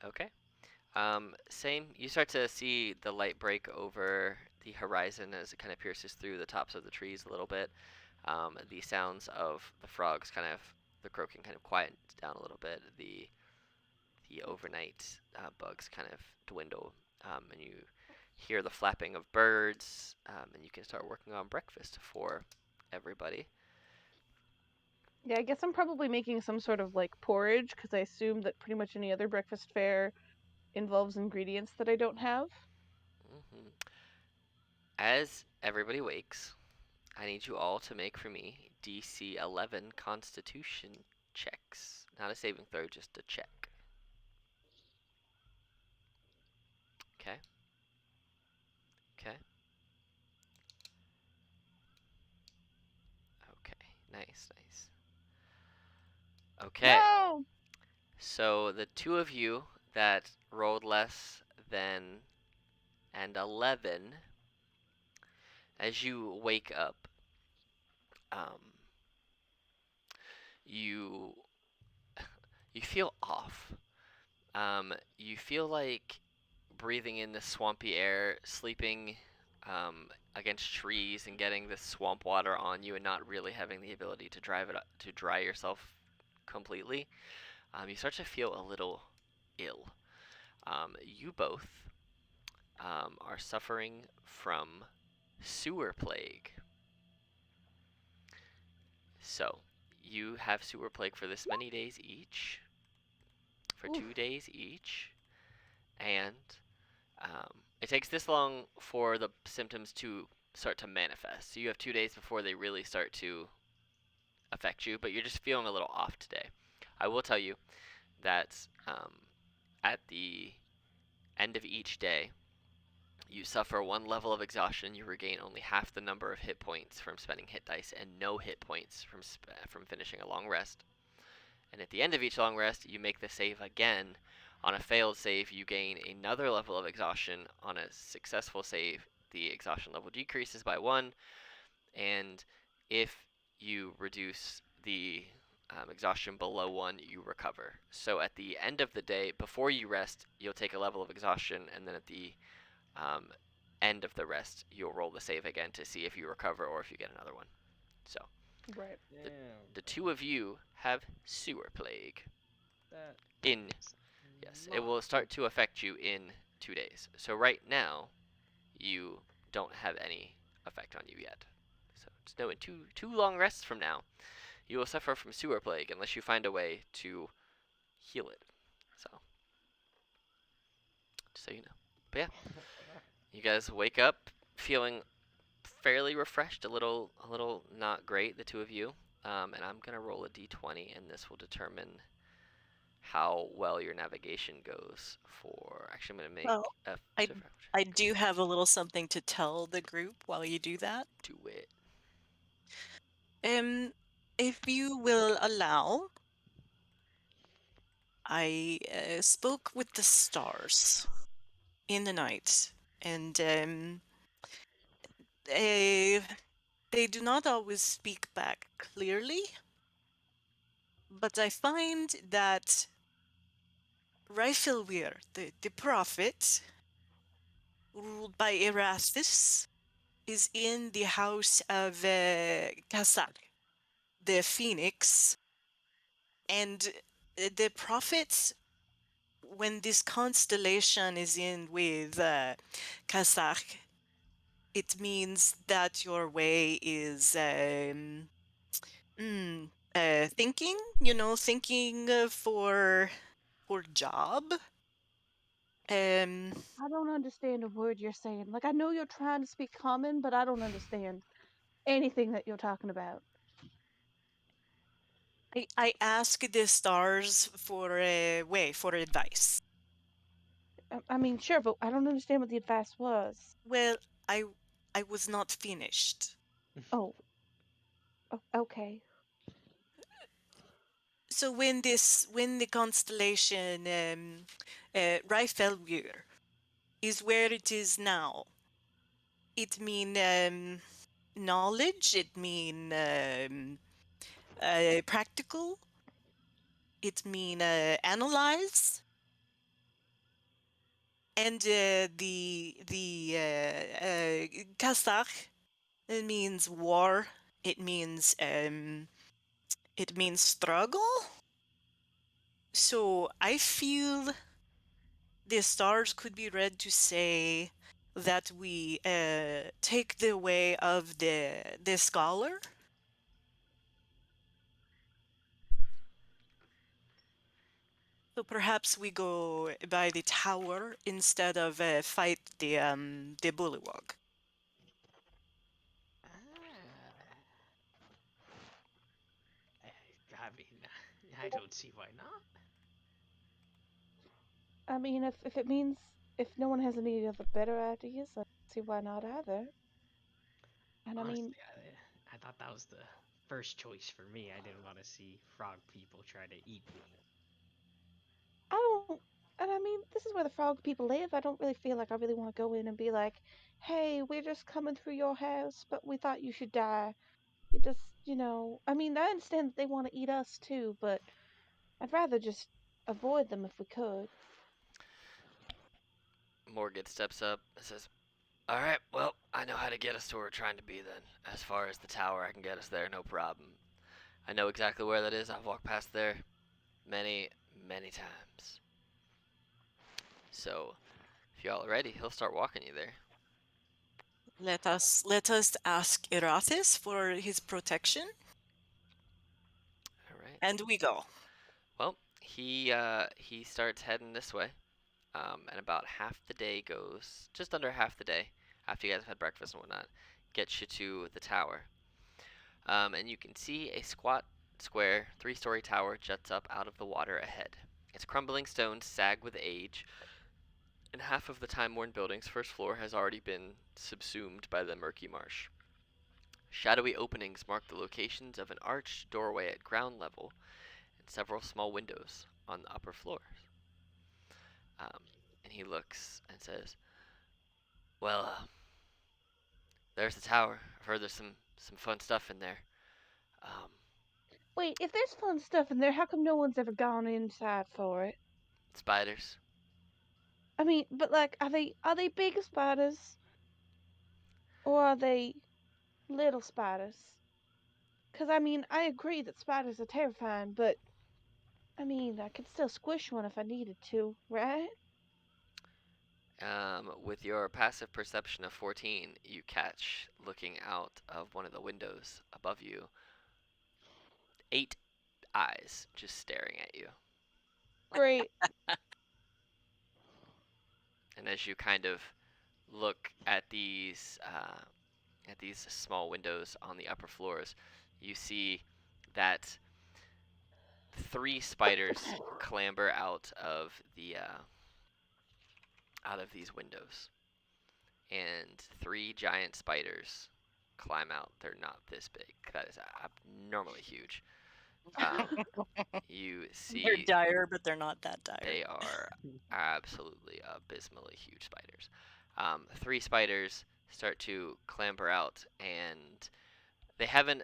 Okay. Same. You start to see the light break over the horizon as it kind of pierces through the tops of the trees a little bit. The sounds of the frogs the croaking kind of quietens down a little bit. The overnight bugs kind of dwindle, and you hear the flapping of birds, and you can start working on breakfast for everybody. Yeah, I guess I'm probably making some sort of like porridge because I assume that pretty much any other breakfast fare involves ingredients that I don't have. Hmm. As everybody wakes, I need you all to make for me DC 11 Constitution checks. Not a saving throw, just a check. Okay. Okay. Okay. Nice, nice. Okay. No! So the two of you that rolled less than an 11, as you wake up, um, you you feel off. You feel like breathing in the swampy air, sleeping against trees, and getting the swamp water on you, and not really having the ability to to dry yourself completely. You start to feel a little ill. You both are suffering from sewer plague. So you have sewer plague for this many days each, for 2 days each, and it takes this long for the symptoms to start to manifest. So you have 2 days before they really start to affect you, but you're just feeling a little off today. I will tell you that at the end of each day, you suffer 1 level of exhaustion. You regain only half the number of hit points from spending hit dice, and no hit points from finishing a long rest. And at the end of each long rest, you make the save again. On a failed save, you gain another level of exhaustion. On a successful save, the exhaustion level decreases by 1. And if you reduce the exhaustion below 1, you recover. So at the end of the day, before you rest, you'll take a level of exhaustion, and then at the end of the rest, you'll roll the save again to see if you recover or if you get another one. So Right. Damn. the two of you have sewer plague. That In yes, it will start to affect you in 2 days. So right now, you don't have any effect on you yet. So just know in two long rests from now, you will suffer from sewer plague unless you find a way to heal it. So just so you know. But yeah, you guys wake up feeling fairly refreshed, a little not great, the two of you. And I'm gonna roll a d20, and this will determine how well your navigation goes. For actually, I'm gonna make Well, a I survival check. I do have a little something to tell the group while you do that. Do it. If you will allow, I spoke with the stars in the night, and they do not always speak back clearly, but I find that Raifilwir, the prophet, ruled by Erastus, is in the house of Kasar, the phoenix, and the prophet, when this constellation is in with Kasar, it means that your way is thinking, thinking for job. I don't understand a word you're saying. Like, I know you're trying to speak common, but I don't understand anything that you're talking about. I ask the stars for a way, for advice. I mean, sure, but I don't understand what the advice was. Well, I I was not finished. Oh. Okay. So when the constellation Raifelwir is where it is now, it mean knowledge. It mean practical. It mean analyze. And the Kazakh, it means war. It means struggle. So I feel the stars could be read to say that we take the way of the scholar. So perhaps we go by the tower instead of fight the bullywug. I mean, I don't see why not. I mean, if it means if no one has any other better ideas, I don't see why not either. And I Honestly, mean, I thought that was the first choice for me. I didn't want to see frog people try to eat me. I don't. And I mean, this is where the frog people live. I don't really feel like I really want to go in and be like, "Hey, we're just coming through your house, but we thought you should die." You just, I mean, I understand that they want to eat us too, but I'd rather just avoid them if we could. Morgan steps up and says, "All right, well, I know how to get us to where we're trying to be then. As far as the tower, I can get us there, no problem. I know exactly where that is. I've walked past there many, many times. So, if y'all are ready, he'll start walking you there." Let us ask Erathis for his protection, All right. and we go. Well, he starts heading this way, and about half the day goes, just under half the day, after you guys have had breakfast and whatnot, gets you to the tower. And you can see a squat, square, 3-story tower juts up out of the water ahead. Its crumbling stones sag with age, and half of the time-worn building's first floor has already been subsumed by the murky marsh. Shadowy openings mark the locations of an arched doorway at ground level and several small windows on the upper floors. And he looks and says, "Well, there's the tower. I've heard there's some fun stuff in there. Um, Wait, if there's fun stuff in there, how come no one's ever gone inside for it? spiders." I mean, but like, are they big spiders, or are they little spiders? Because I mean, I agree that spiders are terrifying, but I mean, I could still squish one if I needed to, right? With your passive perception of 14, you catch, looking out of one of the windows above you, 8 eyes just staring at you. Great. And as you kind of look at these small windows on the upper floors, you see that 3 spiders clamber out of these windows, and 3 giant spiders climb out. They're not this big. That is abnormally huge. You They're see, dire, but they're not that dire. they are absolutely abysmally huge spiders. 3 spiders start to clamber out, and they haven't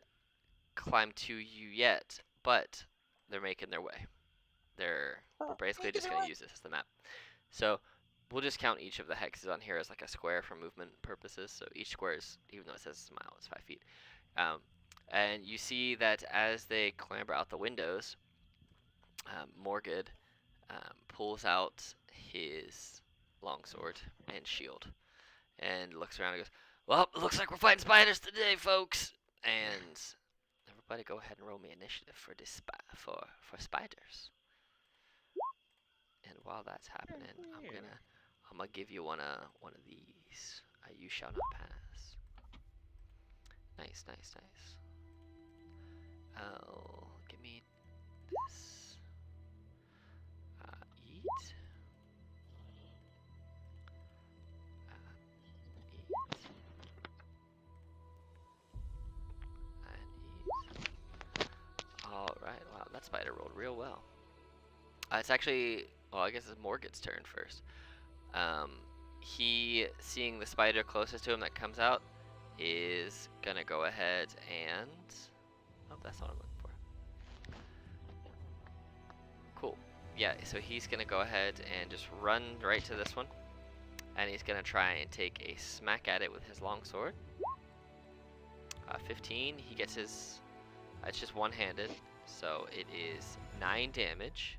climbed to you yet, but they're making their way. We're basically just going to use this as the map. So we'll just count each of the hexes on here as like a square for movement purposes. So each square is, even though it says it's a mile, it's 5 feet. And you see that as they clamber out the windows, Morgid pulls out his longsword and shield and looks around and goes, "Well, it looks like we're fighting spiders today, folks." And everybody go ahead and roll me initiative for for spiders. And while that's happening, I'm gonna give you one of these. You shall not pass. Nice, nice, nice. Oh, give me this. Eat. Eat. And eat. All right. Wow, that spider rolled real well. It's actually, well, I guess it's Morgan's turn first. He, seeing the spider closest to him that comes out, is gonna go ahead and, oh, that's not what I'm looking for. Cool. Yeah, so he's gonna go ahead and just run right to this one, and he's gonna try and take a smack at it with his longsword. 15. He gets his. It's just one-handed, so it is 9 damage.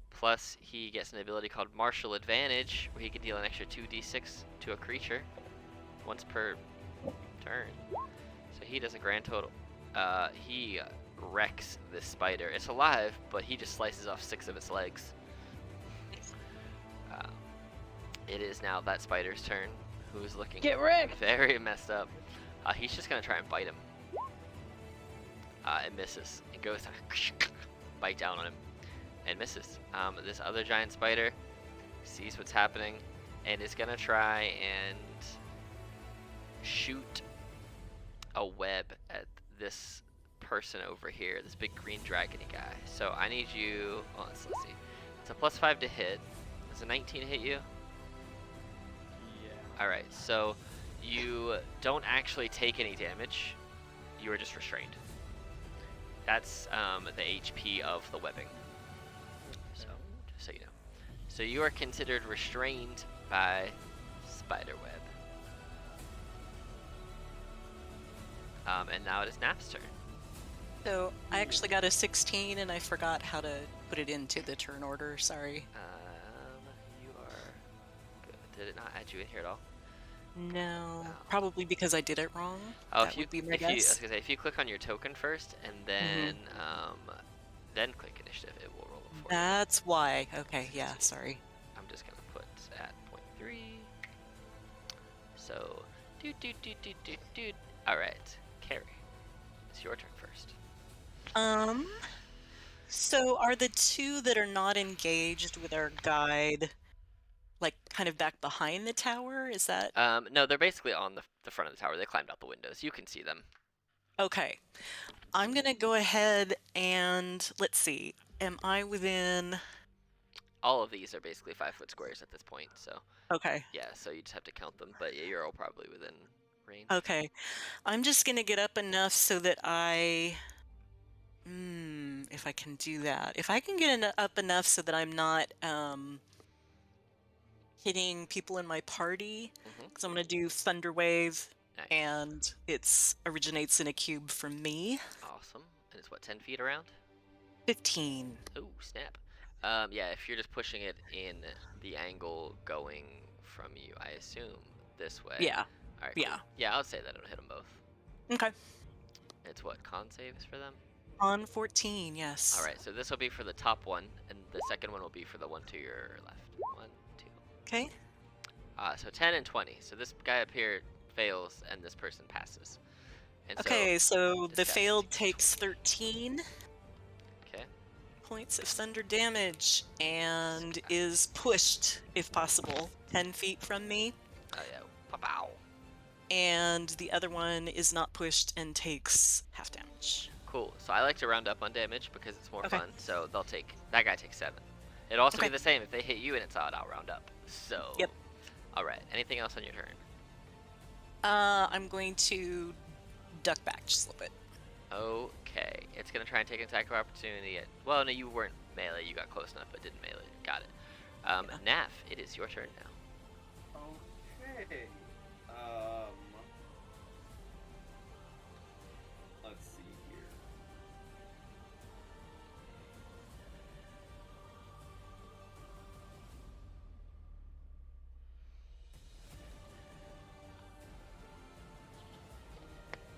Plus, he gets an ability called Martial Advantage, where he can deal an extra 2d6 to a creature once per turn. So he does a grand total. He wrecks this spider. It's alive, but he just slices off 6 of its legs. it is now that spider's turn, who's looking Get wrecked! very messed up. He's just gonna try and bite him. It misses. It goes to bite down on him and misses. This other giant spider sees what's happening and is gonna try and shoot a web at this person over here, this big green dragony guy. So I need you. Oh, let's see. It's a +5 to hit. Does a 19 hit you? Yeah. All right. So you don't actually take any damage. You are just restrained. That's the HP of the webbing. So just so you know. So you are considered restrained by spiderweb. And now it is Nap's turn. So I actually got a 16 and I forgot how to put it into the turn order. Sorry. You are good. Did it not add you in here at all? No, Oh. probably because I did it wrong. Oh, That would be my if you, I was guess. gonna say, if you click on your token first and then click initiative, it will roll it for you. That's why. Okay, yeah, sorry. I'm just gonna put at 0.3. So, do. All right, Carrie, it's your turn first. So are the two that are not engaged with our guide, like kind of back behind the tower? Is that No, they're basically on the front of the tower. They climbed out the windows. You can see them. okay? I'm gonna go ahead and let's see. Am I within? All of these are basically 5-foot squares at this point. So, Okay, yeah, so you just have to count them. But yeah, you're all probably within range. okay. I'm just gonna get up enough so that if I can do that. If I can get up enough so that I'm not hitting people in my party, Mhm. because I'm gonna do Thunder Wave, Nice. and it originates in a cube from me. Awesome. And it's what, 10 feet around? 15. Ooh, snap. Yeah, if you're just pushing it in the angle going from you, I assume this way. Yeah. All right. Yeah. Cool. Yeah, I'll say that it'll hit them both. Okay. It's what, con saves for them? On 14, yes. All right. So this will be for the top one, and the second one will be for the one to your left. 1, 2. Okay. So 10 and 20. So this guy up here fails, and this person passes. And Okay, so this the guy failed takes takes 13 Okay. points of thunder damage and is pushed, if possible, 10 feet from me. Oh yeah. Pow. And the other one is not pushed and takes half damage. Cool. So I like to round up on damage because it's more Okay. fun. So that guy takes 7. It'll also Okay. be the same if they hit you and it's odd. I'll round up. So. Yep. All right. Anything else on your turn? I'm going to duck back just a little bit. Okay. It's gonna try and take an attack of opportunity. Well, no, you weren't melee. You got close enough, but didn't melee. Got it. Naf, it is your turn now. Okay. Let's see here.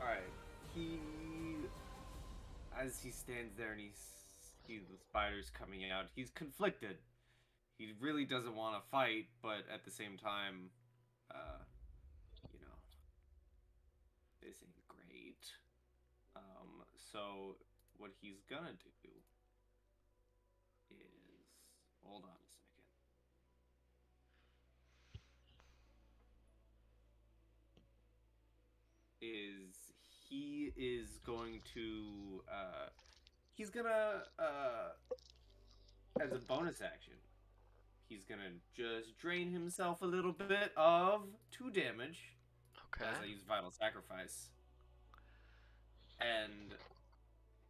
All right. As he stands there and he sees the spiders coming out, he's conflicted. He really doesn't want to fight, but at the same time, this ain't great. So what he's gonna do is, hold on a second. He is going to, he's gonna, as a bonus action, he's gonna just drain himself a little bit of 2 damage. Okay. As I use Vital Sacrifice. And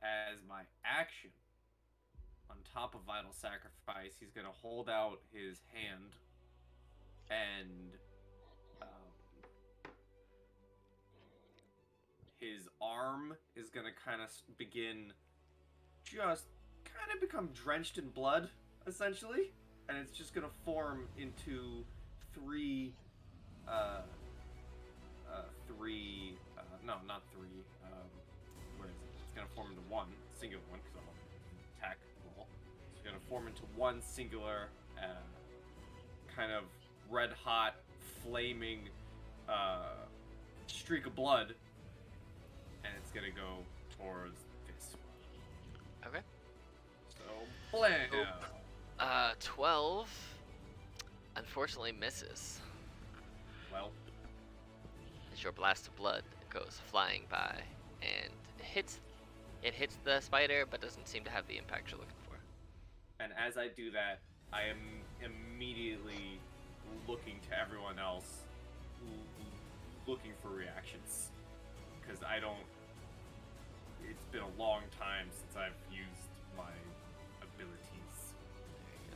as my action, on top of Vital Sacrifice, he's going to hold out his hand and his arm is going to kind of begin become drenched in blood, essentially. And it's just going to form into 3 not 3. Where is it? It's gonna form into one singular one because I'll attack roll. It's gonna form into one singular kind of red hot, flaming streak of blood, and it's gonna go towards this one. Okay. So, blam! 12 unfortunately misses Well, as your blast of blood goes flying by and hits the spider, but doesn't seem to have the impact you're looking for. and as I do that, I am immediately looking to everyone else, looking for reactions, because I don't. It's been a long time since I've used my abilities, There you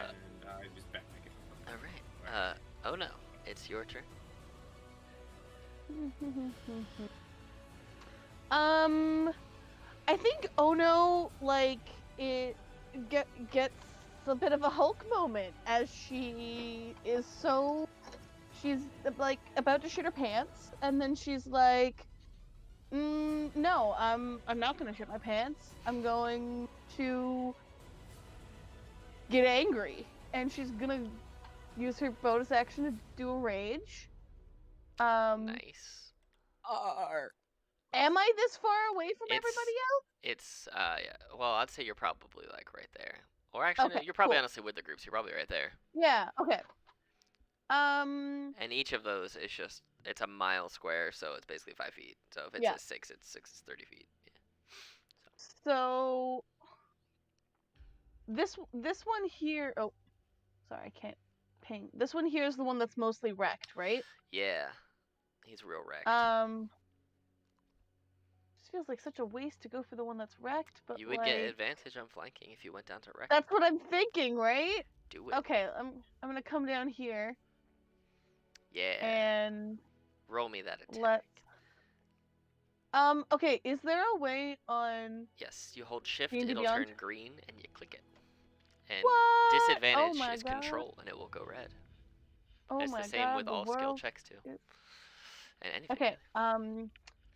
go. and I just back it. All right. Oh no, it's your turn. I think Ono it gets a bit of a Hulk moment as she's like about to shit her pants, and then she's like, no, I'm not gonna shit my pants. I'm going to get angry, and she's gonna use her bonus action to do a rage. Nice. Am I this far away from everybody else? It's yeah. Well, I'd say you're probably like right there. Or actually, no, Okay, you're probably cool. honestly with the groups. You're probably right there. Yeah. Okay. And each of those is it's a mile square, so it's basically 5 feet. So if it's Yeah. a 6, it's 30 feet. Yeah. So this one here. Oh, sorry, I can't ping. This one here is the one that's mostly wrecked, right? Yeah. He's real wrecked. This feels like such a waste to go for the one that's wrecked, but You would get advantage on flanking if you went down to wreck. That's what I'm thinking, right? Do it. Okay, I'm gonna come down here Yeah. and Roll me that attack. okay, is there a way on Yes, you hold shift, D&D it'll Beyond? turn green, and you click it. And What? disadvantage Oh my is God. control, and it will go red. Oh It's my the same God, with the all skill world checks too. is- And anything. Okay,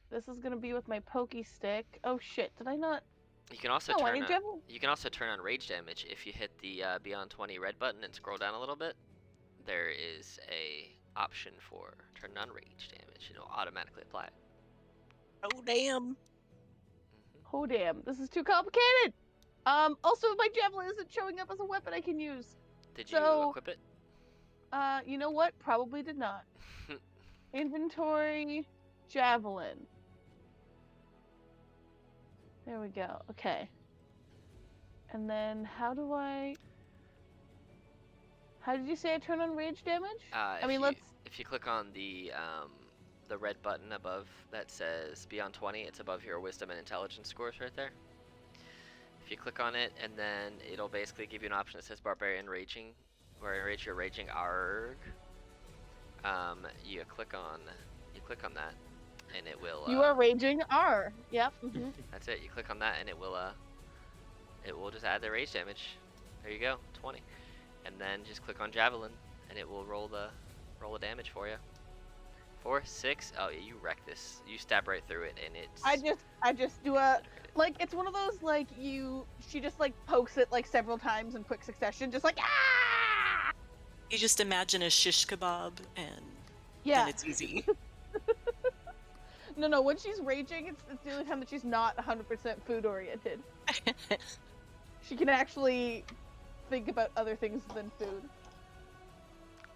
this is gonna be with my pokey stick. Oh shit, did I not? You can also No, I turn need on, javelin. you can also turn on rage damage if you hit the Beyond 20 red button and scroll down a little bit. There is a option for turn on rage damage, and it'll automatically apply it. Oh damn! Oh damn, this is too complicated. Also my javelin isn't showing up as a weapon I can use. Did you So- equip it? You know what? Probably did not. Inventory, javelin. There we go. Okay. And then how did you say I turn on rage damage? If mean, you, if you click on the red button above that says Beyond 20, it's above your Wisdom and Intelligence scores right there. If you click on it, and then it'll basically give you an option that says Barbarian Raging, where in rage you're raging ARG. You click on that, and it will. You are raging R. Yep. Mm-hmm. That's it. You click on that, and it will just add the rage damage. There you go, 20. And then just click on Javelin, and it will roll the damage for you. 4, 6. Oh yeah, you wreck this. You stab right through it, and it's. I just do a it's one of those she just pokes it several times in quick succession, just ah! You just imagine a shish kebab, and Yeah. then it's easy. No, when she's raging, it's the only time that she's not 100% food oriented. She can actually think about other things than food.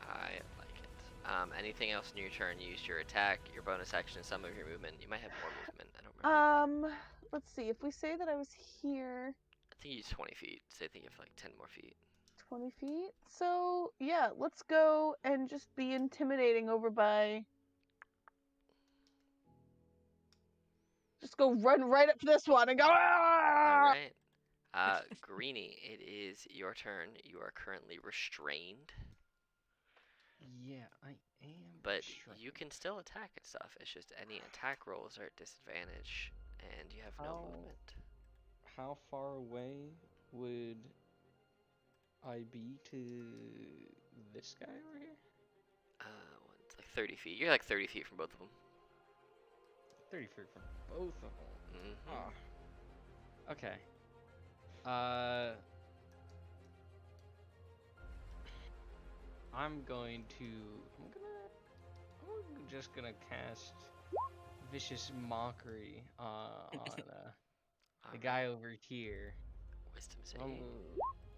I like it. Anything else in your turn? Use your attack, your bonus action, some of your movement. You might have more movement. I don't remember. Let's see. If we say that I was here, I think you use 20 feet. So I think you have 10 more feet. 20 feet. So yeah, let's go and just be intimidating over by. Just go run right up to this one and go. All "Ah!" right. Greenie, it is your turn. You are currently restrained, Yeah, I am. but restrained. you can still attack and stuff. It's just any attack rolls are at disadvantage, and you have no movement. How far away would I be to this guy over here? It's 30 feet. You're 30 feet from both of them. 30 feet from both of them. Mm-hmm. Ah. Okay. I'm just gonna cast Vicious Mockery on the guy over here. Wisdom save.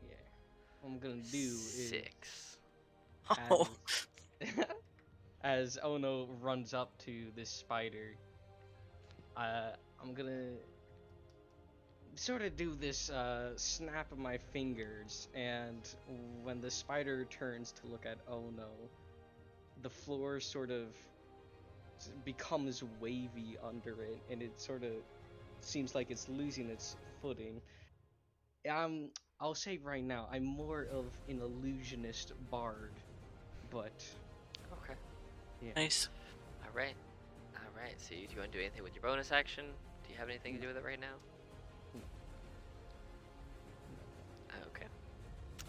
Yeah. What I'm gonna do is 6. Oh, as Ono runs up to this spider, I'm gonna sort of do this snap of my fingers, and when the spider turns to look at Ono, the floor sort of becomes wavy under it, and it sort of seems like it's losing its footing. I'll say right now, I'm more of an illusionist bard, but Okay. yeah. nice. All right. All right. So, do you want to do anything with your bonus action? Do you have anything to do with it right now? Okay.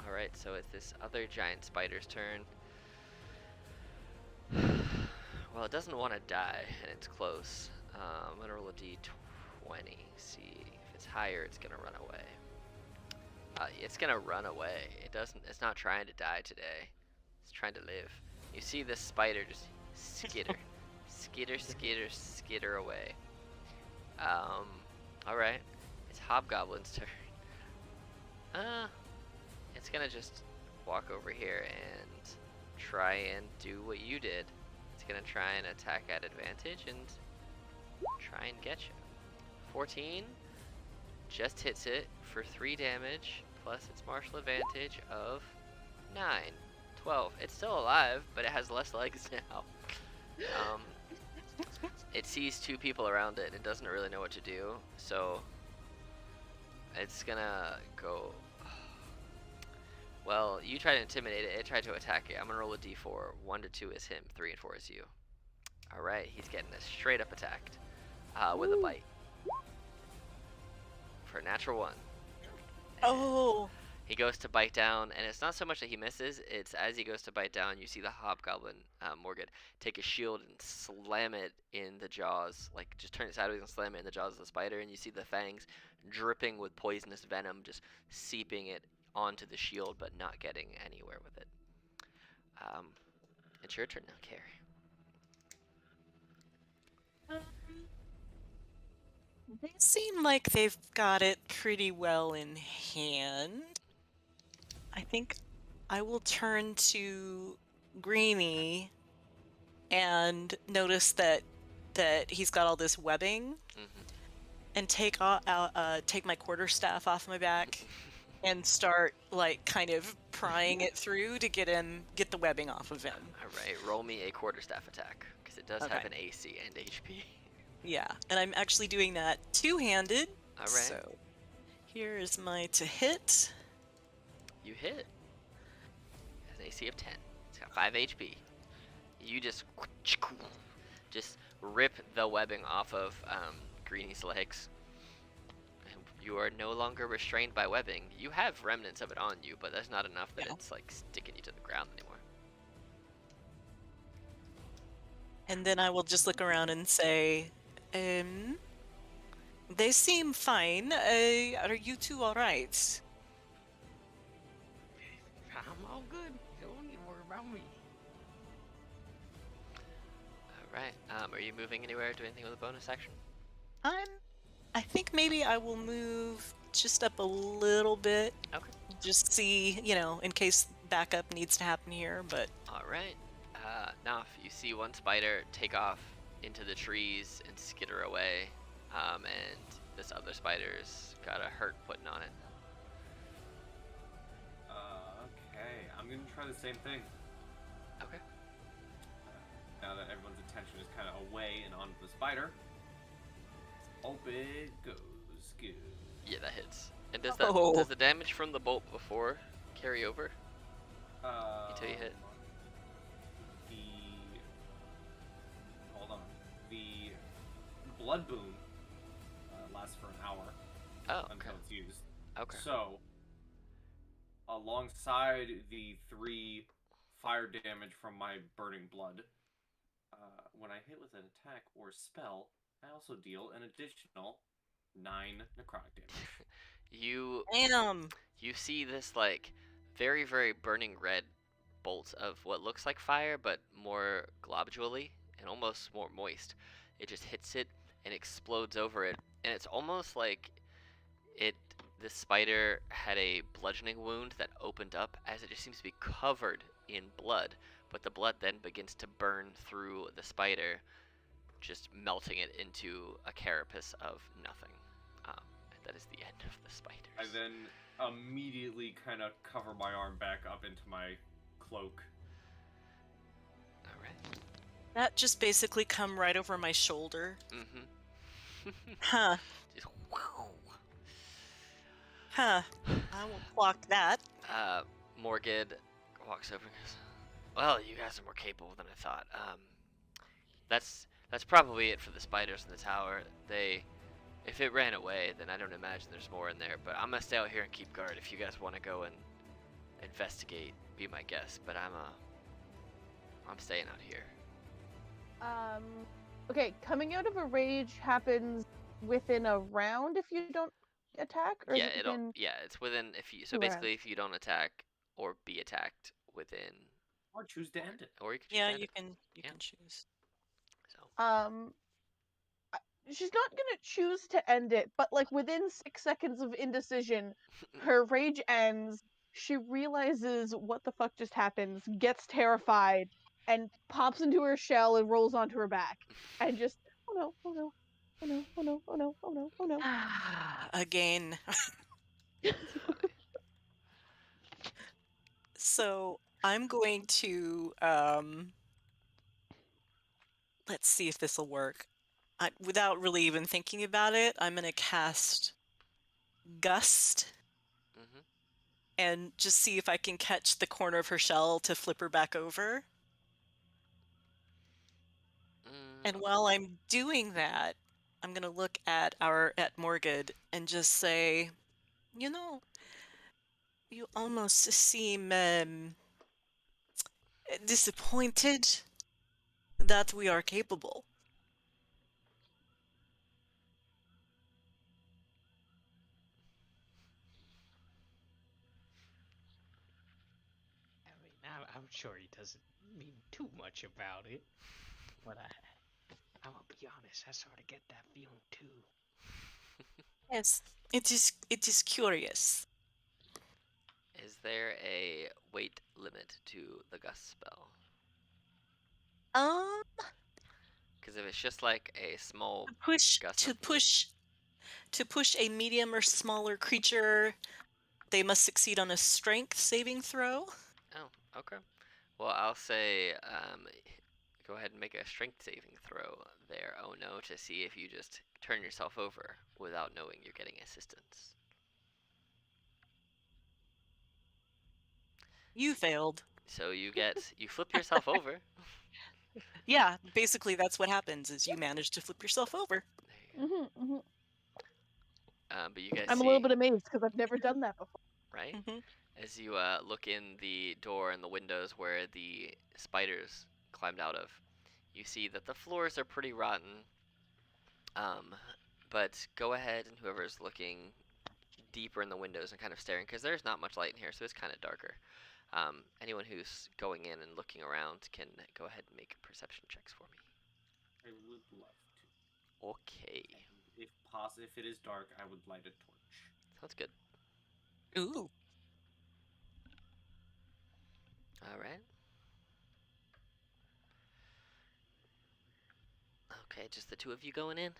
All right. So it's this other giant spider's turn. Well, it doesn't want to die, and it's close. I'm gonna roll a d20. See if it's higher, it's gonna run away. It's gonna run away. It doesn't. It's not trying to die today. It's trying to live. You see this spider just skitter, skitter away. All right. It's Hobgoblin's turn. It's gonna just walk over here and try and do what you did. It's gonna try and attack at advantage and try and get you. 14 just hits it for 3 damage, plus its martial advantage of 9. 12. It's still alive, but it has less legs now. It sees 2 people around it and it doesn't really know what to do, so it's gonna go. Well, you try to intimidate it, it tried to attack it. I'm gonna roll a d4. 1 to 2 is him, 3 and 4 is you. Alright, he's getting this straight up attacked with a bite. For a natural 1. Oh, He goes to bite down, and it's not so much that he misses, it's as he goes to bite down, you see the Hobgoblin, Morgan, take a shield and slam it in the jaws, like just turn it sideways and slam it in the jaws of the spider, and you see the fangs dripping with poisonous venom, just seeping it onto the shield, but not getting anywhere with it. It's your turn now, Carrie. they seem like they've got it pretty well in hand. I think I will turn to Greenie and notice that he's got all this webbing, and take my quarterstaff off my back and start like kind of prying it through to get the webbing off of him. Alright, roll me a quarterstaff attack, because it does have Okay. an AC and HP. Yeah, and I'm actually doing that two-handed. Alright, So here is my to hit. you hit. It has an AC of 10. It's got 5 HP. You just rip the webbing off of Greenie's legs. And you are no longer restrained by webbing. You have remnants of it on you, but that's not enough that Yeah. it's like sticking you to the ground anymore. And then I will just look around and say, they seem fine. Are you two all right? I'm all good. Don't need to worry about me. Alright, are you moving anywhere? Do anything with a bonus action? I think maybe I will move just up a little bit. Okay. Just see, in case backup needs to happen here, but Alright. Naf, you see one spider take off into the trees and skitter away, and this other spider's got a hurt putting on it. Okay, I'm gonna try the same thing. Okay. Now that everyone's attention is kind of away and onto the spider, up it goes. Good. Yeah, that hits. And does the damage from the bolt before carry over until you hit? Hold on. The blood boom lasts for an hour Oh, until okay. it's used. Okay. So, alongside the 3 fire damage from my burning blood, when I hit with an attack or spell, I also deal an additional 9 necrotic damage. You damn. see this like very, very burning red bolt of what looks like fire, but more globulally and almost more moist. It just hits it and explodes over it, and it's almost like the spider had a bludgeoning wound that opened up, as it just seems to be covered in blood, but the blood then begins to burn through the spider, just melting it into a carapace of nothing. And that is the end of the spiders. I then immediately kind of cover my arm back up into my cloak. All right. That just basically come right over my shoulder. Mm-hmm. Huh. Just whew. Huh. I will block that. Morgid walks over and goes, "Well, you guys are more capable than I thought. That's probably it for the spiders in the tower. If it ran away, then I don't imagine there's more in there. But I'm gonna stay out here and keep guard. If you guys want to go and investigate, be my guest. But I'm staying out here." Okay, coming out of a rage happens within a round if you don't attack, or Yeah, is it within... it's within if you. So 2 basically, rounds? if you don't attack or be attacked within, Or choose to end it. or you can choose Yeah, to end you it. can Yeah. choose. So She's not gonna choose to end it, but like within 6 seconds of indecision, her rage ends. She realizes what the fuck just happened, gets terrified, and pops into her shell and rolls onto her back, and just oh no, oh no, oh no, oh no, oh no, oh no, oh no. Again. funny. So I'm going to let's see if this will work. Without really even thinking about it, I'm gonna cast Gust Mhm. and just see if I can catch the corner of her shell to flip her back over. And while I'm doing that, I'm gonna look at Morgid and just say, you know, you almost seem disappointed that we are capable. I mean, I'm sure he doesn't mean too much about it, but I'm gonna be honest, I sort of get that feeling too. Yes, it is curious. Is there a weight limit to the gust spell? Um, Because if it's just like a small gust to of wind, push a medium or smaller creature, they must succeed on a strength saving throw. oh, okay. Well, I'll say, go ahead and make a strength saving throw there. Oh no, to see if you just turn yourself over without knowing you're getting assistance. You failed. So you flip yourself over. Yeah, basically that's what happens is you manage to flip yourself over. There you go. But you guys I'm see, a little bit amazed because I've never done that before. right? Mm-hmm. As you look in the door and the windows where the spiders climbed out of, you see that the floors are pretty rotten. But go ahead and whoever's looking deeper in the windows and kind of staring, because there's not much light in here, so it's kind of darker. Anyone who's going in and looking around can go ahead and make perception checks for me. I would love to. Okay. And if it is dark, I would light a torch. Sounds good. Ooh. All right. Okay, just the two of you going in?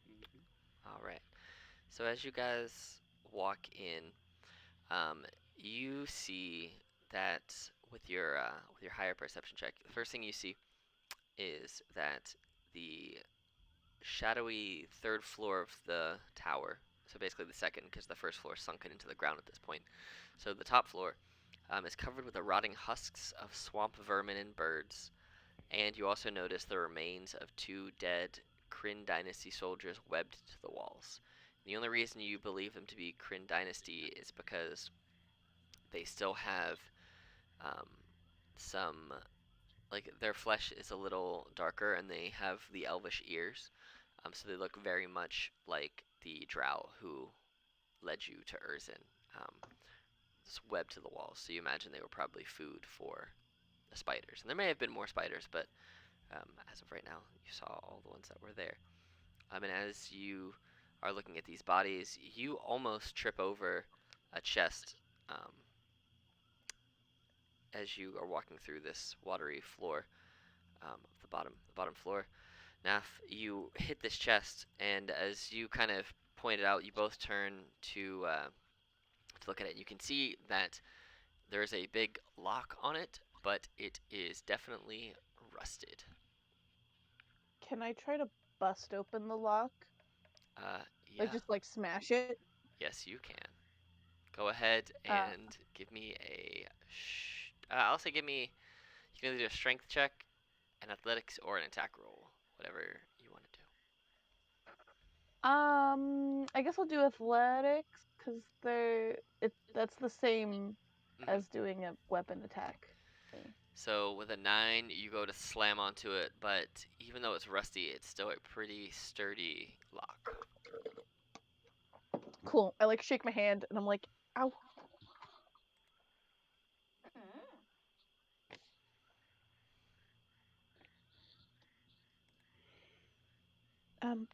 Mm-hmm. All right. So as you guys walk in, you see that with your higher perception check, the first thing you see is that the shadowy third floor of the tower, so basically the second, because the first floor is sunken into the ground at this point. So the top floor is covered with the rotting husks of swamp vermin and birds, and you also notice the remains of 2 dead Kryn Dynasty soldiers webbed to the walls. The only reason you believe them to be Kryn Dynasty is because they still have some, like, their flesh is a little darker and they have the elvish ears, so they look very much like the drow who led you to Urzin. this web to the walls. So you imagine they were probably food for the spiders. And there may have been more spiders, but as of right now, you saw all the ones that were there. And as you are looking at these bodies, you almost trip over a chest as you are walking through this watery floor, the bottom floor. Naf, you hit this chest, and as you kind of pointed out, you both turn to look at it. You can see that there is a big lock on it, but it is definitely rusted. Can I try to bust open the lock? Yeah. Like, just, like, smash it? Yes, you can. Go ahead and give me a. I'll say give me. You can either do a strength check, an athletics, or an attack roll, whatever you want to do. I guess I'll do athletics because that's the same as doing a weapon attack. So with a 9, you go to slam onto it, but even though it's rusty, it's still a pretty sturdy lock. Cool. I like shake my hand and I'm like, ow.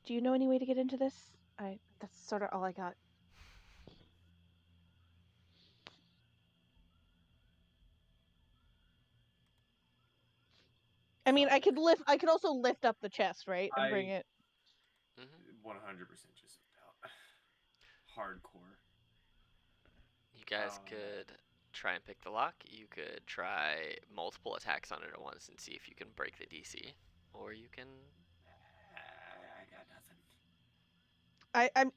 Do you know any way to get into this? That's sort of all I got. I mean, I could also lift up the chest, right? And bring it. 100% just about hardcore. You guys could try and pick the lock. You could try multiple attacks on it at once and see if you can break the DC. Or you can... I got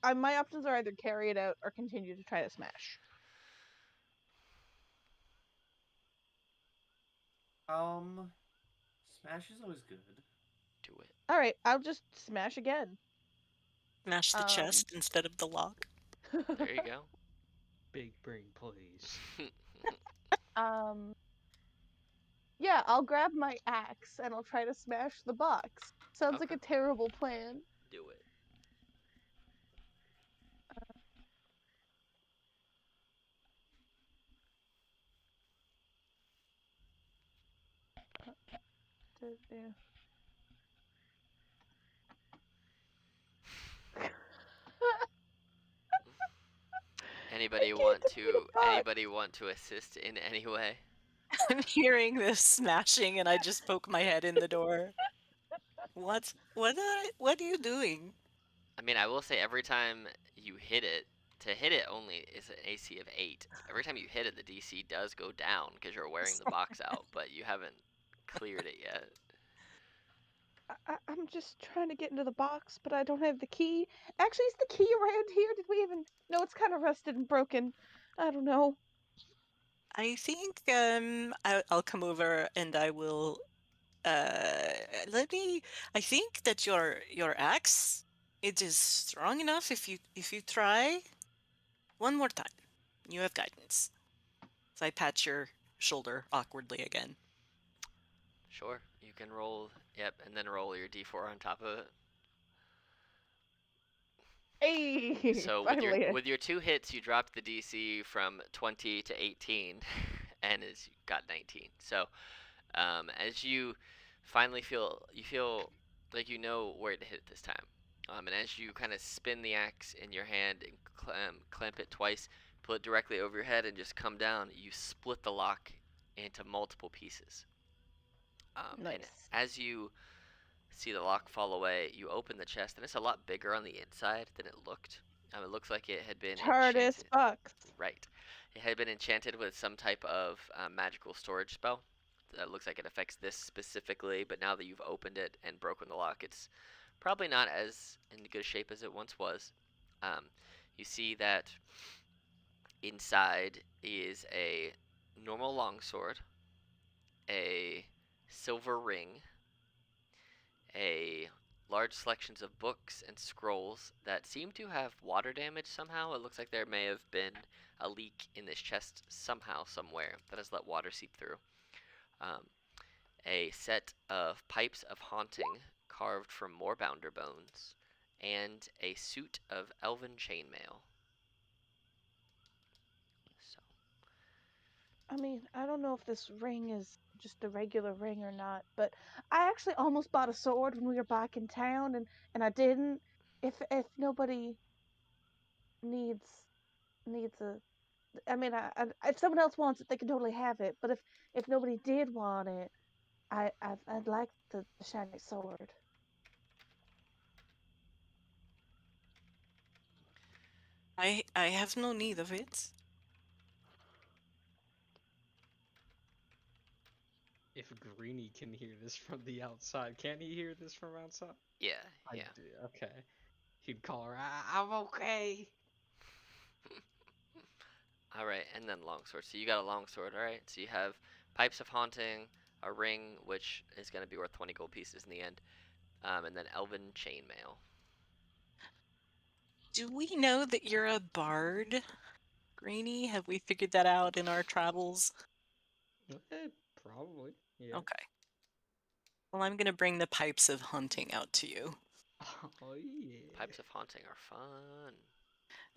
nothing. My options are either carry it out or continue to try to smash. Smash is always good. Do it. All right, I'll just smash again. Smash the chest instead of the lock. There you go. Big brain, please. Yeah, I'll grab my axe and I'll try to smash the box. Sounds like a terrible plan. Do it. Anybody want to assist in any way? I'm hearing this smashing and I just poke my head in the door. What are you doing? I mean, I will say every time you hit it, to hit it only is an AC of 8. Every time you hit it, the DC does go down because you're wearing the box out, but you haven't cleared it yet. I'm just trying to get into the box, but I don't have the key. Actually, is the key around here? Did we even... No, it's kind of rusted and broken. I don't know. I think I'll come over and I will I think that your axe, it is strong enough if you try one more time. You have guidance. So I pat your shoulder awkwardly again. Sure, you can roll, yep, and then roll your d4 on top of it. Hey, so with your 2 hits, you dropped the DC from 20 to 18, and you got 19. So as you finally feel like you know where to hit this time, and as you kind of spin the axe in your hand and clamp it twice, pull it directly over your head and just come down, you split the lock into multiple pieces. Nice. And as you see the lock fall away, you open the chest, and it's a lot bigger on the inside than it looked. It looks like it had been TARDIS box. Right. It had been enchanted with some type of magical storage spell. That looks like it affects this specifically, but now that you've opened it and broken the lock, it's probably not as in good shape as it once was. You see that inside is a normal longsword, a silver ring, a large selections of books and scrolls that seem to have water damage somehow. It looks like there may have been a leak in this chest somehow, somewhere, that has let water seep through. A set of pipes of haunting carved from moorbounder bones, and a suit of elven chainmail. So, I mean, I don't know if this ring is just a regular ring or not, but I actually almost bought a sword when we were back in town, and I didn't. If nobody needs a, I mean, if someone else wants it, they can totally have it. But if nobody did want it, I'd like the shiny sword. I have no need of it. If Greeny can hear this from the outside, can he hear this from outside? Yeah, I yeah. do. Okay. He'd call her, I'm okay. All right, and then longsword. So you got a longsword, all right? So you have pipes of haunting, a ring, which is going to be worth 20 gold pieces in the end, and then elven chainmail. Do we know that you're a bard, Greeny? Have we figured that out in our travels? Probably. Yeah. Okay. Well, I'm gonna bring the pipes of hunting out to you. Oh yeah. Pipes of haunting are fun.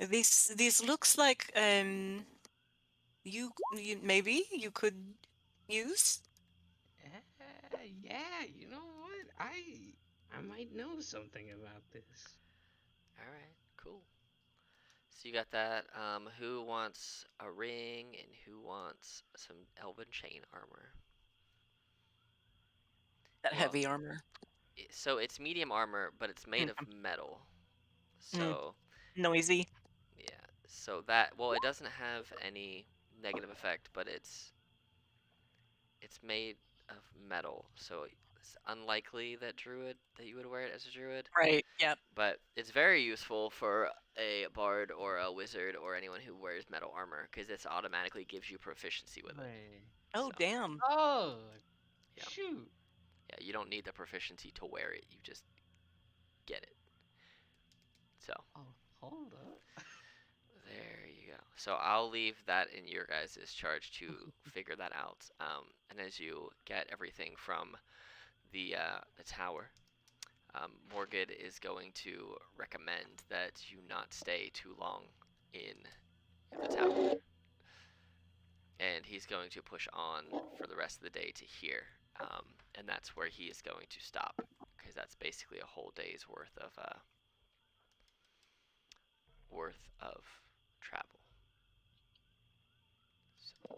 These looks like you maybe you could use. Yeah, you know what? I might know something about this. All right, cool. So you got that. Who wants a ring and who wants some elven chain armor? That Well, heavy armor. so it's medium armor, but it's made of metal. So Noisy. yeah. So that, well, it doesn't have any negative effect, but it's made of metal. So it's unlikely that you would wear it as a druid. Right. Yep. But it's very useful for a bard or a wizard or anyone who wears metal armor because this automatically gives you proficiency with it. Wait. Oh, So, damn. Oh, Yeah. shoot. yeah, you don't need the proficiency to wear it. You just get it. So Oh, hold up. there you go. So I'll leave that in your guys' charge to figure that out. And as you get everything from the tower, Morgid is going to recommend that you not stay too long in the tower. And he's going to push on for the rest of the day to here. And that's where he is going to stop, because that's basically a whole day's worth of travel. So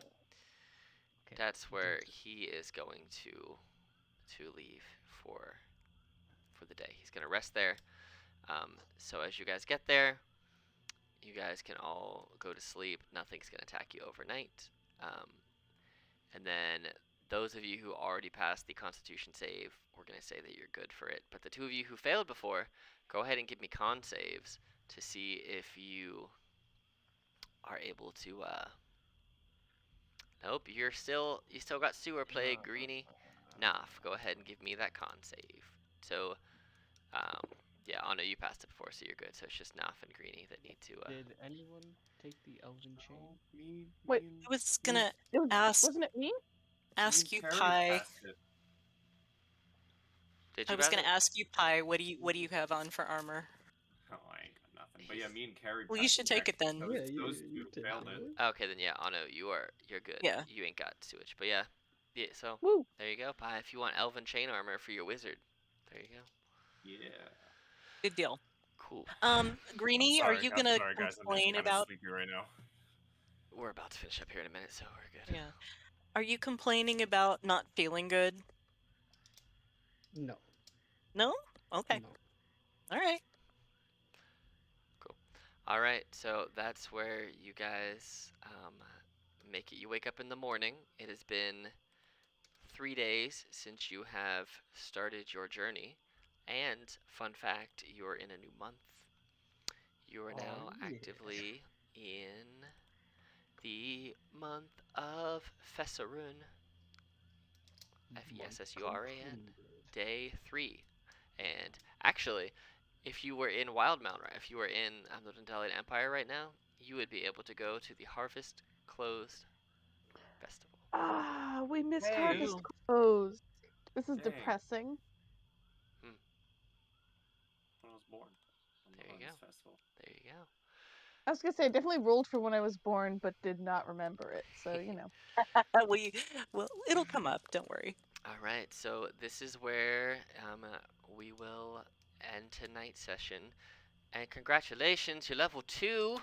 Okay. that's where he is going to leave for the day. He's gonna rest there. So as you guys get there, you guys can all go to sleep. Nothing's gonna attack you overnight. And then those of you who already passed the Constitution save, we're gonna say that you're good for it. But the two of you who failed before, go ahead and give me con saves to see if you are able to. Nope, you still got sewer plague, Greeny. Naf, go ahead and give me that con save. So, yeah, Anna, you passed it before, so you're good. So it's just Naf and Greeny that need to. Did anyone take the elven chain? Wait. I was gonna It ask wasn't it me? ask you, Carrie Pi. passed it. Did I you was pass gonna it? ask you, Pi. What do you have on for armor? Oh, I ain't got nothing. But yeah, me and Carrie. Well, you passed should take it then. Those, Yeah, those you two take failed it. it. Okay, then yeah, Anna, you're good. Yeah. You ain't got sewage, but yeah. So Woo. there you go, Pi. If you want elven chain armor for your wizard, there you go. Yeah. Good deal. Cool. Greeny, are you gonna complain about? sleepy right now. We're about to finish up here in a minute, so we're good. Yeah. Are you complaining about not feeling good? No. No? Okay. No. All right. Cool. All right, so that's where you guys make it. You wake up in the morning. It has been 3 days since you have started your journey, and fun fact, you're in a new month. You are now yeah. actively in the month of Fessurun. Fessuran. Day 3. And actually, if you were in Wildemount, right, if you were in the Dentalian Empire right now, you would be able to go to the Harvest Closed Festival. Ah, we missed Hey. Harvest Closed. This is Dang. depressing. When I was born. There you go. Festival. There you go. I was gonna say I definitely rolled for when I was born, but did not remember it. So you know. Well, it'll come up. Don't worry. All right, so this is where we will end tonight's session. And congratulations, you're level 2.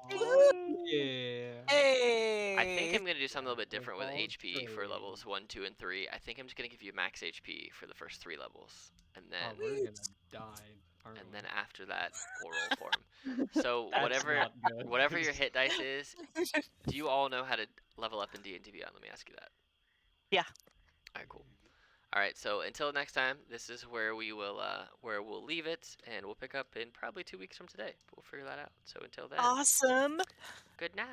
Yeah. I think Hey. I'm going to do something a little bit different with All HP for trade. levels 1, 2, and 3. I think I'm just going to give you max HP for the first 3 levels. And Oh, then we're gonna die, aren't and we? then after that, we'll roll for him. So That's whatever not good. whatever your hit dice is, do you all know how to level up in D&D Beyond? Let me ask you that. Yeah. All right, cool. All right, so until next time, this is where we'll leave it, and we'll pick up in probably 2 weeks from today. We'll figure that out. So until then, Awesome. good night.